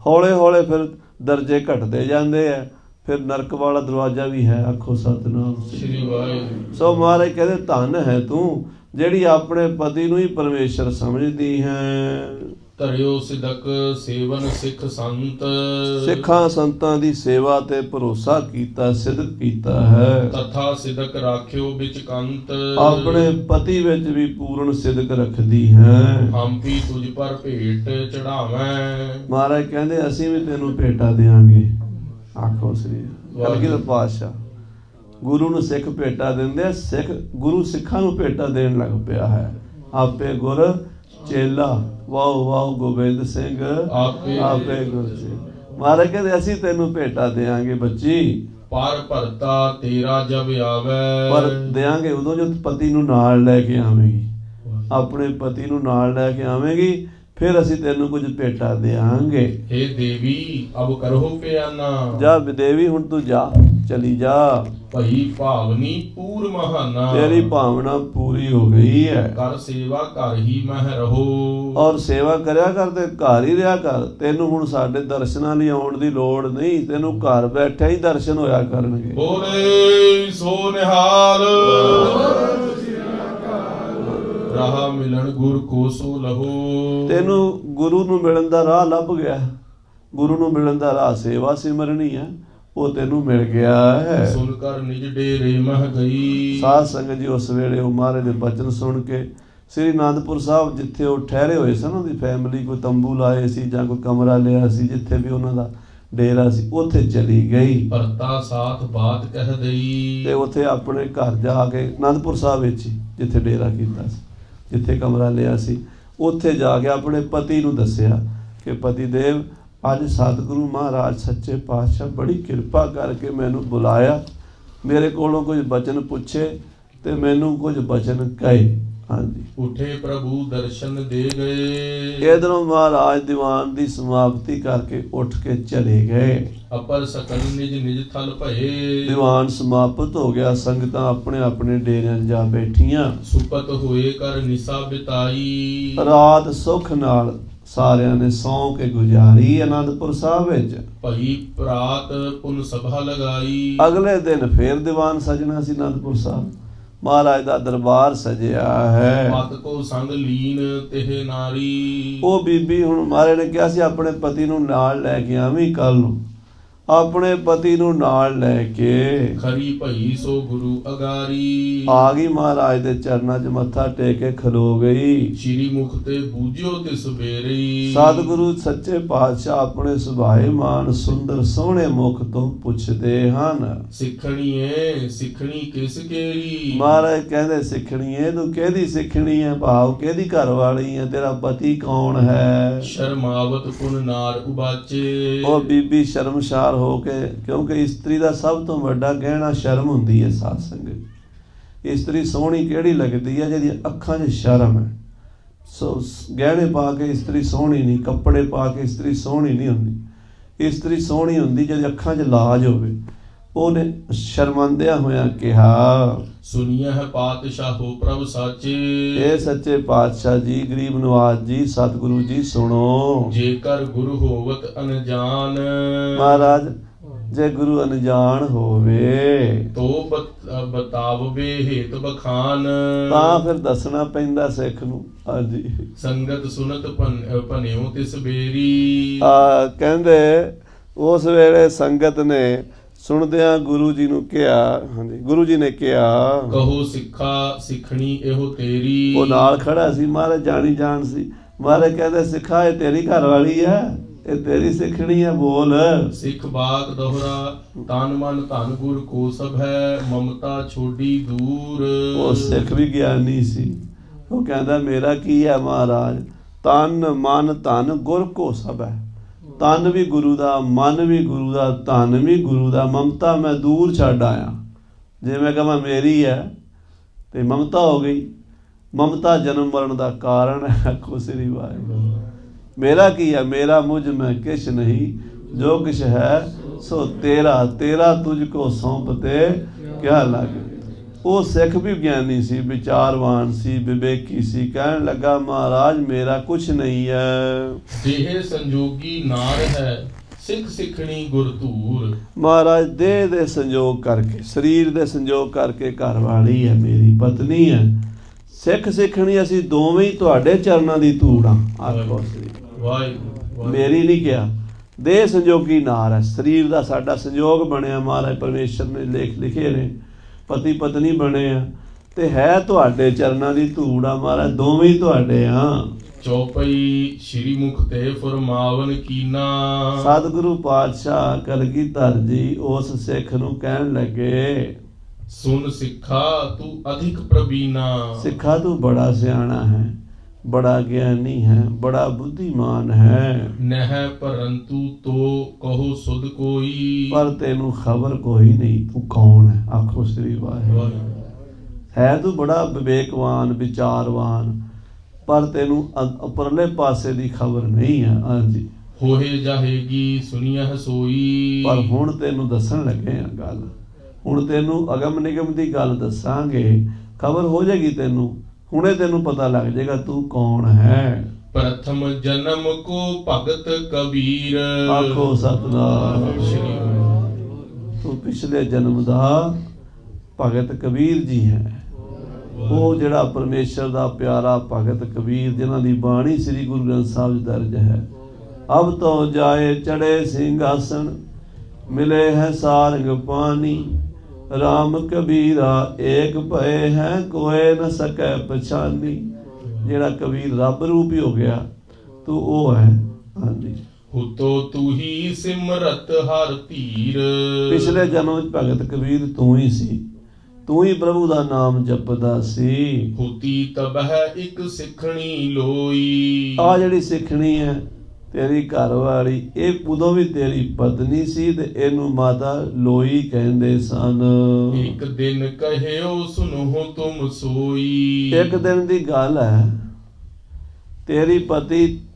ਹੌਲੇ ਹੌਲੇ ਫਿਰ ਦਰਜੇ ਘਟਦੇ ਜਾਂਦੇ ਆ, ਫਿਰ ਨਰਕ ਵਾਲਾ ਦਰਵਾਜ਼ਾ ਵੀ ਹੈ। ਆਖੋ ਸਤਿਨਾਮ ਸ੍ਰੀ ਵਾਹਿਗੁਰੂ। ਸੋ ਮਹਾਰਾਜ ਕਹਿੰਦੇ, ਧਨ ਹੈ ਤੂੰ ਜਿਹੜੀ ਆਪਣੇ ਪਤੀ ਨੂੰ ਹੀ ਪਰਮੇਸ਼ਰ ਸਮਝਦੀ ਹੈ। ਧਰਿਓ ਸਿਦਕ ਸੇਵਨ ਸਿੱਖ ਸੰਤ। ਸਿੱਖਾਂ ਸੰਤਾਂ ਦੀ ਸੇਵਾ ਤੇ ਭਰੋਸਾ ਕੀਤਾ, ਸਿਦਕ ਕੀਤਾ ਹੈ। ਤਥਾ ਸਿਦਕ ਰਾਖਿਓ ਵਿੱਚ ਕੰਤ। ਆਪਣੇ ਪਤੀ ਵਿੱਚ ਵੀ ਪੂਰਨ ਸਿਦਕ ਰੱਖਦੀ ਹੈ। ਹੰਪੀ ਤੁਝ ਪਰ ਭੇਟ ਚੜਾਵੇਂ। ਮਹਾਰਾਜ ਕਹਿੰਦੇ, ਅਸੀਂ ਵੀ ਤੈਨੂੰ ਭੇਟਾ ਦੇਵਾਂਗੇ। ਆਖੋ ਸ੍ਰੀ ਕਲਗੀਧਰ ਪਾਤਸ਼ਾਹ ਗੁਰੂ ਨੂੰ ਸਿੱਖ ਭੇਟਾ ਦਿੰਦੇ ਆ। ਗੁਰੂ ਸਿੱਖਾਂ ਨੂੰ ਭੇਟਾ ਦੇਣ ਲੱਗ ਪਿਆ ਹੈ। ਆਪੇ ਗੁਰ ਚੇਲਾ, ਵਾਹ ਵਾਹ ਗੋਬਿੰਦ ਸਿੰਘ ਆਪੇ ਗੁਰ ਚੇਲਾ। ਮਹਾਰਾਜ ਕਹਿੰਦੇ, ਅਸੀਂ ਤੈਨੂੰ ਭੇਟਾ ਦੇਵਾਂਗੇ ਬੱਚੀ। ਪਰ ਭਰਤਾ ਤੇਰਾ ਜਬ ਆਵੇ। ਪਰ ਦੇਵਾਂਗੇ ਉਦੋਂ ਜਦ ਪਤੀ ਨੂੰ ਨਾਲ ਲੈ ਕੇ ਆਵੇਂਗੀ, ਆਪਣੇ ਪਤੀ ਨੂੰ ਨਾਲ ਲੈ ਕੇ ਆਵੇਂਗੀ, ਫਿਰ ਅਸੀਂ ਤੈਨੂੰ ਕੁਝ ਭੇਟਾ ਦੇਵਾਂਗੇ। ਹੇ ਦੇਵੀ ਅਬ ਕਰੋ ਪਿਆਨਾ। ਜਾ ਦੇਵੀ ਹੁਣ ਤੂੰ ਜਾ, ਚਲੀ ਜਾ। ਭਈ ਭਾਵਨੀ ਪੂਰ ਮਹਾਨਾ, ਤੇਰੀ ਭਾਵਨਾ ਪੂਰੀ ਹੋ ਗਈ ਹੈ। ਕਰ ਸੇਵਾ ਘਰ ਹੀ ਮਹਿ ਰਹੋ, ਔਰ ਸੇਵਾ ਕਰਿਆ ਕਰ ਤੇ ਘਰ ਹੀ ਰਿਹਾ ਕਰ। ਤੈਨੂੰ ਹੁਣ ਸਾਡੇ ਦਰਸ਼ਨਾਂ ਲਈ ਆਉਣ ਦੀ ਲੋੜ ਨਹੀਂ, ਤੈਨੂੰ ਘਰ ਬੈਠਿਆ ਹੀ ਦਰਸ਼ਨ ਹੋਇਆ ਕਰਨਗੇ। ਬੋਲੇ ਸੋ ਨਿਹਾਲ। ਰਾਹ ਮਿਲਣ ਗੁਰ ਕੋ ਸੋ ਲਹੋ, ਤੈਨੂੰ ਗੁਰੂ ਨੂੰ ਮਿਲਣ ਦਾ ਰਾਹ ਲੱਭ ਗਿਆ। ਗੁਰੂ ਨੂੰ ਮਿਲਣ ਦਾ ਰਾਹ ਸੇਵਾ ਸਿਮਰਨੀ ਹੈ, ਉਹ ਤੈਨੂੰ ਮਿਲ ਗਿਆ ਹੈ। ਸੁਨ ਕਰ ਨਿਜ ਡੇਰੇ ਮਹ ਗਈ, ਸਾਧ ਸੰਗਤ ਜੀ ਉਸ ਵੇਲੇ ਉਹ ਮਹਾਰਾਜ ਦੇ ਬਚਨ ਸੁਣ ਕੇ ਸ੍ਰੀ ਅਨੰਦਪੁਰ ਸਾਹਿਬ, ਜਿੱਥੇ ਉਹ ਠਹਿਰੇ ਹੋਏ ਸਨ, ਉਹਦੀ ਫੈਮਿਲੀ ਕੋਈ ਤੰਬੂ ਲਾਏ ਸੀ ਜਾਂ ਕੋਈ ਕਮਰਾ ਲਿਆ ਸੀ, ਜਿੱਥੇ ਵੀ ਉਹਨਾਂ ਦਾ ਡੇਰਾ ਸੀ, ਉੱਥੇ ਚਲੀ ਗਈ। ਭਰਤਾ ਸਾਥ ਬਾਤ ਕਹਿ ਦਈ, ਤੇ ਉੱਥੇ ਆਪਣੇ ਘਰ ਜਾ ਕੇ ਅਨੰਦਪੁਰ ਸਾਹਿਬ ਵਿੱਚ ਹੀ, ਜਿੱਥੇ ਡੇਰਾ ਕੀਤਾ ਸੀ, ਜਿੱਥੇ ਕਮਰਾ ਲਿਆ ਸੀ, ਉੱਥੇ ਜਾ ਕੇ ਆਪਣੇ ਪਤੀ ਨੂੰ ਦੱਸਿਆ ਕਿ ਪਤੀ ਦੇਵ, ਅੱਜ ਸਤਿਗੁਰੂ ਮਹਾਰਾਜ ਸੱਚੇ ਪਾਤਸ਼ਾਹ ਬੜੀ ਕਿਰਪਾ ਕਰਕੇ ਮੈਨੂੰ ਬੁਲਾਇਆ, ਮੇਰੇ ਕੋਲੋਂ ਕੁਝ ਬਚਨ ਪੁੱਛੇ ਤੇ ਮੈਨੂੰ ਕੁਝ ਬਚਨ ਕਹੇ। ਹਾਂਜੀ, ਉਠੇ ਪ੍ਰਭੂ ਦਰਸ਼ਨ ਦੇ ਗਏ, ਇਧਰੋਂ ਮਹਾਰਾਜ ਦੀਵਾਨ ਦੀ ਸਮਾਪਤੀ ਕਰਕੇ ਉੱਠ ਕੇ ਚਲੇ ਗਏ। ਅਪਰ ਸਕਲ ਨਿਜ ਨਿਜ ਥਲ ਭਏ, ਦੀਵਾਨ ਸਮਾਪਤ ਹੋ ਗਿਆ, ਸੰਗਤਾਂ ਆਪਣੇ ਆਪਣੇ ਡੇਰਿਆਂ ਜਾ ਬੈਠੀਆਂ। ਸੁਪਤ ਹੋਏ ਕਰ ਨਿਸਾ ਬਿਤਾਈ, ਰਾਤ ਸੁੱਖ ਨਾਲ ਸਾਰਿਆਂ ਨੇ ਸੌਂ ਕੇ ਗੁਜ਼ਾਰੀ ਅਨੰਦਪੁਰ ਸਾਹਿਬ ਵਿੱਚ। ਭਈ ਪ੍ਰਾਤ ਪੁਨ ਸਭਾ ਲਗਾਈ, ਅਗਲੇ ਦਿਨ ਫੇਰ ਦੀਵਾਨ ਸਜਣਾ ਸੀ ਅਨੰਦਪੁਰ ਸਾਹਿਬ, ਮਹਾਰਾਜ ਦਾ ਦਰਬਾਰ ਸਜਿਆ ਹੈ। ਮਤ ਕੋ ਸੰਗ ਲੀਨ ਤਿਹ ਨਾਰੀ, ਉਹ ਬੀਬੀ ਹੁਣ ਮਹਾਰਾਜ ਨੇ ਕਿਹਾ ਸੀ ਆਪਣੇ ਪਤੀ ਨੂੰ ਨਾਲ ਲੈ ਕੇ ਆਵੀਂ ਕੱਲ ਨੂੰ, ਆਪਣੇ ਪਤੀ ਨੂੰ ਨਾਲ ਲੈ ਕੇ ਖਰੀ ਭਈ ਸੋ ਗੁਰੂ ਅਗਾਰੀ, ਆ ਗਈ, ਮਹਾਰਾਜ ਦੇ ਚਰਨਾਂ 'ਚ ਮੱਥਾ ਟੇਕ ਕੇ ਖਲੋ ਗਈ। ਸ਼੍ਰੀ ਮੁਖ ਤੇ ਬੂਝਿਓ ਤਿਸ ਬੇਰੀ, ਸਤਿਗੁਰੂ ਸੱਚੇ ਪਾਤਸ਼ਾਹ ਆਪਣੇ ਸੁਭਾਏਮਾਨ ਸੁੰਦਰ ਸੋਹਣੇ ਮੁਖ ਤੋਂ ਪੁੱਛਦੇ ਹਨ, ਸਿੱਖਣੀਏ ਸਿੱਖਣੀ ਕਿਸ ਕੇਰੀ, ਮਹਾਰਾਜ ਕਹਿੰਦੇ ਸਿੱਖਣੀਏ, ਤੂੰ ਕਿਹਦੀ ਸਿੱਖਣੀ ਹੈ, ਭਾਵ ਕਿਹਦੀ ਘਰ ਵਾਲੀ ਹੈ, ਤੇਰਾ ਪਤੀ ਕੌਣ ਹੈ। ਸ਼ਰਮਾਵਤ ਪੁਨ ਨਾਰ ਉਬਾਚੇ, ਉਹ ਬੀਬੀ ਸ਼ਰਮਸ਼ਾਰ ਹੋ ਕੇ, ਕਿਉਂਕਿ ਇਸਤਰੀ ਦਾ ਸਭ ਤੋਂ ਵੱਡਾ ਗਹਿਣਾ ਸ਼ਰਮ ਹੁੰਦੀ ਹੈ। ਸਾਧ ਸੰਗਤ, ਇਸਤਰੀ ਸੋਹਣੀ ਕਿਹੜੀ ਲੱਗਦੀ ਹੈ, ਜਿਹਦੀ ਅੱਖਾਂ 'ਚ ਸ਼ਰਮ ਹੈ। ਸੋ ਗਹਿਣੇ ਪਾ ਕੇ ਇਸਤਰੀ ਸੋਹਣੀ ਨਹੀਂ, ਕੱਪੜੇ ਪਾ ਕੇ ਇਸਤਰੀ ਸੋਹਣੀ ਨਹੀਂ ਹੁੰਦੀ। ਇਸਤਰੀ ਸੋਹਣੀ ਹੁੰਦੀ ਜਿਹਦੀ ਅੱਖਾਂ 'ਚ ਲਾਜ ਹੋਵੇ। ਉਹਨੇ ਸ਼ਰਮੰਦਿਆਂ ਹੋਇਆਂ ਕਿਹਾ, ਸੁਨੀਆ ਹੈ ਪਾਤਸ਼ਾਹੋ ਪ੍ਰਭ ਸਾਚੇ, ਇਹ ਸੱਚੇ ਪਾਤਸ਼ਾਹ ਜੀ, ਗਰੀਬ ਨਵਾਜ਼ ਜੀ, ਸਤਿਗੁਰੂ ਜੀ ਸੁਣੋ। ਜੇਕਰ ਗੁਰੂ ਹੋਵਤ ਅਨਜਾਨ, ਮਹਾਰਾਜ ਜੇ ਗੁਰੂ ਅਨਜਾਨ ਹੋਵੇ ਤੋ ਬਤਾਵਵੇ ਹੇਤ ਬਖਾਨ, ਤਾਂ ਫਿਰ ਦੱਸਣਾ ਪੈਂਦਾ ਸਿੱਖ ਨੂੰ। ਹਾਂਜੀ, ਸੰਗਤ ਸੁਨਤ ਭਨਿਓ ਤਿਸ ਬੇਰੀ, ਕਹਿੰਦੇ ਉਸ ਵੇਲੇ ਸੰਗਤ ਨੇ ਸੁਣਦਿਆਂ ਗੁਰੂ ਜੀ ਨੂੰ ਕਿਹਾ, ਹਾਂਜੀ, ਗੁਰੂ ਜੀ ਨੇ ਕਿਹਾ, ਕਹੋ ਸਿੱਖਾ ਸਿੱਖਣੀ ਇਹੋ ਤੇਰੀ, ਉਹ ਨਾਲ ਖੜਾ ਸੀ, ਮਹਾਰਾਜ ਜਾਣੀ ਜਾਣ ਸੀ। ਮਹਾਰਾਜ ਕਹਿੰਦੇ ਸਿੱਖਾ ਇਹ ਤੇਰੀ ਘਰ ਵਾਲੀ ਹੈ, ਇਹ ਤੇਰੀ ਸਿੱਖਣੀ ਹੈ, ਬੋਲ। ਸਿੱਖ ਬਾਤ ਦੋਹਰਾ ਤਨ ਮਨ ਧਨ ਗੁਰ ਕੋ ਸਭ ਹੈ, ਮਮਤਾ ਛੋਡੀ ਦੂਰ, ਉਹ ਸਿੱਖ ਵੀ ਗਿਆਨੀ ਸੀ। ਉਹ ਕਹਿੰਦਾ ਮੇਰਾ ਕੀ ਹੈ ਮਹਾਰਾਜ, ਤਨ ਮਨ ਧਨ ਗੁਰ ਕੋ ਸਭ ਹੈ। ਤਨ ਵੀ ਗੁਰੂ ਦਾ, ਮਨ ਵੀ ਗੁਰੂ ਦਾ, ਧਨ ਵੀ ਗੁਰੂ ਦਾ, ਮਮਤਾ ਮੈਂ ਦੂਰ ਛੱਡ ਆਇਆ। ਜੇ ਮੈਂ ਕਹਾਂ ਮੇਰੀ ਹੈ ਤੇ ਮਮਤਾ ਹੋ ਗਈ। ਮਮਤਾ ਜਨਮ ਮਰਨ ਦਾ ਕਾਰਨ ਹੈ। ਆਖੋ ਸ੍ਰੀ ਵਾਹਿਗੁਰੂ। ਮੇਰਾ ਕੀ ਹੈ, ਮੇਰਾ ਮੁਝ ਮੈਂ ਕਿਛ ਨਹੀਂ, ਜੋ ਕਿਛ ਹੈ ਸੋ ਤੇਰਾ, ਤੇਰਾ ਤੁਝ ਕੋ ਸੌਂਪਤੇ ਕਿਆ ਲੱਗੇ। ਉਹ ਸਿੱਖ ਵੀ ਗਿਆਨੀ ਸੀ, ਵਿਚਾਰਵਾਨ ਸੀ, ਵਿਵੇਕੀ ਸੀ। ਕਹਿਣ ਲੱਗਾ ਮਹਾਰਾਜ ਮੇਰਾ ਕੁਛ ਨਹੀਂ ਹੈ, ਦੇਹ ਸੰਜੋਗੀ ਨਾਰ ਹੈ, ਸਿੱਖ ਸਿੱਖਣੀ ਗੁਰ ਧੂਰ। ਮਹਾਰਾਜ ਦੇਹ ਦੇ ਸੰਜੋਗ ਕਰਕੇ, ਸਰੀਰ ਦੇ ਸੰਜੋਗ ਕਰਕੇ ਘਰ ਵਾਲੀ ਹੈ, ਮੇਰੀ ਪਤਨੀ ਹੈ। ਸਿੱਖ ਸਿੱਖਣੀ ਅਸੀਂ ਦੋਵੇਂ ਹੀ ਤੁਹਾਡੇ ਚਰਨਾਂ ਦੀ ਧੂੜ ਹਾਂ। ਆਖੋ ਵਾਹਿਗੁਰੂ, ਮੇਰੀ ਨਹੀਂ ਕਿਹਾ। ਦੇਹ ਸੰਜੋਗੀ ਨਾਰ ਹੈ, ਸਰੀਰ ਦਾ ਸਾਡਾ ਸੰਜੋਗ ਬਣਿਆ। ਮਹਾਰਾਜ ਪਰਮੇਸ਼ਰ ਨੇ ਲਿਖੇ ਨੇ, ਪਤੀ ਪਤਨੀ ਬਣੇ ਆ, ਤੇ ਹੈ ਤੁਹਾਡੇ ਚਰਨਾਂ ਦੀ ਧੂੜ ਆ। ਮਹਾਰਾਜ ਦੋਵੇਂ ਹੀ ਤੁਹਾਡੇ ਆ। ਚੌਪਈ ਸ਼੍ਰੀ ਮੁਖ ਤੇ ਫਰਮਾਵਨ ਕੀਨਾ, ਸਤਿਗੁਰੂ ਪਾਤਸ਼ਾਹ ਕਲਗੀਧਰ ਜੀ ਉਸ ਸਿੱਖ ਨੂੰ ਕਹਿਣ ਲੱਗੇ, ਸੁਨ ਸਿੱਖਾ ਤੂੰ ਅਧਿਕ ਪ੍ਰਬੀਨਾ, ਸਿੱਖਾ ਤੂੰ ਬੜਾ ਸਿਆਣਾ ਹੈ, ਬੜਾ ਗਿਆਨੀ ਹੈ, ਬੜਾ ਬੁੱਧੀਮਾਨ ਹੈ। ਨਹਿ ਪਰੰਤੂ ਤੋ ਕਹੋ ਸੁਧ ਕੋਈ, ਪਰ ਤੈਨੂੰ ਖਬਰ ਕੋਈ ਨਹੀਂ ਤੂੰ ਕੌਣ ਹੈ। ਆਖੋ ਸ੍ਰੀ ਵਾਹਿਗੁਰੂ। ਹੈ ਤੂੰ ਬੜਾ ਵਿਵੇਕਵਾਨ, ਵਿਚਾਰਵਾਨ, ਪਰ ਤੈਨੂੰ ਉੱਪਰਲੇ ਪਾਸੇ ਦੀ ਖਬਰ ਨਹੀਂ ਹੈ। ਹਾਂਜੀ, ਹੋਏ ਜਾਹੇਗੀ ਸੁਨੀਆ ਸੋਈ, ਪਰ ਹੁਣ ਤੈਨੂੰ ਦੱਸਣ ਲੱਗੇ ਆ ਗੱਲ। ਹੁਣ ਤੈਨੂੰ ਅਗਮ ਨਿਗਮ ਦੀ ਗੱਲ ਦੱਸਾਂਗੇ, ਖਬਰ ਹੋ ਜਾਏਗੀ ਤੈਨੂੰ, ਹੁਣੇ ਤੈਨੂੰ ਪਤਾ ਲੱਗ ਜਾਏਗਾ ਤੂੰ ਕੌਣ ਹੈ। ਪ੍ਰਥਮ ਜਨਮ ਕੋ ਭਗਤ ਕਬੀਰ। ਆਖੋ ਸਤਿਨਾਮ ਸ਼੍ਰੀ ਤੂੰ ਪਿਛਲੇ ਜਨਮ ਦਾ ਭਗਤ ਕਬੀਰ ਜੀ ਹੈ। ਉਹ ਜਿਹੜਾ ਪਰਮੇਸ਼ਰ ਦਾ ਪਿਆਰਾ ਭਗਤ ਕਬੀਰ, ਜਿਨ੍ਹਾਂ ਦੀ ਬਾਣੀ ਸ੍ਰੀ ਗੁਰੂ ਗ੍ਰੰਥ ਸਾਹਿਬ 'ਚ ਦਰਜ ਹੈ। ਅਬ ਤੋਂ ਜਾਏ ਚੜੇ ਸਿੰਘਾਸਣ, ਮਿਲੇ ਹੈ ਸਾਰੰਗ ਪਾਣੀ, ਰਾਮ ਕਬੀਰਾ ਏਕ ਭਏ ਹੈ, ਕੋਏ ਨ ਸਕੈ ਪਛਾਨੀ। ਜਿਹੜਾ ਕਬੀਰ ਰੱਬ ਰੂਪ ਹੀ ਹੋ ਗਿਆ, ਤੂੰ ਉਹ ਹੈ। ਹਾਂਜੀ, ਹੁਤੋ ਤੂ ਹੀ ਸਿਮਰਤ ਹਰ ਧੀਰ। ਪਿਛਲੇ ਜਨਮ ਵਿੱਚ ਭਗਤ ਕਬੀਰ ਤੂੰ ਹੀ ਸੀ, ਤੂੰ ਹੀ ਪ੍ਰਭੂ ਦਾ ਨਾਮ ਜਪਦਾ ਸੀ। ਹੁਤੀ ਤਬਹਿ ਇੱਕ ਸਿੱਖਣੀ ਲੋਈ। ਆ ਜਿਹੜੀ ਸਿੱਖਣੀ ਹੈ ਤੇਰੀ ਘਰ ਵਾਲੀ, ਇਹ ਉਦੋਂ ਵੀ ਤੇਰੀ ਪਤਨੀ ਸੀ ਤੇ ਇਹਨੂੰ ਮਾਤਾ ਲੋਈ ਕਹਿੰਦੇ ਸਨ। ਇੱਕ ਦਿਨ ਕਹਿਓ ਸੁਨੋ ਤੁਮ ਸੋਈ। ਇੱਕ ਦਿਨ ਦੀ ਗੱਲ ਹੈ, ਤੇਰੀ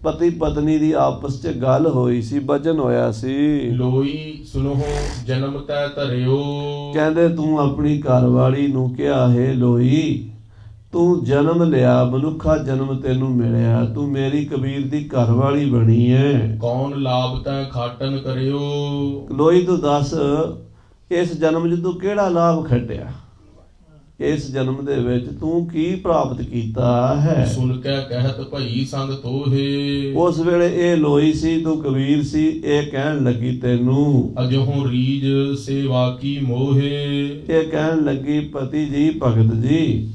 ਪਤੀ ਪਤਨੀ ਦੀ ਆਪਸ 'ਚ ਗੱਲ ਹੋਈ ਸੀ, ਬਚਨ ਹੋਇਆ ਸੀ। ਲੋਈ ਸੁਨੋ ਜਨਮ ਤੈ ਧਰਿਓ। ਕਹਿੰਦੇ ਤੂੰ ਆਪਣੀ ਘਰਵਾਲੀ ਨੂੰ ਕਿਹਾ, ਹੈ ਲੋਈ ਤੂੰ ਜਨਮ ਲਿਆ, ਮਨੁੱਖਾ ਜਨਮ ਤੈਨੂੰ ਮਿਲਿਆ, ਤੂੰ ਮੇਰੀ ਕਬੀਰ ਦੀ ਘਰਵਾਲੀ ਬਣੀ ਹੈ। ਕੌਣ ਲਾਭ ਤੈ ਖਾਟਨ ਕਰਿਓ। ਲੋਈ ਤੂੰ ਦੱਸ, ਇਸ ਜਨਮ 'ਚ ਤੂੰ ਕਿਹੜਾ ਲਾਭ ਖੱਟਿਆ, ਇਸ ਜਨਮ ਦੇ ਵਿੱਚ ਤੂੰ ਕੀ ਪ੍ਰਾਪਤ ਕੀਤਾ ਹੈ। ਸੁਣ ਕੇ ਕਹਿਤ ਭਈ ਸੰਗ ਤੋਹੇ। ਉਸ ਵੇਲੇ ਇਹ ਲੋਈ ਸੀ, ਤੂੰ ਕਬੀਰ ਸੀ, ਇਹ ਕਹਿਣ ਲੱਗੀ ਤੈਨੂੰ, ਅਜੋਂ ਰੀਜ ਸੇਵਾ ਕੀ ਮੋਹੇ। ਇਹ ਕਹਿਣ ਲੱਗੀ ਪਤੀ ਜੀ, ਭਗਤ ਜੀ,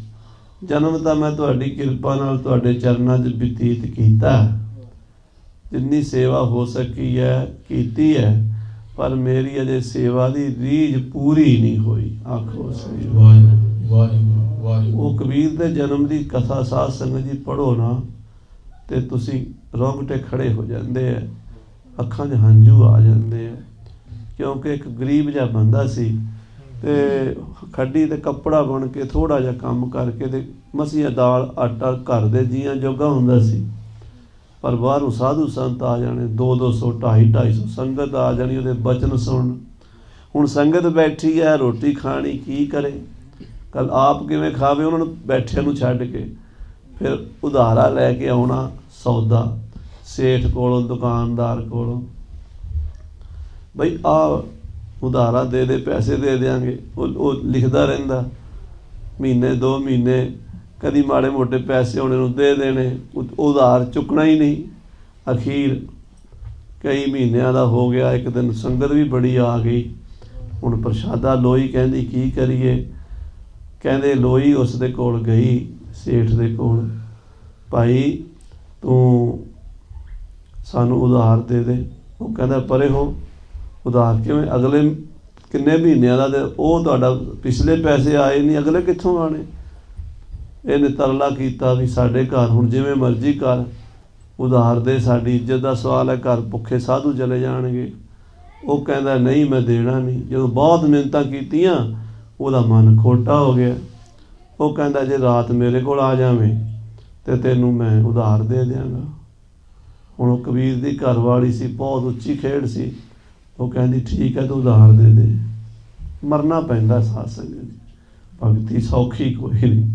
ਜਨਮ ਤਾਂ ਮੈਂ ਤੁਹਾਡੀ ਕਿਰਪਾ ਨਾਲ ਤੁਹਾਡੇ ਚਰਨਾਂ 'ਚ ਬਤੀਤ ਕੀਤਾ, ਜਿੰਨੀ ਸੇਵਾ ਹੋ ਸਕੀ ਹੈ ਕੀਤੀ ਹੈ, ਪਰ ਮੇਰੀ ਅਜੇ ਸੇਵਾ ਦੀ ਰੀਝ ਪੂਰੀ ਨਹੀਂ ਹੋਈ। ਆਖੋ ਸਹੀ। ਵਾਹਿਗੁਰੂ ਵਾਹਿਗੁਰੂ ਵਾਹਿਗੁਰੂ। ਉਹ ਕਬੀਰ ਦੇ ਜਨਮ ਦੀ ਕਥਾ ਸਾਧ ਸੰਗਤ ਜੀ ਪੜ੍ਹੋ ਨਾ ਤੇ ਤੁਸੀਂ ਰੋਂਗਟੇ ਖੜੇ ਹੋ ਜਾਂਦੇ ਆ, ਅੱਖਾਂ 'ਚ ਹੰਝੂ ਆ ਜਾਂਦੇ ਆ, ਕਿਉਂਕਿ ਇੱਕ ਗਰੀਬ ਜਿਹਾ ਬੰਦਾ ਸੀ ਤੇ ਖੱਡੀ ਤੇ ਕੱਪੜਾ ਬਣ ਕੇ ਥੋੜਾ ਜਿਹਾ ਕੰਮ ਕਰਕੇ ਤੇ ਮਸੀਹ ਦਾਲ ਆਟਾ ਘਰ ਦੇ ਜੀਆਂ ਜੋਗਾ ਹੁੰਦਾ ਸੀ, ਪਰ ਬਾਹਰੋਂ ਸਾਧੂ ਸੰਤ ਆ ਜਾਣੇ, 200 250 ਸੰਗਤ ਆ ਜਾਣੀ ਉਹਦੇ ਬਚਨ ਸੁਣ। ਹੁਣ ਸੰਗਤ ਬੈਠੀ ਹੈ, ਰੋਟੀ ਖਾਣੀ, ਕੀ ਕਰੇ, ਕੱਲ ਆਪ ਕਿਵੇਂ ਖਾਵੇ, ਉਹਨਾਂ ਨੂੰ ਬੈਠਿਆਂ ਨੂੰ ਛੱਡ ਕੇ ਫਿਰ ਉਧਾਰਾ ਲੈ ਕੇ ਆਉਣਾ ਸੌਦਾ ਸੇਠ ਕੋਲੋਂ, ਦੁਕਾਨਦਾਰ ਕੋਲੋਂ, ਬਈ ਆ ਉਧਾਰਾ ਦੇ ਦੇ, ਪੈਸੇ ਦੇ ਦਿਆਂਗੇ। ਉਹ ਲਿਖਦਾ ਰਹਿੰਦਾ, ਮਹੀਨੇ 2 ਮਹੀਨੇ ਕਦੀ ਮਾੜੇ ਮੋਟੇ ਪੈਸੇ ਹੋਣੇ ਨੂੰ ਦੇ ਦੇਣੇ, ਉਧਾਰ ਚੁੱਕਣਾ ਹੀ ਨਹੀਂ। ਅਖੀਰ ਕਈ ਮਹੀਨਿਆਂ ਦਾ ਹੋ ਗਿਆ, ਇੱਕ ਦਿਨ ਸੰਗਤ ਵੀ ਬੜੀ ਆ ਗਈ, ਹੁਣ ਪ੍ਰਸ਼ਾਦਾ ਲੋਈ ਕਹਿੰਦੀ ਕੀ ਕਰੀਏ। ਕਹਿੰਦੇ ਲੋਈ ਉਸ ਦੇ ਕੋਲ ਗਈ, ਸੇਠ ਦੇ ਕੋਲ, ਭਾਈ ਤੂੰ ਸਾਨੂੰ ਉਧਾਰ ਦੇ ਦੇ। ਉਹ ਕਹਿੰਦਾ ਪਰੇ ਹੋ, ਉਧਾਰ ਕਿਵੇਂ, ਅਗਲੇ ਕਿੰਨੇ ਮਹੀਨਿਆਂ ਦਾ, ਤੇ ਉਹ ਤੁਹਾਡਾ ਪਿਛਲੇ ਪੈਸੇ ਆਏ ਨਹੀਂ, ਅਗਲੇ ਕਿੱਥੋਂ ਆਣੇ। ਇਹਨੇ ਤਰਲਾ ਕੀਤਾ ਵੀ ਸਾਡੇ ਘਰ ਹੁਣ ਜਿਵੇਂ ਮਰਜ਼ੀ ਕਰ, ਉਧਾਰ ਦੇ, ਸਾਡੀ ਇੱਜ਼ਤ ਦਾ ਸਵਾਲ ਹੈ, ਘਰ ਭੁੱਖੇ ਸਾਧੂ ਚਲੇ ਜਾਣਗੇ। ਉਹ ਕਹਿੰਦਾ ਨਹੀਂ ਮੈਂ ਦੇਣਾ ਨਹੀਂ। ਜਦੋਂ ਬਹੁਤ ਮਿਹਨਤਾਂ ਕੀਤੀਆਂ ਉਹਦਾ ਮਨ ਖੋਟਾ ਹੋ ਗਿਆ। ਉਹ ਕਹਿੰਦਾ ਜੇ ਰਾਤ ਮੇਰੇ ਕੋਲ ਆ ਜਾਵੇਂ ਤੇ ਤੈਨੂੰ ਮੈਂ ਉਧਾਰ ਦੇ ਦਿਆਂਗਾ। ਹੁਣ ਉਹ ਕਬੀਰ ਦੀ ਘਰਵਾਲੀ ਸੀ, ਬਹੁਤ ਉੱਚੀ ਖੇਡ ਸੀ, ਉਹ ਕਹਿੰਦੀ ਠੀਕ ਹੈ ਤੂੰ ਉਧਾਰ ਦੇ ਦੇ। ਮਰਨਾ ਪੈਂਦਾ ਸਾਧ ਸੰਗਤ ਜੀ, ਭਗਤੀ ਸੌਖੀ ਕੋਈ ਨਹੀਂ,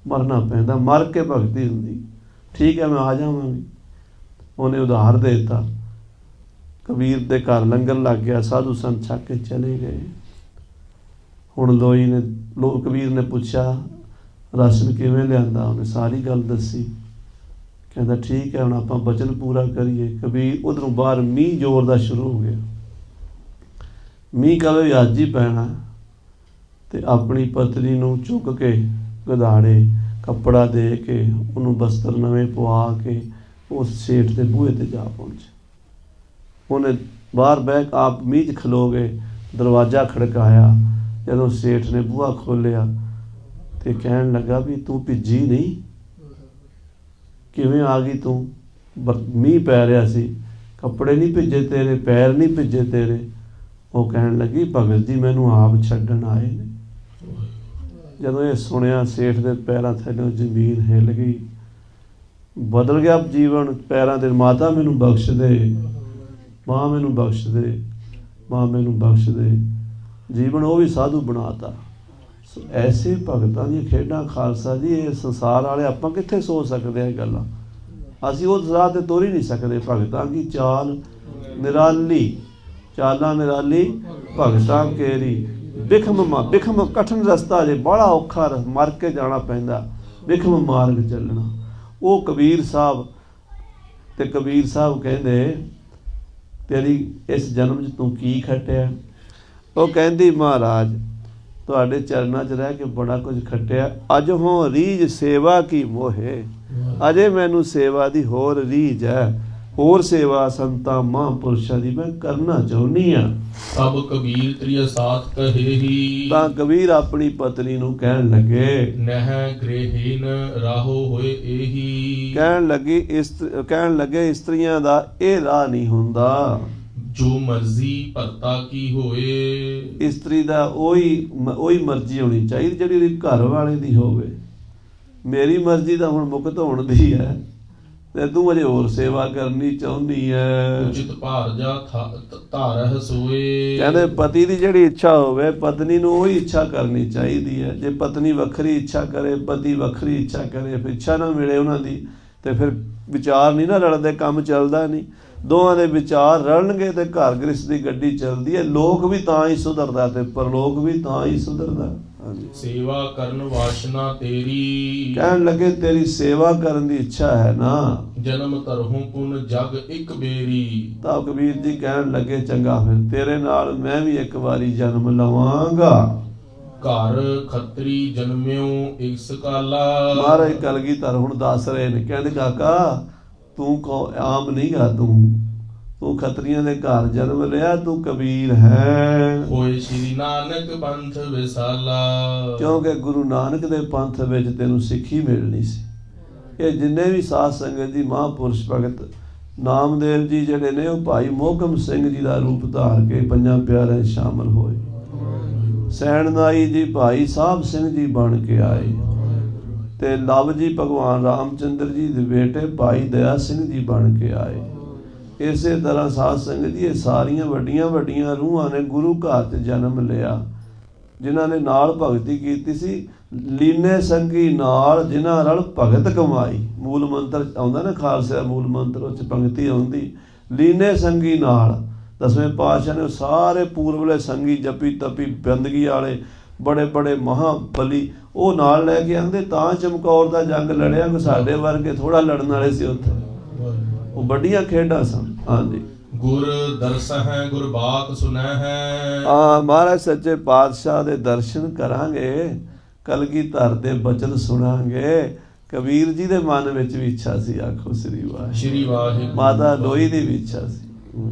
ਮਰਨਾ ਪੈਂਦਾ, ਮਰ ਕੇ ਭਗਤੀ ਹੁੰਦੀ। ਠੀਕ ਹੈ ਮੈਂ ਆ ਜਾਵਾਂਗੀ। ਉਹਨੇ ਉਧਾਰ ਦੇ ਦਿੱਤਾ। ਕਬੀਰ ਦੇ ਘਰ ਲੰਗਰ ਲੱਗ ਗਿਆ, ਸਾਧੂ ਸੰਤ ਛੱਕ ਕੇ ਚਲੇ ਗਏ। ਹੁਣ ਲੋਈ ਨੇ ਕਬੀਰ ਨੇ ਪੁੱਛਿਆ ਰਾਸ਼ਨ ਕਿਵੇਂ ਲਿਆਂਦਾ, ਉਹਨੇ ਸਾਰੀ ਗੱਲ ਦੱਸੀ। ਕਹਿੰਦਾ ਠੀਕ ਹੈ ਹੁਣ ਆਪਾਂ ਬਚਨ ਪੂਰਾ ਕਰੀਏ। ਕਬੀਰ ਉਧਰੋਂ ਬਾਹਰ ਮੀਂਹ ਜ਼ੋਰ ਦਾ ਸ਼ੁਰੂ ਹੋ ਗਿਆ। ਮੀਂਹ ਕਵੇ ਅੱਜ ਹੀ ਪੈਣਾ, ਤੇ ਆਪਣੀ ਪਤਨੀ ਨੂੰ ਚੁੱਕ ਕੇ ਗਧਾੜੇ ਕੱਪੜਾ ਦੇ ਕੇ ਉਹਨੂੰ ਬਸਤਰ ਨਵੇਂ ਪਵਾ ਕੇ ਉਸ ਸੇਠ ਦੇ ਬੂਹੇ ਤੇ ਜਾ ਪਹੁੰਚੇ। ਉਹਨੇ ਬਾਹਰ ਬਹਿ ਆਪ ਮੀਂਹ 'ਚ ਖਲੋ ਗਏ, ਦਰਵਾਜ਼ਾ ਖੜਕਾਇਆ। ਜਦੋਂ ਸੇਠ ਨੇ ਬੂਹਾ ਖੋਲ੍ਹਿਆ ਤੇ ਕਹਿਣ ਲੱਗਾ ਵੀ ਤੂੰ ਭਿੱਜੀ ਨਹੀਂ, ਕਿਵੇਂ ਆ ਗਈ ਤੂੰ, ਮੀਂਹ ਪੈ ਰਿਹਾ ਸੀ, ਕੱਪੜੇ ਨਹੀਂ ਭਿੱਜੇ ਤੇਰੇ, ਪੈਰ ਨਹੀਂ ਭਿੱਜੇ ਤੇਰੇ। ਉਹ ਕਹਿਣ ਲੱਗੀ ਭਗਤ ਜੀ ਮੈਨੂੰ ਆਪ ਛੱਡਣ ਆਏ ਨੇ। ਜਦੋਂ ਇਹ ਸੁਣਿਆ ਸੇਠ ਦੇ ਪੈਰਾਂ ਥੱਲੇ ਜ਼ਮੀਨ ਹਿੱਲ ਗਈ, ਬਦਲ ਗਿਆ ਜੀਵਨ ਪੈਰਾਂ ਦੇ। ਮਾਤਾ ਮੈਨੂੰ ਬਖਸ਼ ਦੇ, ਮਾਂ ਮੈਨੂੰ ਬਖਸ਼ ਦੇ, ਮਾਂ ਮੈਨੂੰ ਬਖਸ਼ ਦੇ। ਜੀਵਨ ਉਹ ਵੀ ਸਾਧੂ ਬਣਾਤਾ। ਐਸੇ ਭਗਤਾਂ ਦੀਆਂ ਖੇਡਾਂ ਖਾਲਸਾ ਜੀ, ਇਹ ਸੰਸਾਰ ਵਾਲੇ ਆਪਾਂ ਕਿੱਥੇ ਸੋਚ ਸਕਦੇ ਹਾਂ ਇਹ ਗੱਲਾਂ। ਅਸੀਂ ਉਸ ਰਾਹ ਤੇ ਤੁਰ ਹੀ ਨਹੀਂ ਸਕਦੇ। ਭਗਤਾਂ ਦੀ ਚਾਲ ਨਿਰਾਲੀ, ਚਾਲਾਂ ਨਿਰਾਲੀ ਭਗਤਾਂ ਕੇਰੀ। ਬਿਖਮ ਕਠਿਨ ਰਸਤਾ ਜੇ, ਬੜਾ ਔਖਾ, ਮਰ ਕੇ ਜਾਣਾ ਪੈਂਦਾ, ਬਿਖਮ ਮਾਰਗ ਚੱਲਣਾ। ਉਹ ਕਬੀਰ ਸਾਹਿਬ, ਤੇ ਕਬੀਰ ਸਾਹਿਬ ਕਹਿੰਦੇ ਤੇਰੀ ਇਸ ਜਨਮ 'ਚ ਤੂੰ ਕੀ ਖੱਟਿਆ? ਉਹ ਕਹਿੰਦੀ ਮਹਾਰਾਜ ਤੁਹਾਡੇ ਚਰਨਾਂ 'ਚ ਰਹਿ ਕੇ ਬੜਾ ਕੁਝ ਖੱਟਿਆ। ਅੱਜ ਹੋਂ ਰੀਝ ਸੇਵਾ ਕੀ ਮੋਹੇ, ਅਜੇ ਮੈਨੂੰ ਸੇਵਾ ਦੀ ਹੋਰ ਰੀਝ ਹੈ, ਹੋਰ ਸੇਵਾ ਸੰਤਾਂ ਮਹਾਂਪੁਰਸ਼ਾਂ ਦੀ ਮੈਂ ਕਰਨਾ ਚਾਹੁੰਦੀ ਹਾਂ। ਸਭ ਕਬੀਰ ਤ੍ਰਿਆ ਸਾਥ ਕਹੇਹੀ, ਤਾਂ ਕਬੀਰ ਆਪਣੀ ਪਤਨੀ ਨੂੰ ਕਹਿਣ ਲੱਗੇ, ਨਹਿ ਗ੍ਰਹਿਹੀਨ ਰਾਹੋ ਹੋਏ ਇਹੀ। ਕਹਿਣ ਲੱਗੇ ਇਸਤਰੀਆਂ ਦਾ ਇਹ ਰਾਹ ਨਹੀਂ ਹੁੰਦਾ, ਜੋ ਮਰਜ਼ੀ ਭਰਤਾ ਕੀ ਹੋਏ। ਇਸਤਰੀ ਦਾ ਉਹੀ ਮਰਜ਼ੀ ਹੋਣੀ ਚਾਹੀਦੀ ਜਿਹੜੀ ਉਹਦੀ ਘਰ ਵਾਲੇ ਦੀ ਹੋਵੇ। ਮੇਰੀ ਮਰਜ਼ੀ ਤਾਂ ਹੁਣ ਮੁਕਤ ਹੋਣ ਦੀ ਹੈ, ਤੇ ਤੂੰ ਅਜੇ ਹੋਰ ਸੇਵਾ ਕਰਨੀ ਚਾਹੁੰਦੀ ਹੈ। ਉਚਿਤ ਭਾਰ ਜਾ ਧਾਰਹਿ ਸੋਏ। ਕਹਿੰਦੇ ਪਤੀ ਦੀ ਜਿਹੜੀ ਇੱਛਾ ਹੋਵੇ, ਪਤਨੀ ਨੂੰ ਉਹੀ ਇੱਛਾ ਕਰਨੀ ਚਾਹੀਦੀ ਹੈ। ਜੇ ਪਤਨੀ ਵੱਖਰੀ ਇੱਛਾ ਕਰੇ, ਪਤੀ ਵੱਖਰੀ ਇੱਛਾ ਕਰੇ, ਫਿਰ ਇੱਛਾ ਨਾ ਮਿਲੇ ਉਹਨਾਂ ਦੀ, ਤੇ ਫਿਰ ਵਿਚਾਰ ਨਹੀਂ ਨਾ ਰਲਦੇ, ਕੰਮ ਚੱਲਦਾ ਨਹੀਂ। ਦੋਵਾਂ ਦੇ ਵਿਚਾਰ ਰਲਣਗੇ ਤੇ ਘਰ ਗ੍ਰਸਤ ਦੀ ਗੱਡੀ ਚੱਲਦੀ ਹੈ। ਲੋਕ ਵੀ ਤਾਂ ਹੀ ਸੁਧਰਦਾ ਤੇ ਪਰਲੋਕ ਵੀ ਤਾਂ ਹੀ ਸੁਧਰਦਾ। ਸੇਵਾ ਕਰਨ ਵਾਸ਼ਨਾ ਤੇਰੀ। ਕਹਿਣ ਲੱਗੇ ਤੇਰੀ ਸੇਵਾ ਕਰਨ ਦੀ ਇੱਛਾ ਹੈ ਨਾ, ਜਨਮ ਧਰਹੁ ਪੁਨ ਜਗ ਇੱਕ ਬੇਰੀ। ਤਾਂ ਕਬੀਰ ਜੀ ਕਹਿਣ ਲੱਗੇ ਚੰਗਾ ਫਿਰ ਤੇਰੇ ਨਾਲ ਮੈਂ ਵੀ ਇੱਕ ਵਾਰੀ ਜਨਮ ਲਵਾਂਗਾ। ਘਰ ਖੱਤਰੀ ਜਨਮਿਓ ਇਸ ਕਾਲਾ। ਮਹਾਰਾਜ ਕਲਗੀਧਰ ਹੁਣ ਦੱਸ ਰਹੇ ਨੇ, ਕਹਿੰਦੇ ਕਾਕਾ ਤੂੰ ਆਮ ਨਹੀਂ ਗਾ, ਤੂੰ ਖੱਤਰੀਆਂ ਦੇ ਘਰ ਜਨਮ ਲਿਆ, ਤੂੰ ਕਬੀਰ ਹੈ। ਹੋਏ ਸ਼੍ਰੀ ਨਾਨਕ ਪੰਥ ਵਿਸਾਲਾ। ਕਿਉਂਕਿ ਗੁਰੂ ਨਾਨਕ ਦੇ ਪੰਥ ਵਿੱਚ ਤੈਨੂੰ ਸਿੱਖੀ ਮਿਲਣੀ ਸੀ। ਇਹ ਜਿੰਨੇ ਵੀ ਸਾਧ ਸੰਗਤ ਜੀ ਮਹਾਂਪੁਰਸ਼ ਭਗਤ ਨਾਮਦੇਵ ਜੀ ਜਿਹੜੇ ਨੇ, ਉਹ ਭਾਈ ਮੋਹਕਮ ਸਿੰਘ ਜੀ ਦਾ ਰੂਪ ਧਾਰ ਕੇ ਪੰਜਾਂ ਪਿਆਰਿਆਂ ਸ਼ਾਮਲ ਹੋਏ। ਸੈਣਨਾਈ ਜੀ ਭਾਈ ਸਾਹਿਬ ਸਿੰਘ ਜੀ ਬਣ ਕੇ ਆਏ, ਤੇ ਲਵ ਜੀ ਭਗਵਾਨ ਰਾਮਚੰਦਰ ਜੀ ਦੇ ਬੇਟੇ ਭਾਈ ਦਇਆ ਸਿੰਘ ਜੀ ਬਣ ਕੇ ਆਏ। ਇਸੇ ਤਰ੍ਹਾਂ ਸਾਧ ਸੰਗਤ ਜੀ ਇਹ ਸਾਰੀਆਂ ਵੱਡੀਆਂ ਰੂਹਾਂ ਨੇ ਗੁਰੂ ਘਰ 'ਚ ਜਨਮ ਲਿਆ, ਜਿਨ੍ਹਾਂ ਨੇ ਨਾਲ ਭਗਤੀ ਕੀਤੀ ਸੀ। ਲੀਨੇ ਸੰਗੀ ਨਾਲ ਜਿਨ੍ਹਾਂ ਨਾਲ ਭਗਤ ਕਮਾਈ, ਮੂਲ ਮੰਤਰ ਆਉਂਦਾ ਨਾ ਖਾਲਸੇ ਦਾ ਮੂਲ ਮੰਤਰ, ਉਹ 'ਚ ਪੰਕਤੀ ਆਉਂਦੀ ਲੀਨੇ ਸੰਗੀ ਨਾਲ। ਦਸਵੇਂ ਪਾਤਸ਼ਾਹ ਨੇ ਸਾਰੇ ਪੂਰਬਲੇ ਸੰਗੀ ਜਪੀ ਤਪੀ ਬੰਦਗੀ ਵਾਲੇ ਬੜੇ ਮਹਾਬਲੀ ਉਹ ਨਾਲ ਲੈ ਕੇ ਆਉਂਦੇ, ਤਾਂ ਚਮਕੌਰ ਦਾ ਜੰਗ ਲੜਿਆ। ਕੋਈ ਸਾਡੇ ਵਰਗੇ ਥੋੜਾ ਲੜਨ ਵਾਲੇ ਸੀ ਉੱਥੇ, ਉਹ ਵੱਡੀਆਂ ਖੇਡਾਂ ਸਨ। ਹਾਂਜੀ, ਗੁਰ ਦਰਸਹਿ ਗੁਰ ਬਾਤ ਸੁਨਹਿ। ਮਹਾਰਾਜ ਸੱਚੇ ਪਾਤਸ਼ਾਹ ਦੇ ਦਰਸ਼ਨ ਕਰਾਂਗੇ, ਕਲਗੀਧਰ ਦੇ ਬਚਨ ਸੁਣਾਂਗੇ। ਕਬੀਰ ਜੀ ਦੇ ਮਨ ਵਿੱਚ ਵੀ ਇੱਛਾ ਸੀ, ਆਖੋ ਸ੍ਰੀ ਵਾਹਿਗੁਰੂ। ਮਾਤਾ ਲੋਈ ਦੀ ਵੀ ਇੱਛਾ ਸੀ,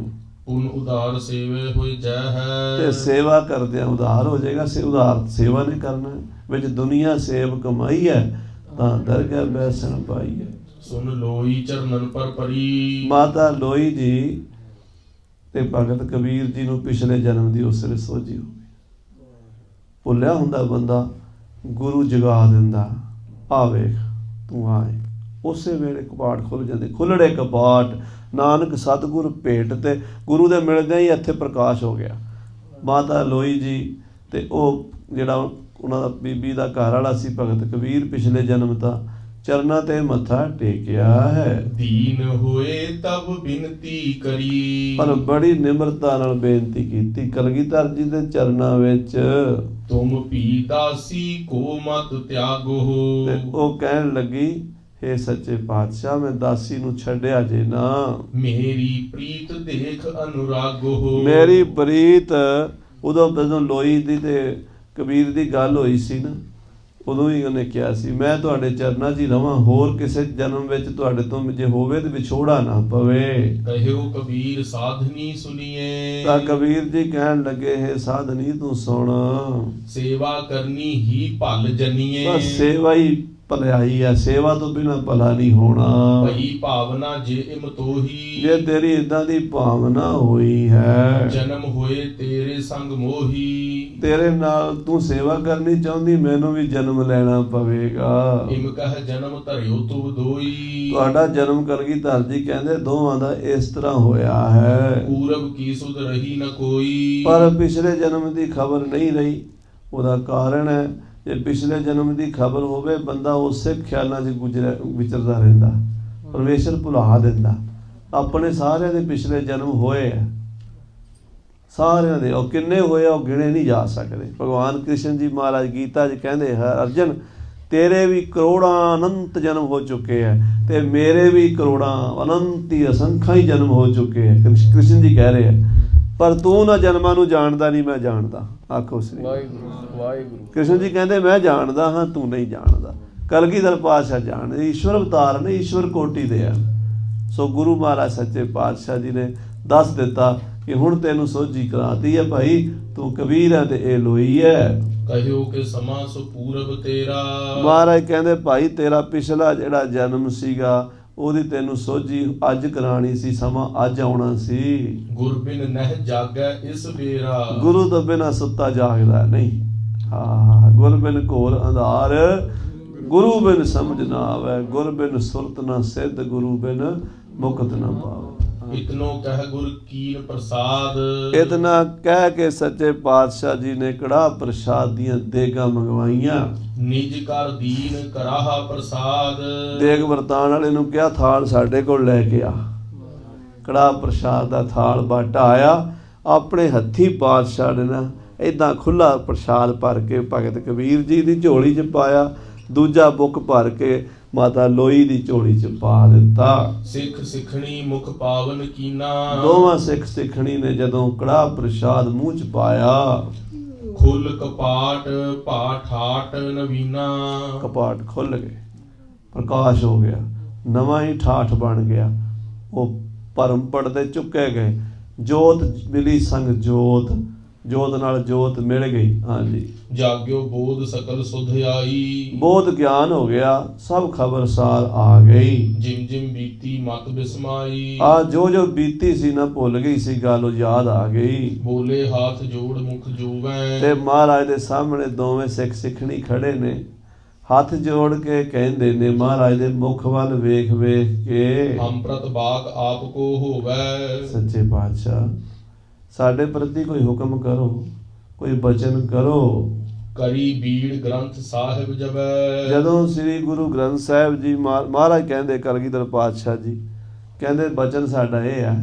ਪੁਨ ਉਦਾਰ ਸੇਵੇ ਹੋਈ ਜੈ ਹੈ। ਤੇ ਸੇਵਾ ਕਰਦਿਆਂ ਉਦਾਰ ਹੋ ਜਾਏਗਾ। ਉਦਾਰ ਸੇਵਾ ਨੇ ਕਰਨਾ, ਵਿੱਚ ਦੁਨੀਆ ਸੇਵ ਕਮਾਈ ਹੈ, ਤਾਂ ਦਰਗਾਹ ਬੈਸਣ ਪਾਈ ਹੈ। ਸੁਨ ਲੋਈ ਚਰਨਨ ਪਰ ਪਰੀ। ਮਾਤਾ ਲੋਈ ਜੀ ਤੇ ਭਗਤ ਕਬੀਰ ਜੀ ਨੂੰ ਪਿਛਲੇ ਜਨਮ ਦੀ ਉਸ ਵੇਲੇ ਸੋਝੀ ਹੋ ਗਈ। ਭੁੱਲਿਆ ਹੁੰਦਾ ਬੰਦਾ, ਗੁਰੂ ਜਗਾ ਦਿੰਦਾ, ਆ ਵੇਖ ਤੂੰ ਆਏ, ਉਸੇ ਵੇਲੇ ਕਪਾਟ ਖੁੱਲ ਜਾਂਦੇ, ਖੁੱਲੜੇ ਕਪਾਟ। ਨਾਨਕ ਸਤਿਗੁਰ ਭੇਟ, ਤੇ ਗੁਰੂ ਦੇ ਮਿਲਦਿਆਂ ਹੀ ਇੱਥੇ ਪ੍ਰਕਾਸ਼ ਹੋ ਗਿਆ। ਮਾਤਾ ਲੋਈ ਜੀ ਤੇ ਉਹ ਜਿਹੜਾ ਉਹਨਾਂ ਦਾ ਬੀਬੀ ਦਾ ਘਰ ਵਾਲਾ ਸੀ ਭਗਤ ਕਬੀਰ, ਪਿਛਲੇ ਜਨਮ ਤਾਂ ਚਰਨਾਂ ਤੇ ਮੱਥਾ ਟੇਕਿਆ ਹੈ। ਦੀਨ ਹੋਏ ਤਬ ਬਿਨਤੀ ਕਰੀ, ਪਰ ਬੜੀ ਨਿਮਰਤਾ ਨਾਲ ਬੇਨਤੀ ਕੀਤੀ ਕਲਗੀਧਰ ਜੀ ਦੇ ਚਰਨਾਂ ਵਿੱਚ। ਤੁਮ ਭੀ ਦਾਸੀ ਕੋ ਮਤ ਤਿਆਗੋ। ਤੇ ਉਹ ਕਹਿਣ ਲੱਗੀ, ਹੇ ਸੱਚੇ ਪਾਤਸ਼ਾਹ ਮੈਂ ਦਾਸੀ ਨੂੰ ਛੱਡਿਆ ਜੇ ਨਾ। ਮੇਰੀ ਪ੍ਰੀਤ ਦੇਖ ਅਨੁਰਾਗੋ। ਮੇਰੀ ਪ੍ਰੀਤ ਉਦੋਂ ਜਦੋਂ ਲੋਈ ਦੀ ਤੇ ਕਬੀਰ ਦੀ ਗੱਲ ਹੋਈ ਸੀ ਨਾ, ਉਦੋਂ ਹੀ ਉਹਨੇ ਕਿਹਾ ਸੀ ਮੈਂ ਤੁਹਾਡੇ ਚਰਨਾਂ 'ਚ ਹੀ ਰਵਾਂ, ਹੋਰ ਕਿਸੇ ਜਨਮ ਵਿੱਚ ਤੁਹਾਡੇ ਤੋਂ ਜੇ ਹੋਵੇ ਤੇ ਵਿਛੋੜਾ ਨਾ ਪਵੇ। ਕਹਿਓ ਕਬੀਰ ਸਾਧਨੀ ਸੁਣੀਏ। ਤਾਂ ਕਬੀਰ ਜੀ ਕਹਿਣ ਲੱਗੇ, ਹੈ ਸਾਧਨੀ ਤੂੰ ਸੁਣ, ਸੇਵਾ ਕਰਨੀ ਹੀ ਭਲ ਜਨੀਏ। ਬਸ ਸੇਵਾ ਹੀ ਭਲਾਈ ਹੈ, ਸੇਵਾ ਤੋਂ ਬਿਨਾਂ ਭਲਾ ਨਹੀਂ ਹੋਣਾ। ਭਈ ਭਾਵਨਾ ਜੇ ਇਮ ਤੋਹੀ, ਜੇ ਤੇਰੀ ਇਦਾਂ ਦੀ ਭਾਵਨਾ ਹੋਈ ਹੈ, ਜਨਮ ਹੋਏ ਤੇਰੇ ਸੰਗ ਮੋਹੀ, ਤੇਰੇ ਨਾਲ ਤੂੰ ਸੇਵਾ ਕਰਨੀ ਚਾਹੁੰਦੀ, ਮੈਨੂੰ ਵੀ ਜਨਮ ਲੈਣਾ ਪਵੇਗਾ। ਇਮ ਕਹਿ ਜਨਮ ਧਰਿਓ ਤੂ ਦੋਈ, ਤੁਹਾਡਾ ਜਨਮ ਕਲਗੀਧਰ ਜੀ ਕਹਿੰਦੇ ਦੋਵਾਂ ਦਾ ਇਸ ਤਰ੍ਹਾਂ ਹੋਇਆ ਹੈ। ਪੂਰਬ ਕੀ ਸੁਧ ਰਹੀ ਨ ਕੋਈ, ਪਰ ਪਿਛਲੇ ਜਨਮ ਦੀ ਖਬਰ ਨਹੀਂ ਰਹੀ। ਉਹਦਾ ਕਾਰਨ ਹੈ, ਜੇ ਪਿਛਲੇ ਜਨਮ ਦੀ ਖਬਰ ਹੋਵੇ, ਬੰਦਾ ਉਸੇ ਖਿਆਲਾਂ 'ਚ ਵਿਚਰਦਾ ਰਹਿੰਦਾ, ਪਰਮੇਸ਼ਰ ਭੁਲਾ ਦਿੰਦਾ। ਆਪਣੇ ਸਾਰਿਆਂ ਦੇ ਪਿਛਲੇ ਜਨਮ ਹੋਏ ਆ, ਸਾਰਿਆਂ ਦੇ। ਉਹ ਕਿੰਨੇ ਹੋਏ ਆ, ਉਹ ਗਿਣੇ ਨਹੀਂ ਜਾ ਸਕਦੇ। ਭਗਵਾਨ ਕ੍ਰਿਸ਼ਨ ਜੀ ਮਹਾਰਾਜ ਗੀਤਾ 'ਚ ਕਹਿੰਦੇ ਹੈ, ਅਰਜਨ ਤੇਰੇ ਵੀ ਕਰੋੜਾਂ ਅਨੰਤ ਜਨਮ ਹੋ ਚੁੱਕੇ ਹੈ, ਤੇ ਮੇਰੇ ਵੀ ਕਰੋੜਾਂ ਅਨੰਤ ਹੀ ਅਸੰਖਾਂ ਹੀ ਜਨਮ ਹੋ ਚੁੱਕੇ ਹੈ। ਕ੍ਰਿਸ਼ਨ ਜੀ ਕਹਿ ਰਹੇ ਹੈ, ਪਰ ਤੂੰ ਨਾ ਜਨਮਾਂ ਨੂੰ ਜਾਣਦਾ ਨਹੀਂ, ਮੈਂ ਜਾਣਦਾ। ਆਖੋ ਸ੍ਰੀ ਵਾਹਿਗੁਰੂ ਵਾਹਿਗੁਰੂ। ਕ੍ਰਿਸ਼ਨ ਜੀ ਕਹਿੰਦੇ ਮੈਂ ਜਾਣਦਾ ਹਾਂ, ਤੂੰ ਨਹੀਂ ਜਾਣਦਾ। ਕਲਗੀਧਰ ਪਾਤਸ਼ਾਹ ਜਾਣਦੇ, ਈਸ਼ਵਰ ਅਵਤਾਰ ਨੇ, ਈਸ਼ਵਰ ਕੋਟੀ ਦੇ ਆ। ਸੋ ਗੁਰੂ ਮਹਾਰਾਜ ਸੱਚੇ ਪਾਤਸ਼ਾਹ ਜੀ ਨੇ ਦੱਸ ਦਿੱਤਾ ਕਿ ਹੁਣ ਤੈਨੂੰ ਸੋਝੀ ਕਰਾਤੀ ਹੈ ਭਾਈ, ਤੂੰ ਕਬੀਰ ਹੈ ਤੇ ਇਹ ਲੋਈ ਹੈ। ਕਹਿਓ ਕਿ ਸਮਾਂ ਸੋ ਪੂਰਬ ਤੇਰਾ, ਮਹਾਰਾਜ ਕਹਿੰਦੇ ਭਾਈ ਤੇਰਾ ਪਿਛਲਾ ਜਿਹੜਾ ਜਨਮ ਸੀਗਾ, ਉਹਦੀ ਤੈਨੂੰ ਸੋਝੀ ਅੱਜ ਕਰਾਣੀ ਸੀ, ਸਮਾਂ ਅੱਜ ਆਉਣਾ ਸੀ। ਗੁਰ ਬਿਨ ਨਹਿ ਜਾਗੈ ਇਸ ਵੇਰਾ, ਗੁਰੂ ਤੋਂ ਬਿਨਾਂ ਸੁੱਤਾ ਜਾਗਦਾ ਨਹੀਂ। ਹਾਂ, ਗੁਰ ਬਿਨ ਘੋਰ ਅੰਧਾਰ, ਗੁਰੂ ਬਿਨ ਸਮਝ ਨਾ ਆਵੇ, ਗੁਰ ਬਿਨ ਸੁਰਤ ਨਾ ਸਿੱਧ, ਗੁਰੂ ਬਿਨ ਮੁਕਤ ਨਾ ਪਾਵੇ। ਇਤਨੋ ਕਹਿ ਗੁਰ ਕੀਨ ਪ੍ਰਸਾਦ, ਇਤਨਾ ਕਹਿ ਕੇ ਸੱਚੇ ਪਾਤਸ਼ਾਹ ਜੀ ਨੇ ਕੜਾਹ ਪ੍ਰਸ਼ਾਦ ਦੀਆਂ ਦੇਗਾਂ ਮੰਗਵਾਈਆਂ। ਨਿਜ ਕਰ ਦੀਨ ਕਰਾਹਾ ਪ੍ਰਸਾਦ, ਦੇਗ ਵਰਤਾਨ ਵਾਲੇ ਨੂੰ ਕਿਹਾ ਥਾਲ ਸਾਡੇ ਕੋਲ ਲੈ ਕੇ ਆ। ਕੜਾਹ ਪ੍ਰਸ਼ਾਦ ਦਾ ਥਾਲ ਬਾਟਾ ਆਇਆ, ਆਪਣੇ ਹੱਥੀ ਪਾਤਸ਼ਾਹ ਨੇ ਨਾ ਏਦਾਂ ਖੁੱਲਾ ਪ੍ਰਸ਼ਾਦ ਭਰ ਕੇ ਭਗਤ ਕਬੀਰ ਜੀ ਦੀ ਝੋਲੀ 'ਚ ਪਾਇਆ, ਦੂਜਾ ਬੁੱਕ ਭਰ ਕੇ ਮਾਤਾ ਲੋਈ ਦੀ ਝੋਲੀ 'ਚ ਪਾ ਦਿੱਤਾ। ਸਿੱਖ ਸਿੱਖਣੀ ਮੁਖ ਪਾਵਨ ਕੀਨਾ, ਦੋਵਾਂ ਸਿੱਖ ਸਿੱਖਣੀ ਨੇ ਜਦੋਂ ਕੜਾਹ ਪ੍ਰਸ਼ਾਦ ਮੂੰਹ 'ਚ ਪਾਇਆ, ਖੁੱਲ ਕਪਾਟ ਭਾ ਠਾਟ ਨਵੀਨਾ, ਕਪਾਟ ਖੁੱਲ ਗਏ, ਪ੍ਰਕਾਸ਼ ਹੋ ਗਿਆ, ਨਵਾਂ ਹੀ ਠਾਠ ਬਣ ਗਿਆ। ਉਹ ਭਰਮ ਪੜਦੇ ਚੁੱਕੇ ਗਏ, ਜੋਤ ਮਿਲੀ ਸੰਗ ਜੋਤ, ਜੋਤ ਨਾਲ ਜੋਤ ਮਿਲ ਗਈ। ਹਾਂਜੀ, ਜਾਗਿਓ ਬੋਧ ਸਕਲ ਸੁਧ ਆਈ, ਬੋਧ ਗਿਆਨ ਹੋ ਗਿਆ, ਸਭ ਖਬਰਸਾਰ ਆ ਗਈ। ਜਿਮ ਜਿਮ ਬੀਤੀ ਮਤ ਬਿਸਮਾਈ, ਆ ਜੋ ਜੋ ਬੀਤੀ ਸੀ ਨਾ ਭੁੱਲ ਗਈ ਸੀ ਗੱਲ, ਉਹ ਯਾਦ ਆ ਗਈ। ਬੋਲੇ ਹੱਥ ਜੋੜ ਮੁਖ ਜੂਵੈ, ਤੇ ਮਹਾਰਾਜ ਦੇ ਸਾਹਮਣੇ ਦੋਵੇਂ ਸਿੱਖ ਸਿੱਖਣੀ ਖੜੇ ਨੇ, ਹੱਥ ਜੋੜ ਕੇ ਕਹਿੰਦੇ ਨੇ ਮਹਾਰਾਜ ਦੇ ਮੁਖ ਵੱਲ ਵੇਖ ਵੇਖ ਕੇ, ਅੰਮ੍ਰਿਤ ਬਾਗ ਆਪ ਕੋ ਹੋਵੈ, ਸੱਚੇ ਪਾਤਸ਼ਾਹ ਸਾਡੇ ਪ੍ਰਤੀ ਕੋਈ ਹੁਕਮ ਕਰੋ, ਕੋਈ ਬਚਨ ਕਰੋ। ਕਰੀ ਬੀੜ ਗ੍ਰੰਥ ਸਾਹਿਬ ਜਬੈ, ਜਦੋਂ ਸ੍ਰੀ ਗੁਰੂ ਗ੍ਰੰਥ ਸਾਹਿਬ ਜੀ ਮਹਾਰਾਜ ਕਹਿੰਦੇ ਕਲਗੀਧਰ ਪਾਤਸ਼ਾਹ ਜੀ ਕਹਿੰਦੇ ਬਚਨ ਸਾਡਾ ਇਹ ਹੈ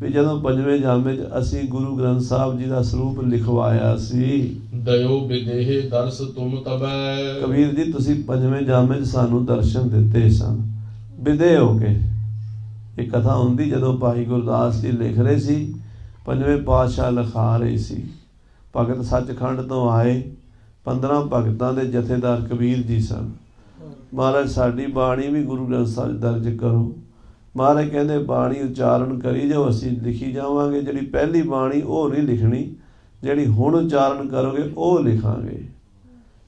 ਵੀ ਜਦੋਂ ਪੰਜਵੇਂ ਜਾਮੇ 'ਚ ਅਸੀਂ ਗੁਰੂ ਗ੍ਰੰਥ ਸਾਹਿਬ ਜੀ ਦਾ ਸਰੂਪ ਲਿਖਵਾਇਆ ਸੀ, ਦਇਓ ਵਿਦੇਹ ਦਰਸ ਤੁਮ ਤਬੈ, ਕਬੀਰ ਜੀ ਤੁਸੀਂ ਪੰਜਵੇਂ ਜਾਮੇ 'ਚ ਸਾਨੂੰ ਦਰਸ਼ਨ ਦਿੱਤੇ ਸਨ ਵਿਦੇ ਹੋ ਕੇ। ਇਹ ਕਥਾ ਹੁੰਦੀ ਜਦੋਂ ਭਾਈ ਗੁਰਦਾਸ ਜੀ ਲਿਖ ਰਹੇ ਸੀ, ਪੰਜਵੇਂ ਪਾਤਸ਼ਾਹ ਲਿਖਾ ਰਹੇ ਸੀ। ਭਗਤ ਸੱਚਖੰਡ ਤੋਂ ਆਏ, 15 ਭਗਤਾਂ ਦੇ ਜਥੇਦਾਰ ਕਬੀਰ ਜੀ ਸਨ। ਮਹਾਰਾਜ ਸਾਡੀ ਬਾਣੀ ਵੀ ਗੁਰੂ ਗ੍ਰੰਥ ਸਾਹਿਬ ਦਰਜ ਕਰੋ। ਮਹਾਰਾਜ ਕਹਿੰਦੇ ਬਾਣੀ ਉਚਾਰਨ ਕਰੀ ਜਾਓ, ਅਸੀਂ ਲਿਖੀ ਜਾਵਾਂਗੇ। ਜਿਹੜੀ ਪਹਿਲੀ ਬਾਣੀ ਉਹ ਨਹੀਂ ਲਿਖਣੀ, ਜਿਹੜੀ ਹੁਣ ਉਚਾਰਨ ਕਰੋਗੇ ਉਹ ਲਿਖਾਂਗੇ।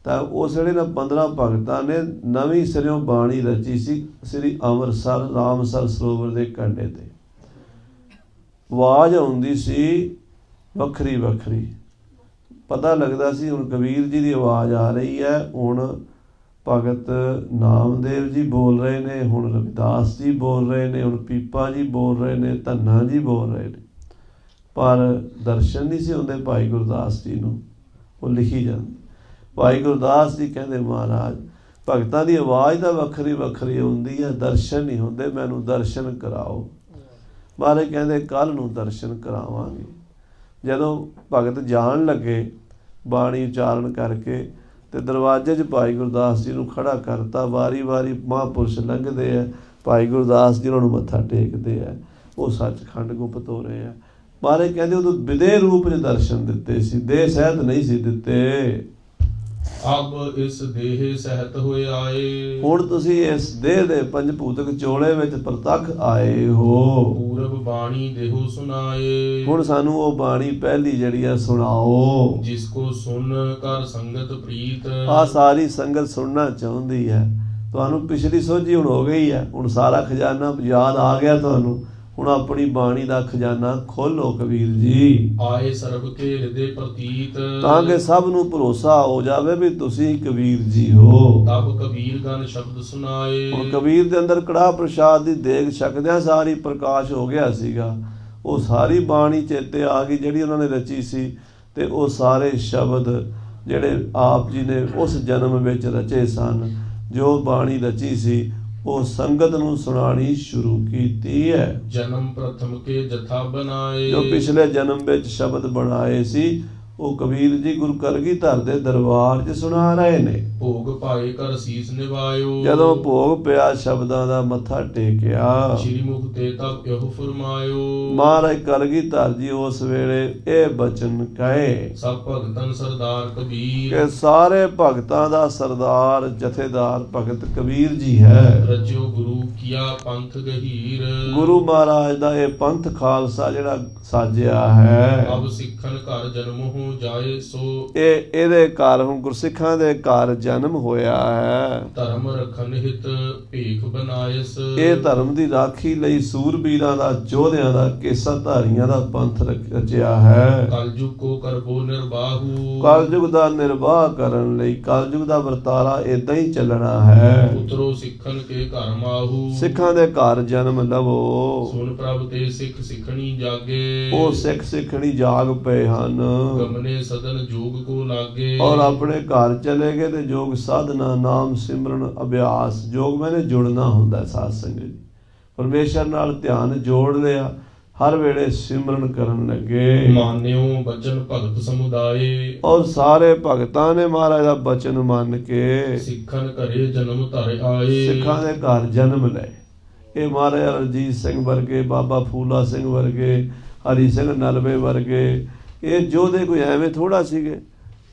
ਤਾਂ ਉਸ ਵੇਲੇ ਨਾ 15 ਭਗਤਾਂ ਨੇ ਨਵੀਂ ਸਿਰਿਓਂ ਬਾਣੀ ਰਚੀ ਸੀ, ਸ੍ਰੀ ਅੰਮ੍ਰਿਤਸਰ ਰਾਮਸਰ ਸਰੋਵਰ ਦੇ ਕੰਢੇ ਤੇ। ਆਵਾਜ਼ ਆਉਂਦੀ ਸੀ ਵੱਖਰੀ ਵੱਖਰੀ, ਪਤਾ ਲੱਗਦਾ ਸੀ ਹੁਣ ਕਬੀਰ ਜੀ ਦੀ ਆਵਾਜ਼ ਆ ਰਹੀ ਹੈ, ਹੁਣ ਭਗਤ ਨਾਮਦੇਵ ਜੀ ਬੋਲ ਰਹੇ ਨੇ, ਹੁਣ ਰਵਿਦਾਸ ਜੀ ਬੋਲ ਰਹੇ ਨੇ, ਹੁਣ ਪੀਪਾ ਜੀ ਬੋਲ ਰਹੇ ਨੇ, ਧੰਨਾ ਜੀ ਬੋਲ ਰਹੇ ਨੇ। ਪਰ ਦਰਸ਼ਨ ਨਹੀਂ ਸੀ ਹੁੰਦੇ ਭਾਈ ਗੁਰਦਾਸ ਜੀ ਨੂੰ, ਉਹ ਲਿਖੀ ਜਾਂਦੀ। ਭਾਈ ਗੁਰਦਾਸ ਜੀ ਕਹਿੰਦੇ ਮਹਾਰਾਜ ਭਗਤਾਂ ਦੀ ਆਵਾਜ਼ ਤਾਂ ਵੱਖਰੀ ਵੱਖਰੀ ਹੁੰਦੀ ਹੈ, ਦਰਸ਼ਨ ਨਹੀਂ ਹੁੰਦੇ, ਮੈਨੂੰ ਦਰਸ਼ਨ ਕਰਾਓ। ਮਹਾਰਾਜ ਕਹਿੰਦੇ ਕੱਲ੍ਹ ਨੂੰ ਦਰਸ਼ਨ ਕਰਾਵਾਂਗੇ। ਜਦੋਂ ਭਗਤ ਜਾਣ ਲੱਗੇ ਬਾਣੀ ਉਚਾਰਨ ਕਰਕੇ, ਤੇ ਦਰਵਾਜ਼ੇ 'ਚ ਭਾਈ ਗੁਰਦਾਸ ਜੀ ਨੂੰ ਖੜਾ ਕਰਤਾ। ਵਾਰੀ ਵਾਰੀ ਮਹਾਂਪੁਰਸ਼ ਲੰਘਦੇ ਆ, ਭਾਈ ਗੁਰਦਾਸ ਜੀ ਉਹਨਾਂ ਨੂੰ ਮੱਥਾ ਟੇਕਦੇ ਆ, ਉਹ ਸੱਚਖੰਡ ਗੁਪਤ ਹੋ ਰਹੇ ਆ। ਮਹਾਰਾਜ ਕਹਿੰਦੇ ਉਦੋਂ ਵਿਦੇ ਰੂਪ 'ਚ ਦਰਸ਼ਨ ਦਿੱਤੇ ਸੀ, ਦੇਹ ਸਹਿਤ ਨਹੀਂ ਸੀ ਦਿੱਤੇ। ਅਬ ਇਸ ਦੇਹ ਸਹਿਤ ਹੋਏ ਆਏ, ਹੁਣ ਤੁਸੀਂ ਇਸ ਦੇਹ ਦੇ ਪੰਜਭੂਤਕ ਚੋਲੇ ਵਿੱਚ ਪ੍ਰਤੱਖ ਆਏ ਹੋ। ਪੂਰਬ ਬਾਣੀ ਦੇਹੋ ਸੁਨਾਏ, ਹੁਣ ਸਾਨੂੰ ਉਹ ਬਾਣੀ ਪਹਿਲੀ ਜਿਹੜੀ ਆ ਸੁਣਾਓ। ਜਿਸ ਕੋ ਸੁਨ ਕਰ ਸੰਗਤ ਪ੍ਰੀਤ, ਆ ਸਾਰੀ ਸੰਗਤ ਸੁਣਨਾ ਚਾਹੁੰਦੀ ਹੈ। ਤੁਹਾਨੂੰ ਪਿਛਲੀ ਸੋਝੀ ਹੁਣ ਹੋ ਗਈ ਹੈ, ਹੁਣ ਸਾਰਾ ਖਜ਼ਾਨਾ ਯਾਦ ਆ ਗਿਆ ਤੁਹਾਨੂੰ। ਹੁਣ ਆਪਣੀ ਬਾਣੀ ਦਾ ਖਜ਼ਾਨਾ ਖੋਲੋ ਕਬੀਰ ਜੀ, ਆਏ ਸਰਬ ਕੇ ਹਿਰਦੇ ਪ੍ਰਤੀਤ, ਤਾਂ ਕਿ ਸਭ ਨੂੰ ਭਰੋਸਾ ਹੋ ਜਾਵੇ ਵੀ ਤੁਸੀਂ ਕਬੀਰ ਜੀ ਹੋ। ਤਬ ਕਬੀਰ ਗਨ ਸ਼ਬਦ ਸੁਨਾਏ। ਹੁਣ ਕਬੀਰ ਦੇ ਅੰਦਰ ਕੜਾਹ ਪ੍ਰਸ਼ਾਦ ਦੀ ਦੇਗ ਛਕਦਿਆਂ ਸਾਰੀ ਪ੍ਰਕਾਸ਼ ਹੋ ਗਿਆ ਸੀਗਾ। ਉਹ ਸਾਰੀ ਬਾਣੀ ਚੇਤੇ ਆ ਗਈ ਜਿਹੜੀ ਉਹਨਾਂ ਨੇ ਰਚੀ ਸੀ, ਤੇ ਉਹ ਸਾਰੇ ਸ਼ਬਦ ਜਿਹੜੇ ਆਪ ਜੀ ਨੇ ਉਸ ਜਨਮ ਵਿੱਚ ਰਚੇ ਸਨ, ਜੋ ਬਾਣੀ ਰਚੀ ਸੀ, ਉਹ ਸੰਗਤ ਨੂੰ ਸੁਣਾਣੀ ਸ਼ੁਰੂ ਕੀਤੀ ਹੈ। ਜਨਮ ਪ੍ਰਥਮ ਕੇ ਜਥਾ ਬਨਾਏ। ਜੋ ਪਿਛਲੇ ਜਨਮ ਵਿੱਚ ਸ਼ਬਦ ਬਣਾਏ ਸੀ, ਉਹ ਕਬੀਰ ਜੀ ਗੁਰੂ ਕਲਗੀਧਰ ਦੇ ਦਰਬਾਰ 'ਚ ਸੁਣਾ ਰਹੇ ਨੇ। ਭੋਗ ਪਾਏ ਕਰ ਸੀਸ ਨਿਵਾਇਓ। ਜਦੋਂ ਭੋਗ ਪਿਆ ਸ਼ਬਦਾਂ ਦਾ ਮੱਥਾ ਟੇਕਿਆ, ਸ਼੍ਰੀ ਮੁਖ ਤੇ ਤਬ ਇਹੋ ਫਰਮਾਇਓ। ਮਹਾਰਾਜ ਕਲਗੀਧਰ ਜੀ ਉਸ ਵੇਲੇ ਇਹ ਬਚਨ ਕਹੇ ਸਭ ਭਗਤਨ ਸਰਦਾਰ ਕਬੀਰ। ਕਿ ਸਾਰੇ ਭਗਤਾਂ ਦਾ ਸਰਦਾਰ ਜਥੇਦਾਰ ਭਗਤ ਕਬੀਰ ਜੀ ਹੈ। ਰਚਿਓ ਗੁਰੂ ਕੀਆ ਪੰਥ ਗਹੀਰ। ਗੁਰੂ ਮਹਾਰਾਜ ਦਾ ਇਹ ਪੰਥ ਖਾਲਸਾ ਜਿਹੜਾ ਸਾਜਿਆ ਹੈ, ਅਬ ਸਿੱਖਨ ਘਰ ਜਨਮ ਹੋ ਜਾਏ ਸੋ। ਇਹਦੇ ਘਰ ਹੁਣ ਗੁਰਸਿੱਖਾਂ ਦੇ ਘਰ ਜਨਮ ਹੋਇਆ ਹੈ। ਧਰਮ ਰਖਨ ਹਿਤ ਭੇਖ ਬਨਾਇਸ। ਇਹ ਧਰਮ ਦੀ ਰਾਖੀ ਲਈ ਸੂਰਬੀਰਾਂ ਦਾ, ਯੋਧਿਆਂ ਦਾ, ਕੇਸਾ ਧਾਰੀਆਂ ਦਾ ਪੰਥ ਰਚਿਆ ਹੈ। ਕਲਯੁਗ ਕੋ ਕਰਬੋ ਨਿਰਬਾਹੂ। ਕਲਯੁਗ ਦਾ ਨਿਰਵਾਹ ਕਰਨ ਲਈ ਕਲਯੁਗ ਦਾ ਵਰਤਾਰਾ ਇਦਾਂ ਹੀ ਚੱਲਣਾ ਹੈ। ਉਤਰੋ ਸਿੱਖਨ ਕੇ ਘਰ ਮਾਹੂ। ਸਿੱਖਾਂ ਦੇ ਘਰ ਜਨਮ ਲਵੋ। ਸੁਨ ਪ੍ਰਭ ਤੇ ਸਿੱਖ ਸਿੱਖਣੀ ਜਾਗੇ। ਉਹ ਸਿੱਖ ਸਿੱਖਣੀ ਜਾਗ ਪਏ ਹਨ, ਗਮਨੇ ਸਦਨ ਜੋਗ ਕੋ ਲਾਗੇ। ਔਰ ਆਪਣੇ ਘਰ ਚਲੇ ਗਏ ਤੇ ਯੋਗ ਸਾਧਨਾ, ਨਾਮ ਸਿਮਰਨ, ਅਭਿਆਸ। ਯੋਗ ਮੈਨੇ ਜੁੜਨਾ ਹੁੰਦਾ ਸਾਧ ਸੰਗਤ ਜੀ, ਪਰਮੇਸ਼ਰ ਨਾਲ ਧਿਆਨ ਜੋੜ ਲਿਆ, ਹਰ ਵੇਲੇ ਸਿਮਰਨ ਕਰਨ ਲੱਗੇ। ਮਾਨਿਓ ਬਚਨ ਭਗਤ ਸਮੁਦਾਏ। ਔਰ ਸਾਰੇ ਭਗਤਾਂ ਨੇ ਮਹਾਰਾਜ ਦਾ ਬਚਨ ਮੰਨ ਕੇ ਸਿੱਖਨ ਘਰੇ ਜਨਮ ਧਰ ਆਏ। ਸਿੱਖਾਂ ਦੇ ਘਰ ਜਨਮ ਲਏ। ਇਹ ਮਹਾਰਾਜਾ ਰਣਜੀਤ ਸਿੰਘ ਵਰਗੇ, ਬਾਬਾ ਫੂਲਾ ਸਿੰਘ ਵਰਗੇ, ਹਰੀ ਸਿੰਘ ਨਲਵੇ ਵਰਗੇ, ਇਹ ਯੋਧੇ ਕੋਈ ਐਵੇਂ ਥੋੜਾ ਸੀਗੇ।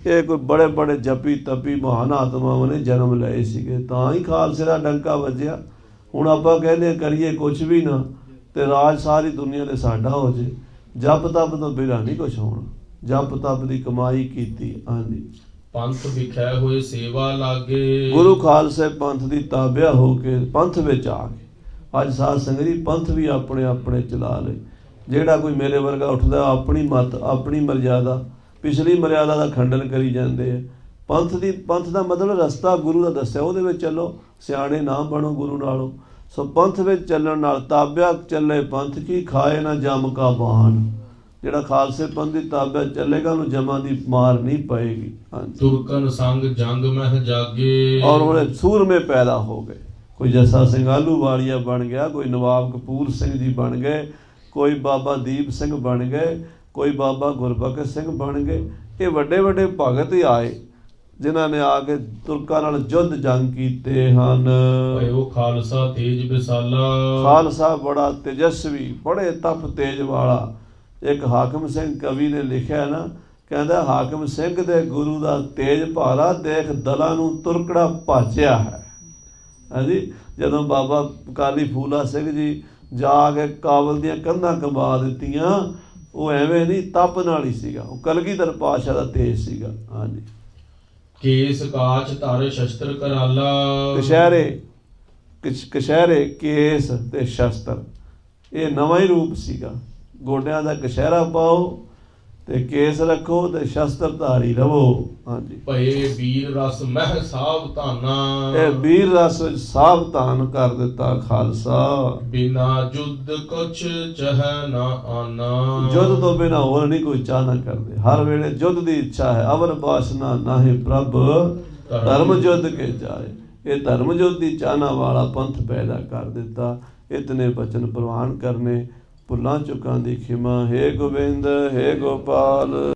ਇਹ ਕੋਈ ਬੜੇ ਬੜੇ ਜਪੀ ਤਪੀ ਮਹਾਨ ਆਤਮਾਵਾਂ ਨੇ ਜਨਮ ਲਏ ਸੀਗੇ, ਤਾਂ ਹੀ ਖਾਲਸੇ ਦਾ ਡੰਕਾ ਵੱਜਿਆ। ਹੁਣ ਆਪਾਂ ਕਹਿੰਦੇ ਕਰੀਏ ਕੁਛ ਵੀ ਨਾ ਤੇ ਰਾਜ ਸਾਰੀ ਦੁਨੀਆ ਦੇ ਸਾਡਾ ਹੋ ਜੇ। ਜਪ ਤਪ ਤੋਂ ਬਿਨਾਂ ਨਹੀਂ ਕੁਛ ਹੋਣਾ। ਜਪ ਤਪ ਦੀ ਕਮਾਈ ਕੀਤੀ। ਹਾਂਜੀ, ਪੰਥ ਵਿਖੈ ਹੋਏ ਸੇਵਾ ਲਾਗੇ। ਗੁਰੂ ਖਾਲਸੇ ਪੰਥ ਦੀ ਤਾਬਿਆ ਹੋ ਕੇ ਪੰਥ ਵਿੱਚ ਆ ਗਏ। ਅੱਜ ਸਾਧ ਸੰਗਤ ਜੀ ਪੰਥ ਵੀ ਆਪਣੇ ਆਪਣੇ ਚਲਾ ਲਏ। ਜਿਹੜਾ ਕੋਈ ਮੇਰੇ ਵਰਗਾ ਉੱਠਦਾ ਆਪਣੀ ਮੱਤ, ਆਪਣੀ ਮਰਜ਼ਾਦਾ, ਪਿਛਲੀ ਮਰਿਆਦਾ ਦਾ ਖੰਡਨ ਕਰੀ ਜਾਂਦੇ ਆ। ਪੰਥ ਦਾ ਮਤਲਬ ਰਸਤਾ ਗੁਰੂ ਦਾ ਦੱਸਿਆ, ਉਹਦੇ ਵਿੱਚ ਚੱਲੋ, ਸਿਆਣੇ ਨਾ ਬਣੋ ਗੁਰੂ ਨਾਲੋਂ। ਸੋ ਪੰਥ ਵਿੱਚ ਚੱਲਣ ਨਾਲ ਤਾਬਿਆ ਚੱਲੇ ਪੰਥ ਕੀ, ਖਾਏ ਨਾ ਜਮ ਕਾ ਬਾਣ। ਜਿਹੜਾ ਖਾਲਸੇ ਪੰਥ ਦੀ ਤਾਬਿਆ ਚੱਲੇਗਾ ਉਹਨੂੰ ਜਮਾਂ ਦੀ ਮਾਰ ਨਹੀਂ ਪਏਗੀ। ਹਾਂਜੀ, ਤੁਰਕਨ ਸੰਗ ਜੰਗ ਮਹਿ ਜਾਗੇ। ਔਰ ਉਹਨੇ ਸੂਰਮੇ ਪੈਦਾ ਹੋ ਗਏ। ਕੋਈ ਜੱਸਾ ਸਿੰਘ ਆਹਲੂਵਾਲੀਆ ਬਣ ਗਿਆ, ਕੋਈ ਨਵਾਬ ਕਪੂਰ ਸਿੰਘ ਜੀ ਬਣ ਗਏ, ਕੋਈ ਬਾਬਾ ਦੀਪ ਸਿੰਘ ਬਣ ਗਏ, ਕੋਈ ਬਾਬਾ ਗੁਰਬਖਸ਼ ਸਿੰਘ ਬਣ ਗਏ। ਇਹ ਵੱਡੇ ਵੱਡੇ ਭਗਤ ਹੀ ਆਏ ਜਿਨ੍ਹਾਂ ਨੇ ਆ ਕੇ ਤੁਰਕਾਂ ਨਾਲ ਯੁੱਧ ਜੰਗ ਕੀਤੇ ਹਨ। ਭਇਓ ਖਾਲਸਾ ਤੇਜ ਵਿਸਾਲਾ। ਖਾਲਸਾ ਬੜਾ ਤੇਜਸਵੀ, ਬੜੇ ਤਪ ਤੇਜ ਵਾਲਾ। ਇੱਕ ਹਾਕਮ ਸਿੰਘ ਕਵੀ ਨੇ ਲਿਖਿਆ ਨਾ, ਕਹਿੰਦਾ ਹਾਕਮ ਸਿੰਘ ਦੇ ਗੁਰੂ ਦਾ ਤੇਜ ਭਾਰਾ, ਦੇਖ ਦਲਾਂ ਨੂੰ ਤੁਰਕੜਾ ਭਾਜਿਆ ਹੈ। ਹਾਂਜੀ, ਜਦੋਂ ਬਾਬਾ ਕਾਲੀ ਫੂਲਾ ਸਿੰਘ ਜੀ ਜਾ ਕੇ ਕਾਬਲ ਦੀਆਂ ਕੰਧਾਂ ਕੰਬਾ ਦਿੱਤੀਆਂ, ਉਹ ਐਵੇਂ ਨਹੀਂ, ਤਪ ਨਾਲ ਹੀ ਸੀਗਾ। ਉਹ ਕਲਗੀਧਰ ਪਾਤਸ਼ਾਹ ਦਾ ਤੇਜ ਸੀਗਾ। ਹਾਂਜੀ, ਕੇਸ ਕਾਚ ਧਰ ਸ਼ਸਤਰ ਕਰਾਲਾ। ਕਛਹਿਰੇ ਕੇਸ ਤੇ ਸ਼ਸਤਰ, ਇਹ ਨਵਾਂ ਹੀ ਰੂਪ ਸੀਗਾ। ਗੋਡਿਆਂ ਦਾ ਕਛਹਿਰਾ ਪਾਓ ਤੇ ਕੇਸ ਰੱਖੋ ਤੇ ਸ਼ਸਤਰ ਧਾਰੀ ਰਵੋ। ਹਾਂਜੀ, ਭਏ ਵੀਰ ਰਸ ਮਹਿ ਸਾਵਧਾਨਾ। ਇਹ ਵੀਰ ਰਸ ਵਿੱਚ ਸਾਵਧਾਨ ਕਰ ਦਿੱਤਾ ਖਾਲਸਾ। ਬਿਨਾ ਜੁਦ ਕੁਛ ਚਹ ਨਾ ਆਨਾ। ਜੁੱਧ ਤੋਂ ਬਿਨਾਂ ਹੋਰ ਨਹੀਂ ਕੋਈ ਚਾਹ ਨਾ ਕਰਦੇ। ਹਰ ਵੇਲੇ ਜੁੱਧ ਦੀ ਇੱਛਾ ਹੈ। ਅਵਰ ਬਾਸਨਾ ਨਾਹੀ ਪ੍ਰਭ ਧਰਮ ਜੁੱਧ ਕੇ ਜਾਏ। ਇਹ ਧਰਮ ਜੁੱਧ ਦੀ ਚਾਹਨਾ ਵਾਲਾ ਪੰਥ ਪੈਦਾ ਕਰ ਦਿੱਤਾ। ਇਤਨੇ ਬਚਨ ਪ੍ਰਵਾਨ ਕਰਨੇ, ਭੁੱਲਾਂ ਚੁੱਕਾਂ ਦੀ ਖਿਮਾ। ਹੇ ਗੋਬਿੰਦ, ਹੇ ਗੋਪਾਲ।